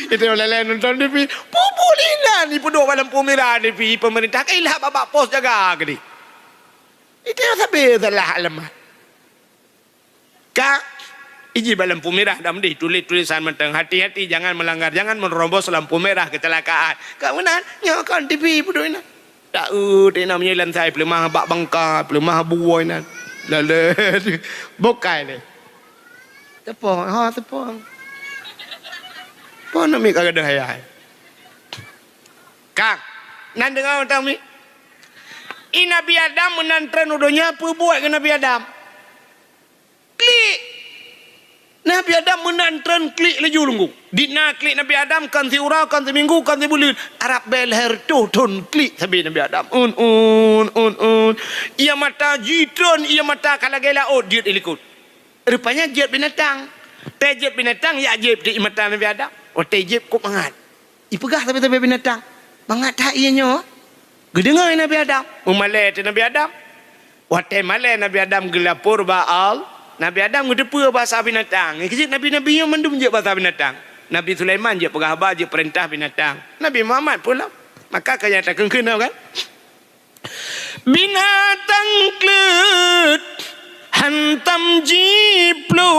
Itu lain nonton TV. Populinan ibu duduk buat lampu merah TV pemerintah kailah babak pos jaga gede. Itu sampai salah alamat. Kak iji lampu merah dah mendih tulisan mentang hati-hati jangan melanggar jangan menerobos lampu merah kecelakaan kawanan nyakan TV bodoh ini tak dia namanya lantai pelemah bak bangka pelemah buai nan lalu bokai ni tepung tepung pon mi kagak ada hayai kak nan dengar tahu mi Nabi Adam menantran udonya apa buat ke Nabi Adam klik Nabi Adam menantran klik laju lunggu. Dina klik Nabi Adam kan tiura kan seminggu kan sebulan. Arab belher ton klik sabi Nabi Adam. Ia mata jitron ia mata kala gela jit ilikut. Rupanya jit binatang. Tejit binatang ya jit di mata Nabi Adam. Tejit kok mangat. Ipegah tapi binatang. Mangat tak ianya. Gedengar Nabi Adam. Umalai Nabi Adam. Wate malai Nabi Adam gelapur ba'al. Nabi Adam ngedepa bahasa binatang. Kecil Nabi-Nabi yang mendum je bahasa binatang. Nabi Sulaiman je pegahbar je perintah binatang. Nabi Muhammad pula. Maka kaya tak kena kan? Binatang klet hantam jiplung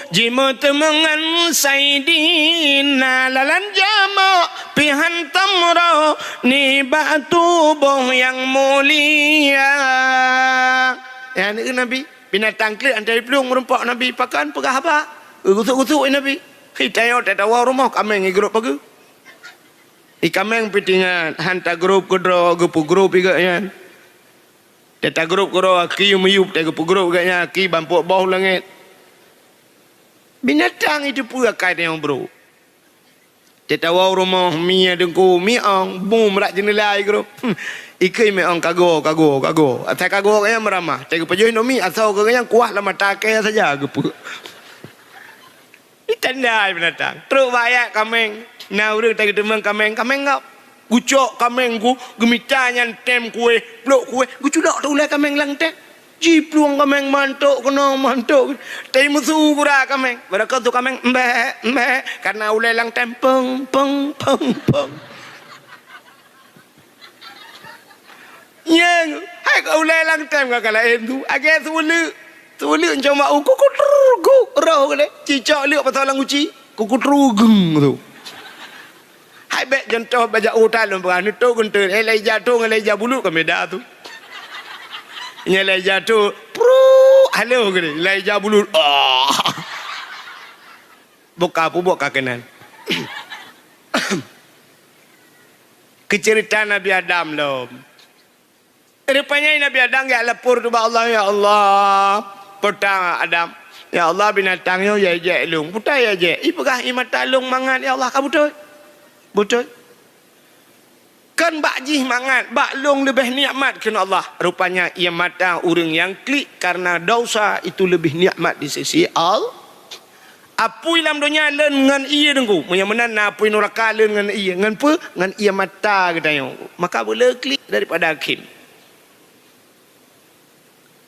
jima temangan saidina lalan jama pihantam ro ni batu boh yang mulia. Ya ni Nabi binatang klik antara pelung merempak Nabi pakan pegah apa gusuk-gusuk Nabi hitayo tak tahu rumah kameng grup pagi kameng pitingan hantar grup kedro gepu grup juga ya tak grup kedro ki meyup tak gepu grup gaknya ki bampuk bawah langit binatang itu pula kait yang bro Tetawa rumah mi adengku mi ong bum rak jenela ikro. Ikai mi ong kago. Atai kago kaya meramah. Tega pajoi no mi asal kaya kuah lama take saja gepu. Itandai binatang. Teruk bayak kameng. Nah urang tega demang kameng ngap. Gucok kameng ku gemitanya tem kue, blok kue. Gucudak tu ulai kameng lang tek. Jipluang kameng mantuk kena mantuk. Tapi musuh kura kameng. Beraka tu kameng mbak karena ulai lang tem peng. Yang hai kau ulai lang tem kau kalah tu. Agak sulu macam mak kukutru roh kale. Cicak liuk pasal lang uci. Kukutru geng tu. Hai bet contoh baca utan lumpur ni tu guntur. Elai jatuh elai jabulu kami dah tu. Nyalai jatuh, halo gini, lai jabulur, buka kakenan. Kecerita Nabi Adam loh. Rupanya Nabi Adam ya lapor tu Allah ya Allah, petang Adam, ya Allah binatangnya ya je lung, putar ya je, ipakah imat talung mangan ya Allah kamu betul. Kan bakjih mangat, baklong lebih nikmat kena Allah. Rupanya ia mata orang yang klik karena dosa itu lebih nikmat di sisi Allah. Apui dalam dunia len dengan ia dengku. Yang mana apui neraka len dengan ia. Dengan apa? Dengan ia mata katanya. Maka boleh klik daripada akhir.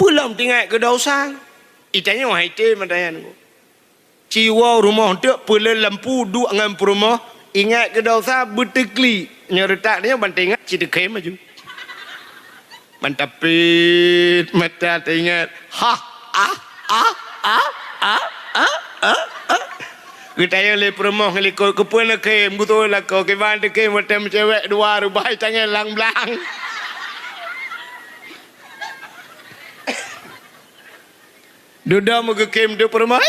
Pulang tinggal ke dosa. Itanya wahai te matanya dengku. Ciwa rumah tu pula lampu duk dengan rumah. Ingat ke dosa bertekli. Nyeretak dia banting ingat cerita kem maju. Mantapit mata teringat. Kita yang le peremah ngelikut kepun nak kem betul lah kau keman de kem macam cewek dua rubai tangan lang-lang. Duda mau ke kem de peremah.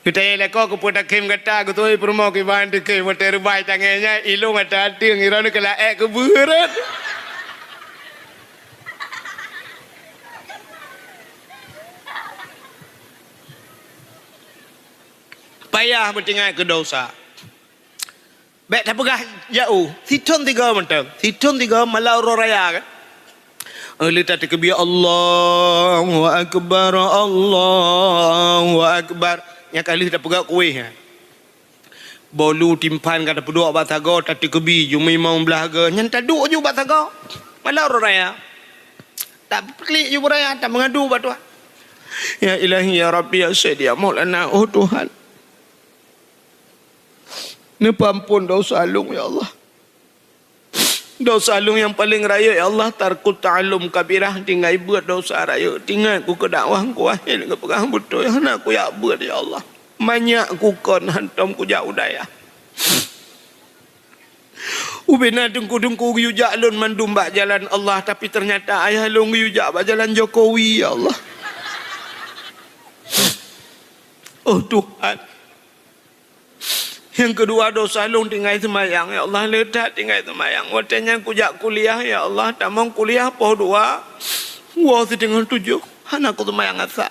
Kita yang lekor ke putar kem kata aku tu perumah ke bantu ke motor rubai tangannya ilung ada hati ngira nak laek ke berat. Payah bertinggal ke dosa. Baik tak pegah jauh. Situn tiga mentang. Situn tiga malau raya kan. Letak tekbir Allahu Akbar Allahu Akbar. Yang kali tak pegak kuih. Bolu timpan kata peduk bataga tadi kebi jumi mau belaga. Yang tak duk je bataga. Malah orang raya. Tak pelik je raya tak mengadu batu. Ya Ilahi ya Rabbi ya Sayyid ya Maulana oh Tuhan. Ni ampun dosa alung ya Allah. Dosa alung yang paling raya ya Allah tarkut ta'alum kabirah tinggal buat dosa raya tinggal ku ke dakwah ku ahil ke pegang betul ya nak ku ya buat ya Allah banyak ku kon hantam ku jauh daya ubena dengku yujak lun mandum bak jalan Allah tapi ternyata ayah lun yujak bak jalan Jokowi ya Allah. Oh Tuhan. Yang kedua dosa lung tinggal semayang ya Allah letak tinggal semayang. Waktunya kujak kuliah ya Allah tamang kuliah poh dua. Wah setengah 7 anak ku semayang asa.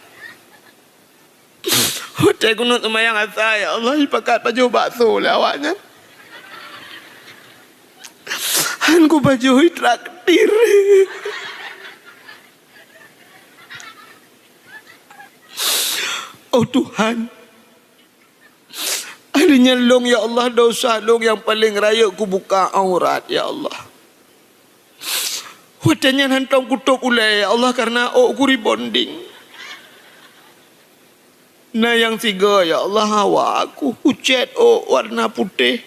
Waktu ku nak semayang asa ya Allah ipakat baju bakso lawaknya. Han ku baju traktir. Oh Tuhan. Adanya long ya Allah dosa long yang paling raya ku buka aurat ya Allah. Wadanya hantam kutuk ulai ya Allah karena ku rebonding. Nah yang tiga ya Allah hawa aku hucet warna putih.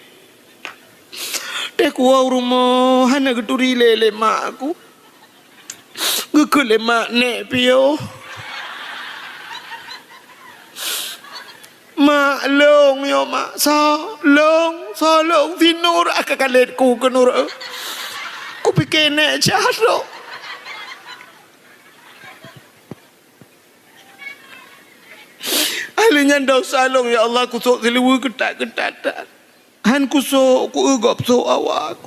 Dek kuau rumah hana geturi lele mak aku. Gekele mak nek pio. Mak long yo mak long sinur akakalet ku ke nur. Ku pikir nek jaro. Ahlinya dosa long ya Allah ku sok selewu ketat-ketatan. Han ku sok ku egop sok awak.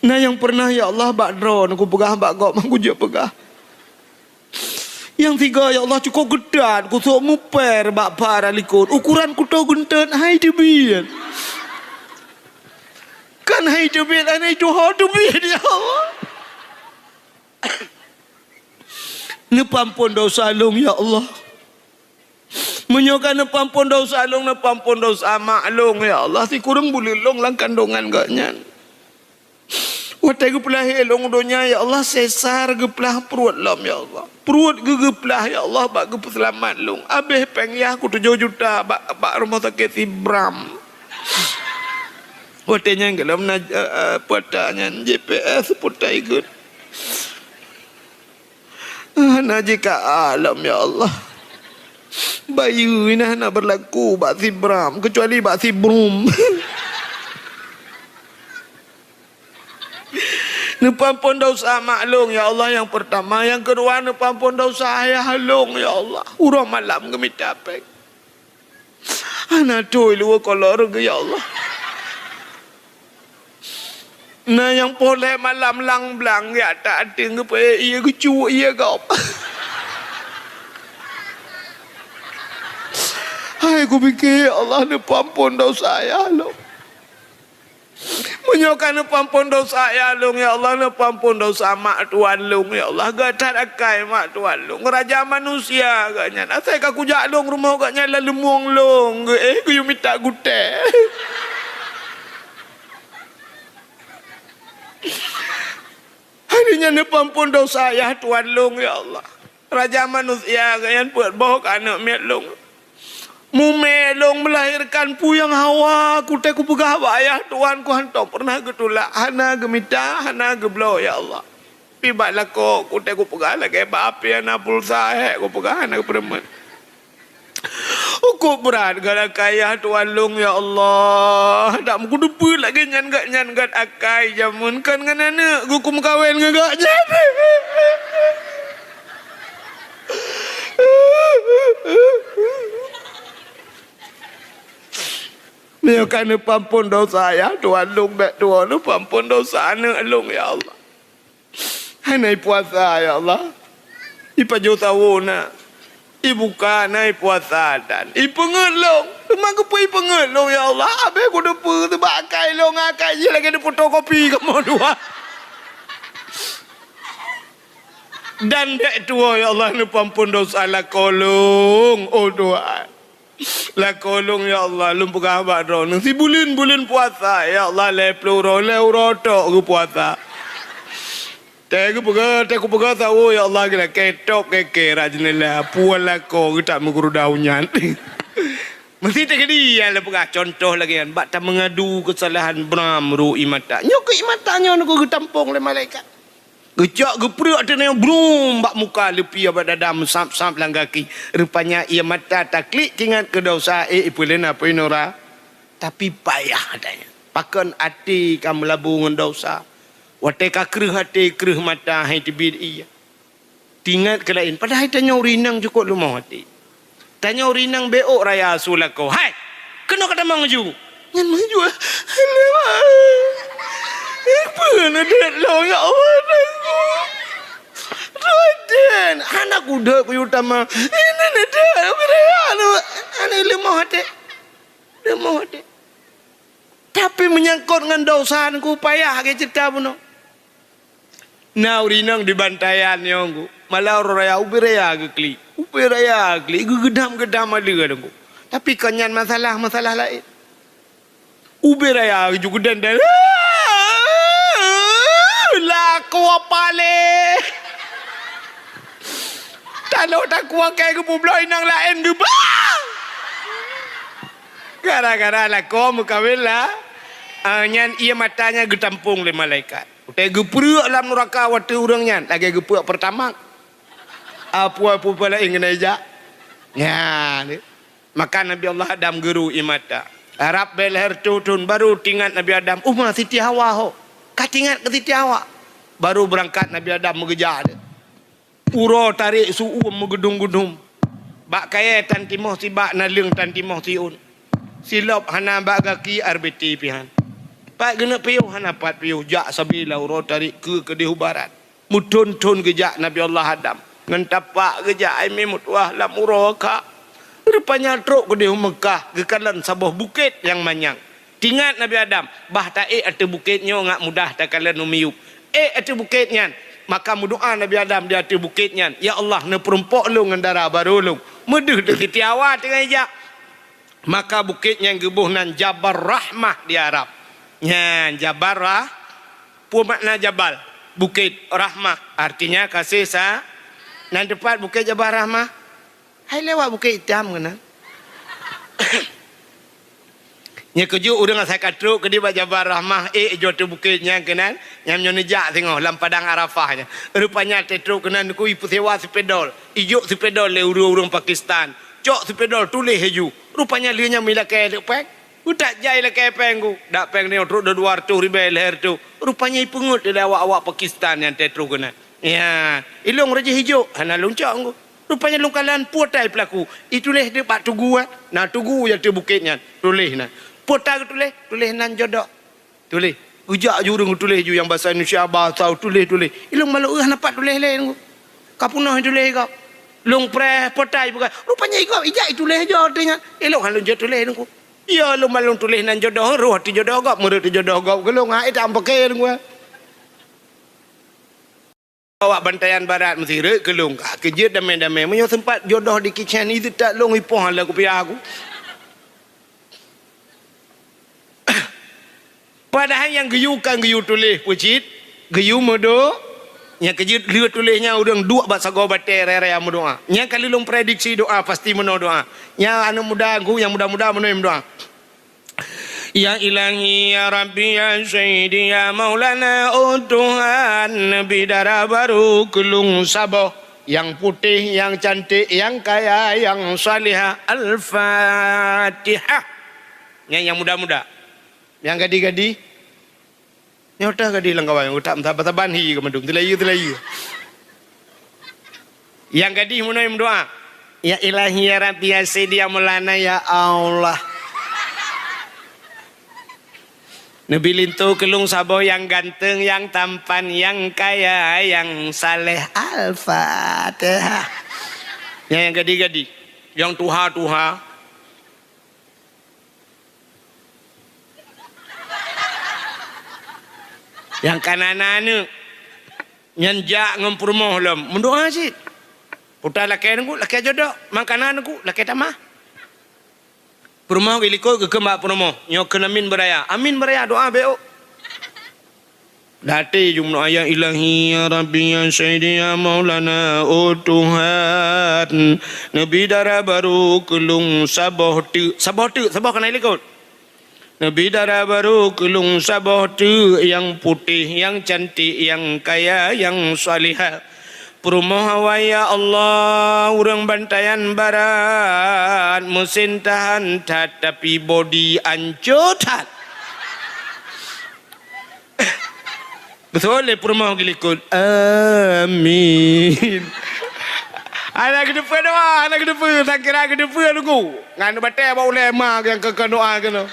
Nah yang pernah ya Allah bak drone ku pegah bak gop aku je pegah. Yang tiga, ya Allah cukup gedan. Kusuk muper bak para likut. Ukuran kuto gunten hai debian. Kan hai debian anai Tuhan debian ya Allah. Nepampun dosa long ya Allah. Menyokan nepampun dosa long, nepampun dosa mak long ya Allah. Si kurang boleh long lang kandungan gaknyan. Watai geplah elong donya ya Allah, sesar geplah perut lam ya Allah. Perut geplah ya Allah bak gep selamat long. Abeh pengyah ku 7 juta bak rumah sakit Ibram. Watainya gelam na patanya GPS putai gut. Najika alam ya Allah. Bayu ini nak berlaku bak si Bram kecuali bak si Brum. Nepampun dosa maklum ya Allah yang pertama, yang kedua nepampun dosa ayah halung ya Allah. Urang malam gemitapek. Ana toy lu kolor ge ya Allah. Nah yang boleh malam lang blang ya tak ada ke ia kecu ia kau. Hai aku fikir Allah nepampun dosa ayah halung. Menyokan nepampun dosa ya long ya Allah, nepampun dosa mak tuan long ya Allah. Gatat akai mak tuan long. Raja manusia agaknya. Asai kaku jak long rumah agaknya la lemong long. Ku yu minta gute. Harinya nepampun dosa ya tuan long ya Allah. Raja manusia agaknya buat bohong anak miat long. Mumelong melahirkan pu yang Hawa, kute ku pegah ayah tuan ku hantar pernah getulak hana gemita hana geblo ya Allah. Pibat lako kute ku pegah lagi api hana pulsa ku pegah hana kepreman. Ku berat gara kaya tuan long ya Allah. Tak muku depu lagi nyan gat akai jamun kan nganana gukum kawin ngagak nyan. Menyokan nepampun dosa ya tuan long bek tuan nepampun dosa anak long ya Allah. Hanai puasa ya Allah. Ipa jotawona. Ibuka nai puasa dan ipengelong. Memang kepu ipengelong ya Allah. Abe ku depu tebak akai long akai je lagi ada fotokopi kamu dua. Dan bek tua ya Allah nepampun dosa la kolong. Oh doa. La kolong ya Allah lum pegah badron si bulan puasa ya Allah le pluro le uroto ku puasa te ku pegah tahu ya Allah kira ketok keke rajnela puala ko kita menguru daunnya mesti te dia le pegah contoh lagi kan bak ta mengadu kesalahan Bram ru imata nyok imatanya ku tampung le malaikat. Gejak geprek ada yang brum bak muka lepi abad dadam samp lang kaki. Rupanya ia mata taklik ingat ke dosa ipulen apa inora. Tapi payah adanya. Pakan hati kamu labungan dosa. Watai kakrih hati krih mata hai tibid iya. Tingat ke lain padahal tanya urinang cukup lumah hati. Tanya urinang beok raya sulako. Hai, kena kata mangju. Ngan mangju. Pernah deadlock ya Allah aku. Roden anak kuda ku utama. Ini nada anak lemah hati. Tapi menyangkut dengan dosaanku payah ke cerita puno. Nah urinang di bantayan nyongku. Malah raya ubiraya gekli. Gedam-gedam ada kadangku. Tapi kanyan masalah lain. Ubiraya juga dan laku apa le? Kalau tak kuat kayak kepublok inang lain juga. Gara-gara laku mukawin lah. Nyan ia matanya getampung le malaikat. Utai geprek dalam neraka waktu orangnya. Lagi geprek pertama. Apa-apa pula ingin aja. Ya. Maka Nabi Allah Adam geru imata. Harap belher tutun baru tinggal Nabi Adam. Umar Siti Hawa ho. Katingat ke Siti Hawa. Baru berangkat Nabi Adam mengejar dia. Uro tarik su'u megedung-gedung. Bak kaya tan timoh si bak nalung tan timoh si un. Silop hana bak kaki arbeti pihan. Pak gena piuh hana pat piuh jak sabila uro tarik ke dihubaran. Mutun-tun gejak Nabi Allah Adam. ngan tapak geja ai memut wah lam uraka. Rupanya truk ke di Mekah ke kalan sabah bukit yang manyang. Tingat Nabi Adam, bah ta atu bukitnya ngak mudah ta kalan umiup. Atu bukitnya, maka berdoa Nabi Adam di atu bukitnya. Ya Allah, ne perumpok lu ngan darah baru lu. Meduh de ketiawa tengah ija. Maka bukitnya gebuh nan Jabal Rahmah di Arab. Nya Jabal Rah, pu makna Jabal, bukit Rahmah. Artinya kasih sa. Nan depan bukit Jabal Rahmah. Hai lewat bukit hitam kena. Nya keju urang saya katruk ke di Jabal Rahmah jo tu bukitnya kena. Nyam nyonejak tengok lam padang Arafahnya. Rupanya tetruk kena ku ipu sewa sepedol. Ijo sepedol le urang Pakistan. Cok sepedol tulis haju. Rupanya lianya mila ke peng. Utak jai la ke peng ku. Dak peng ni truk 200 ribu leher tu. Rupanya ipungut dia awak-awak Pakistan yang tetruk kena. Ya, ilung raja hijau. Hana luncak ku. Rupanya lungkalan putai pelaku. Itulah dia pak tugu. Nah tugu yang tu bukitnya. Tulis nah. Putai tulis nan jodoh. Tulis. Ujak jurung tulis ju yang bahasa Indonesia bahasa tulis. Ilung malu nampak tulis lain ku. Kapunah tulis kau. Lung pre putai bukan. Rupanya ikau ijak tulis jo artinya. Ilung halun jo tulis ku. Ya lu malu tulis nan jodoh roh ti jodoh kau, murid ti jodoh kau. Gelung ai tak pakai ku. Awak bantaian barat mesti rek kelung kerja damai-damai menyo sempat jodoh di kitchen itu tak long ipoh lah ku pihak aku. Padahal yang geyu tulis pucit geyu modo nya kerja lihat tulisnya urang dua bahasa go bater rere yang doa nya kali long prediksi doa pasti meno doa nya anu muda aku yang muda-muda meno doa. Ya ilahi ya Rabbi ya Sayyidi ya Maulana oh Tuhan Nabi darah baru kelung saboh yang putih yang cantik yang kaya yang salihah Al-Fatihah. Yang muda-muda yang gadi-gadi nyota gadi langkawan utak taban hi kemendung telayu yang gadi munai doa ya ilahi ya Rabbi ya Sayyidi ya Maulana ya Allah Nabi lintu kelung sabo yang ganteng, yang tampan, yang kaya, yang saleh Al-Fatihah. Yang gadi-gadi, yang tuha-tuha. Yang kanan-kanan, nyanjak ngempurmoh lem. Mendoa sih. Putar laki aku, laki jodoh. Makanan aku, laki tamah. Perumah giliko ke kembak perumah nyok kena amin beraya doa beo dati jumlah ayat ilahi ya Rabbi ya Sayyidi ya Maulana oh Tuhan Nabi darah baru kelung sabah tu kena ilikot Nabi darah baru kelung sabah tu yang putih yang cantik yang kaya yang salihah Perumah ya Allah urang bantaian barat mesin tahan tapi body ancotan. Betul le perumah gilikut. Amin. Anak kedepan doa, anak kedepan tak kira kedepan lu. Ngan batai bau lema yang ke doa kena.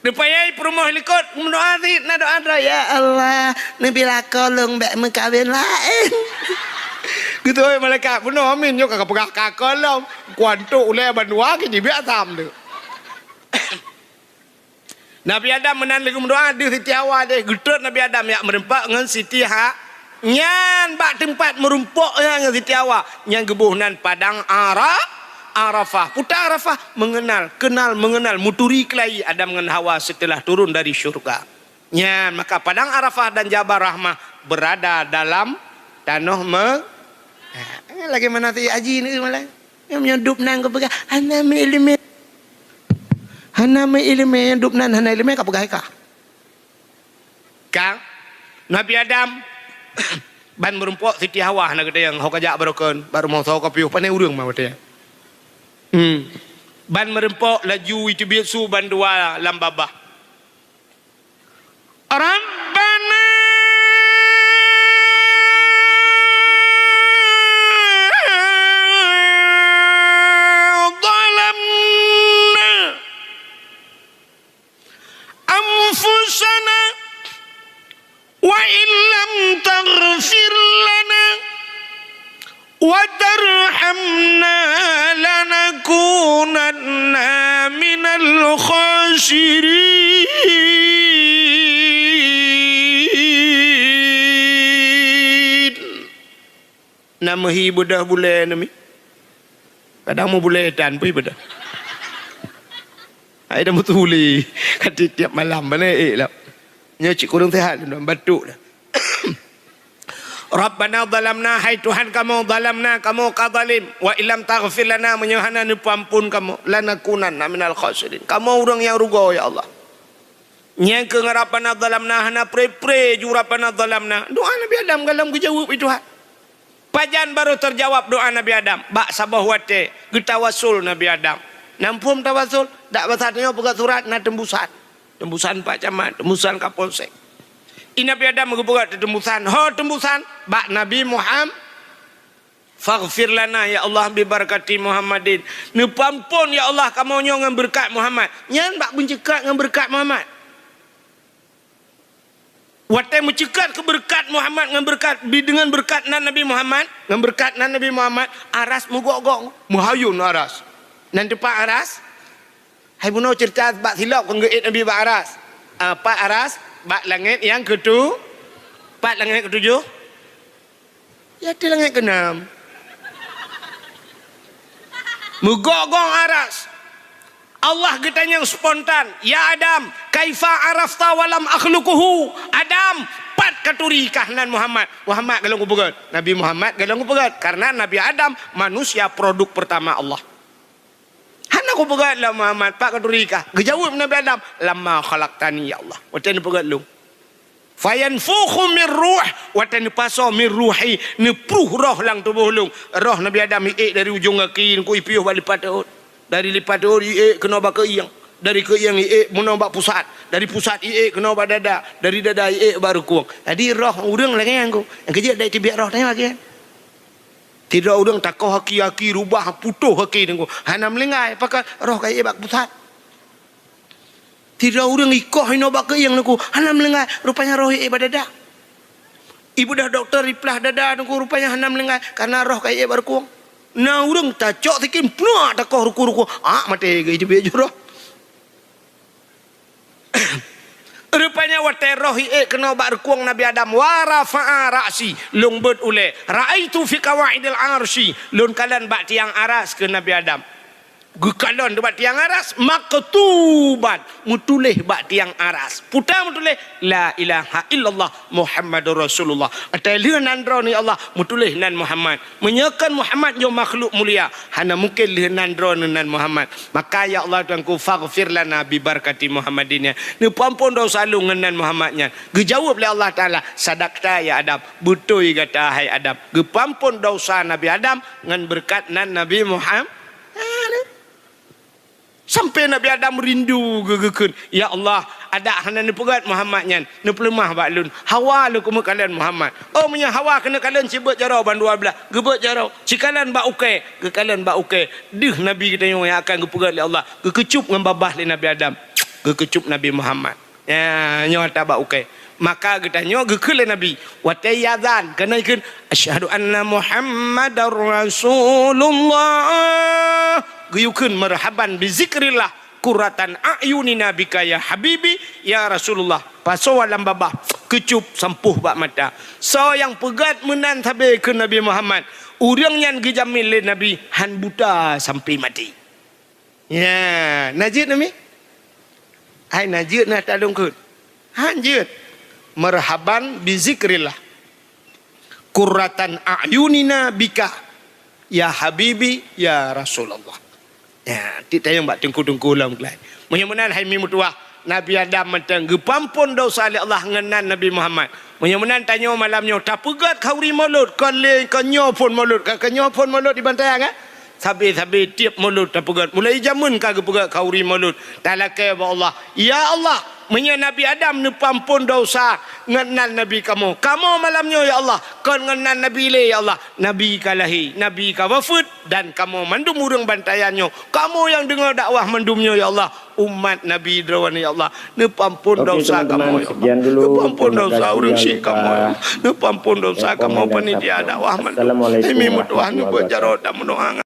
Depayai perumah likut mendoa ti na doa ya Allah nabi lakolong bek mekawin lain. Gitu oi malaikat puno amin yo kakak pegah kakolong kuantu ule banua ki biak tam tu. Nabi Adam menan lagi mendoa di Siti Hawa deh gedut Nabi Adam ya merempak ngan Siti Ha nyan bak tempat merumpok ngan Siti Hawa yang gebuhnan padang Arafah, putar Arafah mengenal muturi kelahi Adam dengan Hawa setelah turun dari syurga. Ya, maka padang Arafah dan Jabal Rahmah berada dalam tanah lagi mana tu aji ni malah yang menyedup nang ke pegang hanami ilmu yang dup nan hanami ilmu ke pegang kang Nabi Adam ban merumpok Siti Hawa nak kata yang hok ajak barokon baru mau tahu kopi pandai urang mah kata. Ban merempok laju itu bisu ban dua lambabah. Rabbana dhalamna anfusana wa illam taghfir lana tarhamna lanakunanna minal khasirin. Nama hi budah boleh nami. Kadang mau boleh dan pergi budah. Ai dah mutuli. Kata tiap malam mana lah. Nya cik kurang sehat dalam batuk dah. Rabbana zalamna, hai Tuhan kamu, zalamna kamu kadzalim, wa illam taghfir lana, menyuhana ni ampun kamu, lanakunanna minal khasirin. Kamu orang yang rugo ya Allah. Nya ke Rabbana zalamna hana pre ju Rabbana zalamna. Doa Nabi Adam galam dijawab itu Tuhan. Pajan baru terjawab doa Nabi Adam. Bak sabah wate, getawasul Nabi Adam. Nampum tawasul, dak basatnya pegat surat na tembusan. Tembusan Pak Camat, tembusan Kapolsek. Nabi Adam mengebuat tembusan. Ho tembusan bak Nabi Muhammad. Faghfir lana ya Allah bi barakati Muhammadin. Ni pampun ya Allah kamu nyo ngan berkat Muhammad. Nyan bak bencekat ngan berkat Muhammad. Watai mencekat ke berkat Muhammad ngan berkat dengan berkat nan Nabi Muhammad, ngan berkat nan Nabi Muhammad, aras mugok-gok, muhayun aras. Nan depan aras. Hai buno cerita bak silap penggeit Nabi bak aras. Pak aras bak langit yang ketujuh. Pak langit ketujuh. Ya di langit keenam. Mugok-gok aras. Allah ketanya spontan, ya Adam, kaifa arafta walam akhluquhu? Adam, pat katuri kahnan Muhammad. Muhammad galung kupegat. Nabi Muhammad galung kupegat karena Nabi Adam manusia produk pertama Allah. Hana kupegat lah Muhammad, pat katuri kah? Gejawab Nabi Adam, lamma khalaqtani ya Allah. Watan pegat lu. Fayanfukhu min ruh, watan paso min ruhi, ni pruh roh lang tubuh lu. Roh Nabi Adam dari ujung kaki ku ipiuh balik patut. Dari lipat ori kena bak ke yang, dari ke yang muna bak pusat, dari pusat kena bak dada, dari dada baru kuang. Jadi roh urang lagi yang yang kerja dari tibiak roh tanya lagi. Tidak urang takoh haki rubah putuh haki dengan hana melengai pakai roh kaya bak pusat. Tidak urang ikoh hino bak ke yang aku hana melengai rupanya roh bak dada. Ibu dah doktor iplah dada aku rupanya hana melengai karena roh kaya baru kuang. Nah orang tacok tikin penuh takoh ruku-ruku. Mati gaya je biar roh. Rupanya watai roh kena bak rukuang Nabi Adam. Warafa'a ra'si. Long bird ule. Ra'aitu fi kawaidil arsi. Long kalan bak tiang aras ke Nabi Adam. Gukalon bak tiang aras. Maktuban. Mutulih bak tiang aras. Putar mutulih. La ilaha illallah Muhammadur Rasulullah. Atai lihan nandro ni Allah. Mutulih nan Muhammad. Menyakan Muhammad jo makhluk mulia. Hana mungkin lihan nandro nan Muhammad. Maka ya Allah Tuhanku faghfir lana bi barakati Muhammadinnya. Ni pampun dosa lu nan Muhammadnya. Gejawab oleh Allah Ta'ala. Sadaqta ya Adam. Betul kata hai Adam. Gepampun dosa Nabi Adam. Ngan berkat nan Nabi Muhammad. Sampai Nabi Adam rindu gegekun. Ya Allah, ada hana ni pegat Muhammadnya. Ni pelemah baklun. Hawa lu kumu kalian Muhammad. Oh punya hawa kena kalian sibuk jarau ban 12. Gebek jarau. Cikalan bak ukai. Gekalian bak ukai. Dih Nabi kita yang akan gepegat oleh Allah. Gekecup dengan babah li Nabi Adam. Gekecup Nabi Muhammad. Ya, nyawa tak bak ukai. Maka kita nyawa gekul Nabi. Watai yazan. Kena ikut. Asyhadu anna Muhammadar Rasulullah. Guyukun marhaban bizikrillah kuratan a'yunina bika ya habibi ya Rasulullah. Paso alam babah kecup sampuh bak mata. So yang pegat menan tabe ke Nabi Muhammad. Urang yang gejamil le Nabi han buta sampai mati. Ya, najid Nabi. Hai najid na talung kun. Hanjid. Marhaban bizikrillah. Kuratan a'yunina bika ya habibi ya Rasulullah. Ya, kita yang buat tengku-tengku lah mungkin. Mudah-mudahan hai mutuah Nabi Adam mentang gepampun dosa oleh Allah ngenan Nabi Muhammad. Mudah-mudahan tanya malamnya tak pegat kauri mulut kali kenyo pun mulut kenyo pun mulut di bantai kan? Sabi tiap mulut tak pegat. Mulai jamun kagak pegat kauri mulut. Talakai Allah. Ya Allah, menya Nabi Adam ni pampun dosa ngenan Nabi kamu. Kamu malamnya ya Allah, kau ngenan Nabi le ya Allah. Nabi kalahi, Nabi ka wafat dan kamu mandum urang bantayannya. Kamu yang dengar dakwah mandumnya ya Allah. umat Nabi Drawan ya Allah. Ne pampun dosa kamu ya sekian Allah. dulu. Ne pampun Terima dosa kasih urang yang si lupa. kamu ya Allah. Ne pampun dosa kamu Komen dan panitia subscribe. dakwah man. Assalamualaikum Ini mutuah ne warahmatullahi berjarot dan mendoa